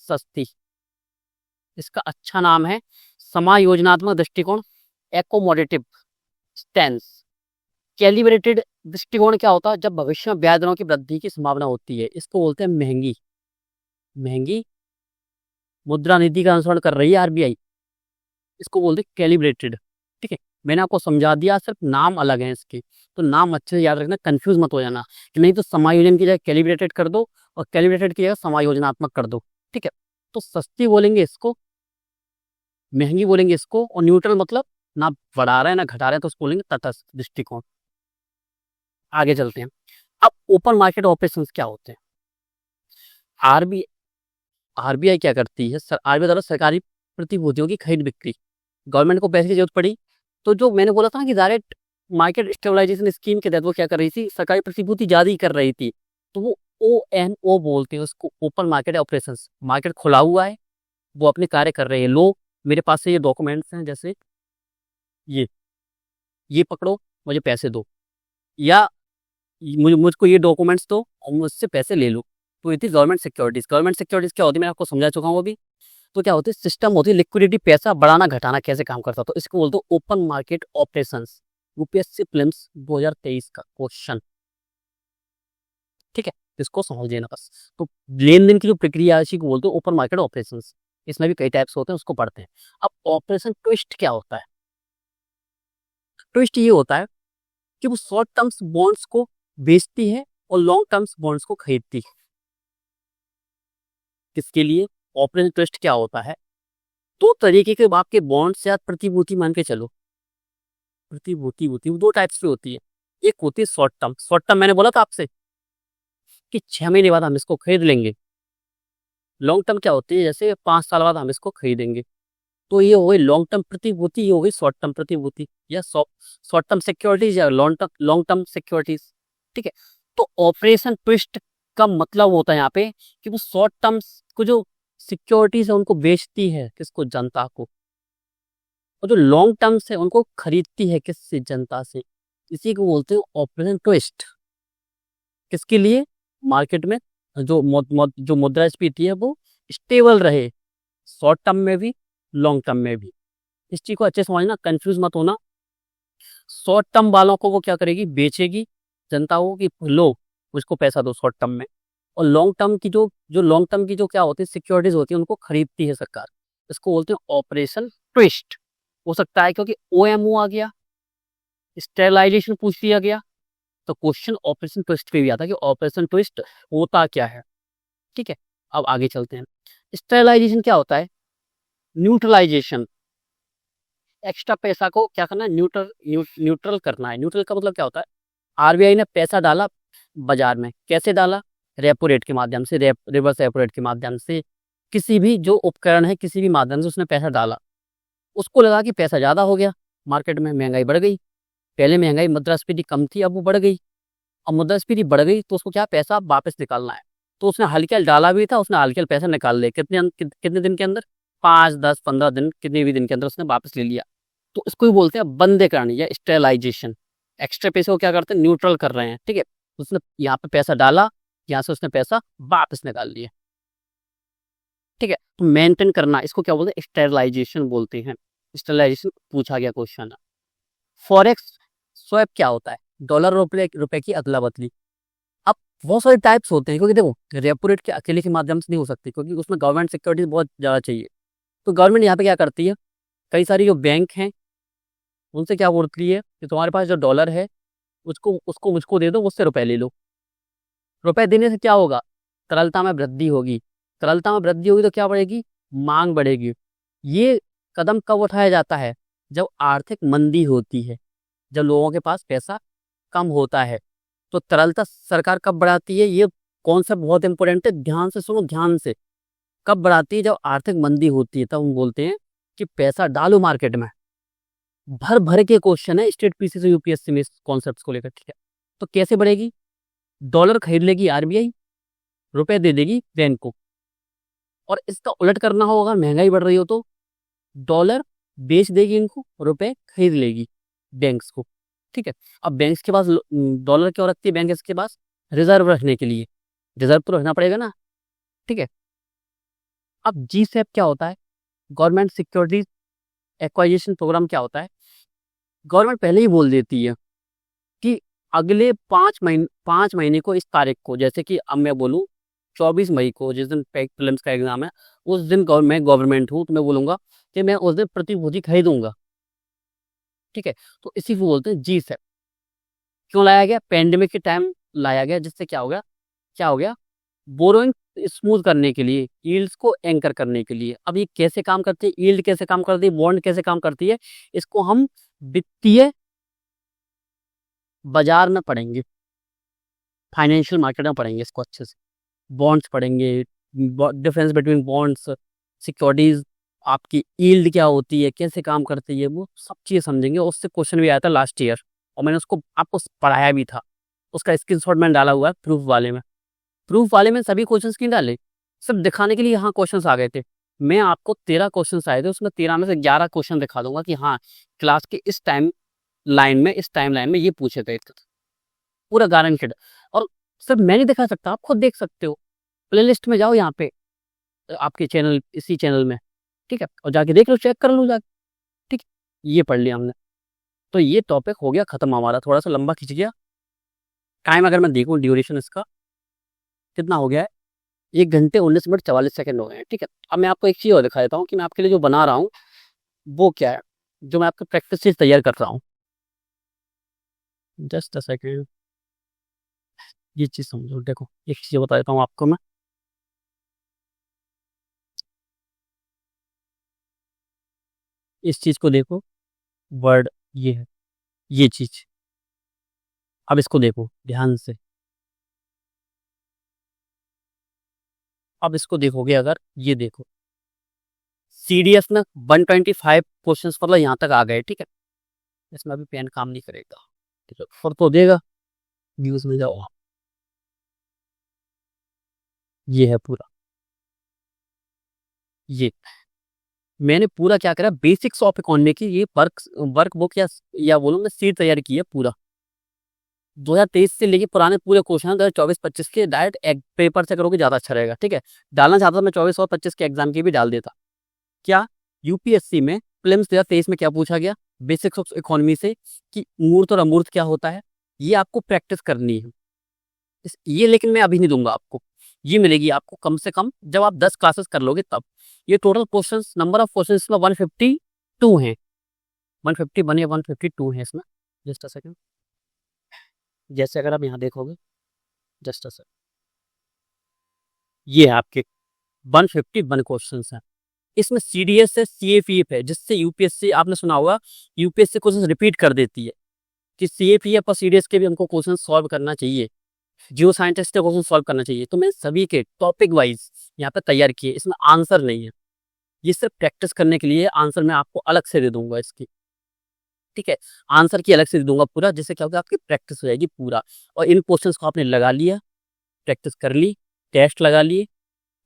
सस्ती। इसका अच्छा नाम है समायोजनात्मक दृष्टिकोण, एकोमोडेटिव स्टैंस। कैलिब्रेटेड दृष्टिकोण क्या होता है? जब भविष्य में ब्याज दरों की वृद्धि की संभावना होती है, इसको बोलते हैं महंगी महंगी मुद्रा नीति का अनुसरण कर रही है आरबीआई, इसको बोलते हैं कैलिब्रेटेड। ठीक है, मैंने आपको समझा दिया, सिर्फ नाम अलग है इसके, तो नाम अच्छे से याद रखना, कंफ्यूज मत हो जाना कि नहीं तो समायोजन की जगह कैलिब्रेटेड कर दो और कैलिब्रेटेड की जगह समायोजनात्मक कर दो। ठीक है, तो सस्ती बोलेंगे इसको, महंगी बोलेंगे इसको, और न्यूट्रल मतलब ना बढ़ा रहे हैं ना घटा रहे हैं, तो उसको बोलेंगे तटस्थ दृष्टिकोण। आगे चलते हैं। अब ओपन मार्केट ऑपरेशंस क्या होते हैं? आरबी आरबीआई क्या करती है? आरबीआई द्वारा सरकारी प्रतिभूतियों की खरीद बिक्री। गवर्नमेंट को पैसे की जरूरत पड़ी, तो जो मैंने बोला था ना कि डायरेक्ट मार्केट स्टेबलाइजेशन स्कीम के तहत वो क्या कर रही थी, सरकारी प्रतिभूति जारी कर रही थी, तो वो ONO बोलते हैं उसको, ओपन मार्केट ऑपरेशंस। मार्केट खुला हुआ है, वो अपने कार्य कर रहे हैं। लो मेरे पास से ये डॉक्यूमेंट्स हैं, जैसे ये पकड़ो, मुझे पैसे दो, या मुझको ये डॉक्यूमेंट्स दो और मुझसे पैसे ले लो। तो ये थी गवर्नमेंट सिक्योरिटीज। गवर्नमेंट सिक्योरिटीज क्या होती है, मैं आपको समझा चुका हूँ अभी। तो क्या होती है, सिस्टम होती है लिक्विडिटी, पैसा बढ़ाना घटाना कैसे काम करता है, तो इसको बोलते हैं open market operations. UPSC prelims 2023 का क्वेश्चन। ठीक है, इसको समझ लेना बस। तो लेन देन की जो प्रक्रिया है इसी को बोलते हैं ओपन मार्केट ऑपरेशन। इसमें भी कई टाइप्स होते हैं, उसको पढ़ते हैं। अब ऑपरेशन ट्विस्ट क्या होता है? ट्विस्ट ये होता है कि वो शॉर्ट टर्म्स बॉन्ड्स को बेचती है और लॉन्ग टर्म्स बॉन्ड्स को खरीदती है। किसके लिए? ऑपरेशन ट्विस्ट क्या होता है? दो तरीके के आपके बॉन्ड्स या प्रतिभूति मान के चलो, प्रतिभूति होती है, दो टाइप्स की होती है। एक होती है शॉर्ट टर्म। शॉर्ट टर्म मैंने बोला था आपसे कि 6 महीने बाद हम इसको खरीद लेंगे। लॉन्ग टर्म क्या होती है? जैसे 5 साल बाद हम इसको खरीदेंगे। तो ये हो गई लॉन्ग टर्म प्रतिभूति, ये हो गई शॉर्ट टर्म प्रतिभूति या शॉर्ट टर्म सिक्योरिटीज या लॉन्ग टर्म सिक्योरिटीज। ठीक है, तो ऑपरेशन ट्विस्ट का मतलब होता है यहाँ पे कि वो शॉर्ट टर्म्स को जो सिक्योरिटीज है उनको बेचती है, किसको? जनता को। और जो लॉन्ग टर्म्स है उनको खरीदती है, किससे? जनता से। इसी को बोलते हैं ऑपरेशन ट्विस्ट। किसके लिए? मार्केट में जो मुद्रास्फीति है वो स्टेबल रहे, शॉर्ट टर्म में भी लॉन्ग टर्म में भी। इस चीज को अच्छे से समझना, कंफ्यूज मत होना। शॉर्ट टर्म वालों को वो क्या करेगी? बेचेगी जनता को कि लो उसको पैसा दो शॉर्ट टर्म में। और लॉन्ग टर्म की जो लॉन्ग टर्म की जो क्या होती है सिक्योरिटीज होती है उनको खरीदती है सरकार। इसको बोलते हैं ऑपरेशन ट्विस्ट। हो सकता है क्योंकि ओएमओ आ गया, स्टेरलाइजेशन पूछ लिया गया, तो क्वेश्चन ऑपरेशन ट्विस्ट पे भी आता है कि ऑपरेशन ट्विस्ट होता क्या है। ठीक है, अब आगे चलते हैं। स्टेरलाइजेशन क्या होता है? न्यूट्रलाइजेशन। एक्स्ट्रा पैसा को क्या करना है? न्यूट्रल करना है। न्यूट्रल का मतलब क्या होता है? आरबीआई ने पैसा डाला बाजार में, कैसे डाला? रेपो रेट के माध्यम से, रिवर्स रेपो रेट के माध्यम से। किसी भी जो उपकरण है किसी भी माध्यम से उसने पैसा डाला, उसको लगा कि पैसा ज्यादा हो गया, मार्केट में महंगाई बढ़ गई। पहले महंगाई मुद्रास्फीति कम थी, अब वो बढ़ गई। अब मुद्रास्फीति बढ़ गई तो उसको क्या पैसा वापस निकालना है। तो उसने हल्के डाला भी था, उसने हल्के पैसा निकाल लिया। कितने दिन के अंदर? 5, 10, 15 दिन, कितने भी दिन के अंदर उसने वापस ले लिया। तो इसको ही बोलते हैं बंदेकरण या स्टेरलाइजेशन। एक्स्ट्रा पैसे को क्या करते हैं? न्यूट्रल कर रहे हैं। ठीक है, उसने यहाँ पे पैसा डाला, यहाँ से उसने पैसा वापस निकाल लिया। ठीक है, तो मेंटेन करना, इसको क्या बोलते हैं? स्टेरलाइजेशन बोलते हैं। स्टेरलाइजेशन पूछा गया क्वेश्चन है। फॉरेक्स स्वैप क्या होता है? डॉलर रुपए की अदला बदली। अब बहुत सारे टाइप्स होते हैं, क्योंकि देखो रेपो रेट के अकेले के माध्यम से नहीं हो सकती, क्योंकि उसमें गवर्नमेंट सिक्योरिटी बहुत ज़्यादा चाहिए। तो गवर्नमेंट यहाँ पे क्या करती है? कई सारी जो बैंक हैं उनसे क्या बोलती है कि तुम्हारे पास जो डॉलर है उसको उसको मुझको दे दो, मुझसे रुपए ले लो। रुपए देने से क्या होगा? तरलता में वृद्धि होगी। तरलता में वृद्धि होगी तो क्या बढ़ेगी? मांग बढ़ेगी। ये कदम कब उठाया जाता है? जब आर्थिक मंदी होती है, जब लोगों के पास पैसा कम होता है। तो तरलता सरकार कब बढ़ाती है? ये कॉन्सेप्ट बहुत इंपॉर्टेंट है, ध्यान से सुनो, ध्यान से। कब बढ़ाती है? जब आर्थिक मंदी होती है, तब हम बोलते हैं कि पैसा डालो मार्केट में। भर भर के क्वेश्चन है स्टेट पीसी से यूपीएससी में इस कॉन्सेप्ट को लेकर। ठीक है, तो कैसे बढ़ेगी? डॉलर खरीद लेगी आरबीआई, रुपए दे देगी बैंक को। और इसका उलट करना होगा, महंगाई बढ़ रही हो तो डॉलर बेच देगी इनको, रुपए खरीद लेगी बैंक्स को। ठीक है, अब बैंक्स के पास डॉलर क्यों रखती है? बैंक इसके पास रिजर्व रखने के लिए। रिजर्व तो रखना पड़ेगा ना। ठीक है, अब जीसैप क्या होता है? गवर्नमेंट सिक्योरिटीज एक्वाइजिशन प्रोग्राम क्या होता है? गवर्नमेंट पहले ही बोल देती है कि अगले 5 महीने को इस तारीख को, जैसे कि अब मैं बोलूँ 24 मई को, जिस दिन प्रीलिम्स का एग्जाम है, उस दिन मैं गवर्नमेंट हूँ तो मैं बोलूँगा कि मैं उस दिन प्रतिभूति खरीदूंगा। ठीक है, तो इसी को बोलते हैं जीसैप। क्यों लाया गया? पेंडेमिक के टाइम लाया गया, जिससे क्या हो गया? बोरोइंग स्मूथ करने के लिए, यील्ड्स को एंकर करने के लिए। अब ये कैसे काम करती है? यील्ड कैसे काम करती है? बॉन्ड कैसे काम करती है? इसको हम वित्तीय बाजार में पढ़ेंगे, फाइनेंशियल मार्केट में पढ़ेंगे इसको अच्छे से। बॉन्ड्स पढ़ेंगे, डिफरेंस बिटवीन बॉन्ड्स, सिक्योरिटीज, आपकी यील्ड क्या होती है, कैसे काम करती है, वो सब चीज़ समझेंगे। और उससे क्वेश्चन भी आया था लास्ट ईयर, और मैंने उसको आपको पढ़ाया भी था। उसका स्क्रीनशॉट मैंने डाला हुआ है प्रूफ वाले में। प्रूफ वाले में सभी क्वेश्चन नहीं डाले, सिर्फ दिखाने के लिए यहाँ क्वेश्चन आ गए थे। मैं आपको 13 क्वेश्चन आए थे, उसमें 13 में से 11 क्वेश्चन दिखा दूंगा कि हाँ क्लास के इस टाइम लाइन में ये पूछे थे, पूरा गारंटेड। और सिर्फ मैं नहीं दिखा सकता, आप खुद देख सकते हो। प्लेलिस्ट में जाओ यहाँ पे, आपके चैनल, इसी चैनल में। ठीक है, और जाके देख लो, चेक कर लो जाके। ठीक है, ये पढ़ लिया हमने। तो ये टॉपिक हो गया खत्म हमारा, थोड़ा सा लंबा खिंच गया। टाइम अगर मैं देखूँ ड्यूरेशन इसका कितना हो गया है, 1 घंटे 19 मिनट 44 सेकंड हो गए हैं। ठीक है, अब मैं आपको एक चीज़ और दिखा देता हूँ कि मैं आपके लिए जो बना रहा हूँ वो क्या है, जो मैं आपका प्रैक्टिस चीज तैयार कर रहा हूँ। जस्ट अ सेकेंड, ये चीज समझो। देखो एक चीज बता देता हूँ आपको मैं, इस चीज को देखो, वर्ड ये है, ये चीज। अब इसको देखो ध्यान से, अब इसको देखोगे अगर, ये देखो सीडीएस में 125 क्वेश्चन मतलब यहाँ तक आ गए। ठीक है, इसमें अभी पेन काम नहीं करेगा, ठीक है, फर तो देगा। व्यूज में जाओ, ये है पूरा, ये मैंने पूरा क्या करा, बेसिक्स ऑफ इकोनॉमी की ये वर्क बुक या बोलूँ मैं सीट तैयार की है पूरा। 2023 से लेके पुराने पूरे क्वेश्चन 2024-25 के डायरेक्ट पेपर से करोगे ज्यादा अच्छा रहेगा। ठीक है, डालना चाहता था मैं 24 और 25 के एग्जाम की भी डाल देता। क्या यूपीएससी में प्रीलिम्स 2023 में क्या पूछा गया, बेसिक्स ऑफ इकोनॉमी से कि मूर्त और अमूर्त क्या होता है, ये आपको प्रैक्टिस करनी है। ये लेकिन मैं अभी नहीं दूंगा आपको, ये मिलेगी आपको कम से कम जब आप 10 क्लासेस कर लोगे तब। ये total question, number of question इसमें 152 हैं, 151 या 152 है इसमें। जस्ट अ सेकंड, जैसे अगर आप यहाँ देखोगे, जस्ट अ सेकंड, ये है आपके 151 क्वेश्चन हैं। इसमें सीडीएस है, सीएपीएफ है, जिससे यूपीएससी, आपने सुना होगा यूपीएससी क्वेश्चन रिपीट कर देती है कि सीएपीएफ और सीडीएस के भी हमको क्वेश्चन सॉल्व करना चाहिए, जियो साइंटिस्ट के क्वेश्चन सॉल्व करना चाहिए। तो मैं सभी के टॉपिक वाइज यहाँ पे तैयार किए, इसमें आंसर नहीं है, ये सिर्फ प्रैक्टिस करने के लिए। आंसर मैं आपको अलग से दे दूंगा इसकी, ठीक है, आंसर की अलग से दे दूंगा पूरा, जिससे क्या होगा आपकी प्रैक्टिस हो जाएगी पूरा। और इन क्वेश्चंस को आपने लगा लिया, प्रैक्टिस कर ली, टेस्ट लगा लिए,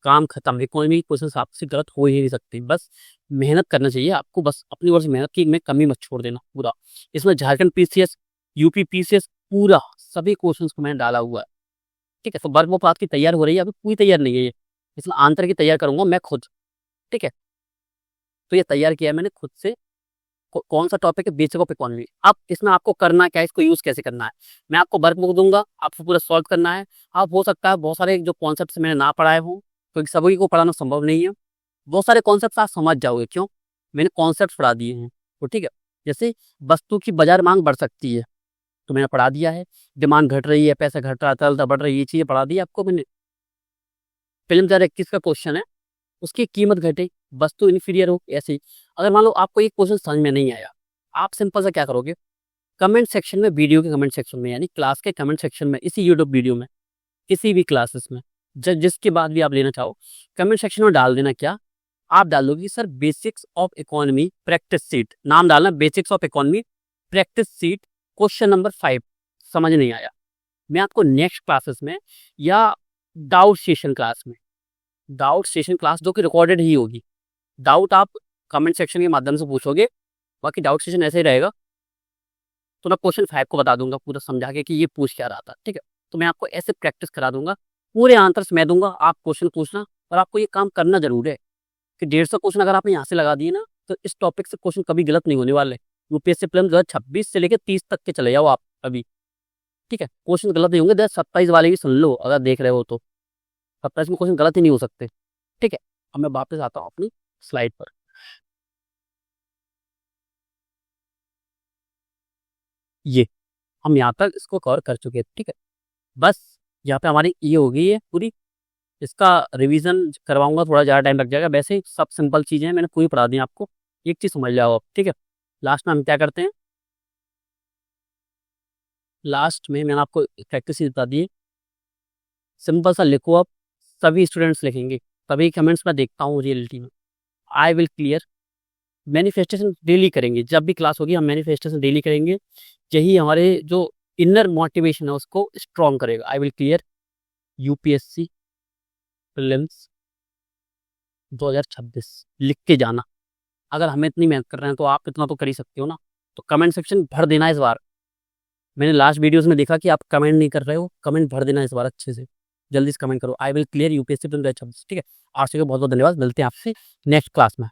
काम खत्म। इकोनॉमी क्वेश्चन आपसे गलत हो ही नहीं सकते, बस मेहनत करना चाहिए आपको, बस अपनी ओर से मेहनत की, में कमी मत छोड़ देना पूरा। इसमें झारखंड पीसीएस, यूपी पीसीएस, पूरा सभी क्वेश्चन को मैंने डाला हुआ है। ठीक है, तो वर्क बुक आपकी तैयार हो रही है, अभी पूरी तैयार नहीं है ये, इसमें आंतर की तैयार करूंगा मैं खुद। ठीक है, तो ये तैयार किया है मैंने खुद से। कौन सा टॉपिक है, बेसिक ऑफ इकोनॉमी। अब इसमें आपको करना क्या है, इसको यूज कैसे करना है, मैं आपको वर्क बुक दूंगा, आपको पूरा सॉल्व करना है। आप हो सकता है बहुत सारे जो कॉन्सेप्ट मैंने ना पढ़ाए हों, क्योंकि सभी को पढ़ाना संभव नहीं है। बहुत सारे कॉन्सेप्ट आप समझ जाओगे, क्यों, मैंने कॉन्सेप्ट पढ़ा दिए हैं। तो ठीक है, जैसे वस्तु की बाजार मांग बढ़ सकती है, तो मैंने पढ़ा दिया है। डिमांड घट रही है, पैसा घट रहा है, तरलता बढ़ रही है, ये चीजें पढ़ा दी आपको मैंने। फिल्म 2021 का क्वेश्चन है, उसकी कीमत घटे, वस्तु इन्फीरियर हो, ऐसे ही। अगर मान लो आपको एक क्वेश्चन समझ में नहीं आया, आप सिंपल सा क्या करोगे, कमेंट सेक्शन में, वीडियो के कमेंट सेक्शन में, यानी क्लास के कमेंट सेक्शन में, इसी यूट्यूब वीडियो में, किसी भी क्लासेस में, जिसके बाद भी आप लेना चाहो, कमेंट सेक्शन में डाल देना। क्या आप डाल दोगे, sir basics of economy practice seat, नाम डालना basics of economy practice seat question number 5 समझ नहीं आया। मैं आपको नेक्स्ट क्लासेस में या डाउट सेशन क्लास में, डाउट सेशन क्लास जो कि रिकॉर्डेड ही होगी, डाउट आप कमेंट सेक्शन के माध्यम से पूछोगे, बाकी डाउट सेशन ऐसे ही रहेगा। तो मैं क्वेश्चन 5 को बता दूंगा पूरा समझा के कि ये पूछ क्या रहा था। ठीक है, तो मैं आपको ऐसे प्रैक्टिस करा दूंगा, पूरे आंसर्स मैं दूंगा, आप क्वेश्चन पूछना। और आपको ये काम करना जरूर है कि 150 क्वेश्चन अगर आपने यहाँ से लगा दिए ना, तो इस टॉपिक से क्वेश्चन कभी गलत नहीं होने वाले। यूपीएससी प्रीलिम्स 2026 से लेकर 30 तक के चले जाओ आप अभी। ठीक है, क्वेश्चन गलत नहीं होंगे, 2027 वाले भी सुन लो अगर देख रहे हो तो, 27 में क्वेश्चन गलत ही नहीं हो सकते। ठीक है, अब मैं वापस आता हूँ अपनी स्लाइड पर। ये हम यहाँ तक इसको कवर कर चुके हैं। ठीक है, बस यहाँ पे हमारी ये हो गई है पूरी, इसका रिवीजन करवाऊंगा, थोड़ा ज़्यादा टाइम लग जाएगा। वैसे ही सब सिंपल चीज़ें हैं, मैंने पूरी पढ़ा दी आपको, एक चीज़ समझ जाओ आप। ठीक है, लास्ट में हम क्या करते हैं, लास्ट में मैंने आपको प्रैक्टिस बता दी है, सिंपल सा लिखो आप, सभी स्टूडेंट्स लिखेंगे, तभी कमेंट्स में देखता हूँ रियलिटी में। I will clear, manifestation daily करेंगे, जब भी क्लास होगी हम मैनिफेस्टेशन डेली करेंगे, यही हमारे जो इनर मोटिवेशन है उसको स्ट्रॉन्ग करेगा। I will clear UPSC prelims 2026 लिख के जाना। अगर हमें इतनी मेहनत कर रहे हैं तो आप इतना तो कर ही सकते हो ना। तो कमेंट सेक्शन भर देना इस बार, मैंने लास्ट वीडियोस में देखा कि आप कमेंट नहीं कर रहे हो, कमेंट भर देना इस बार अच्छे से, जल्दी से कमेंट करो, आई विल क्लियर यूपीएससी 2026। ठीक है, आज के बहुत बहुत धन्यवाद, मिलते हैं आपसे नेक्स्ट क्लास में।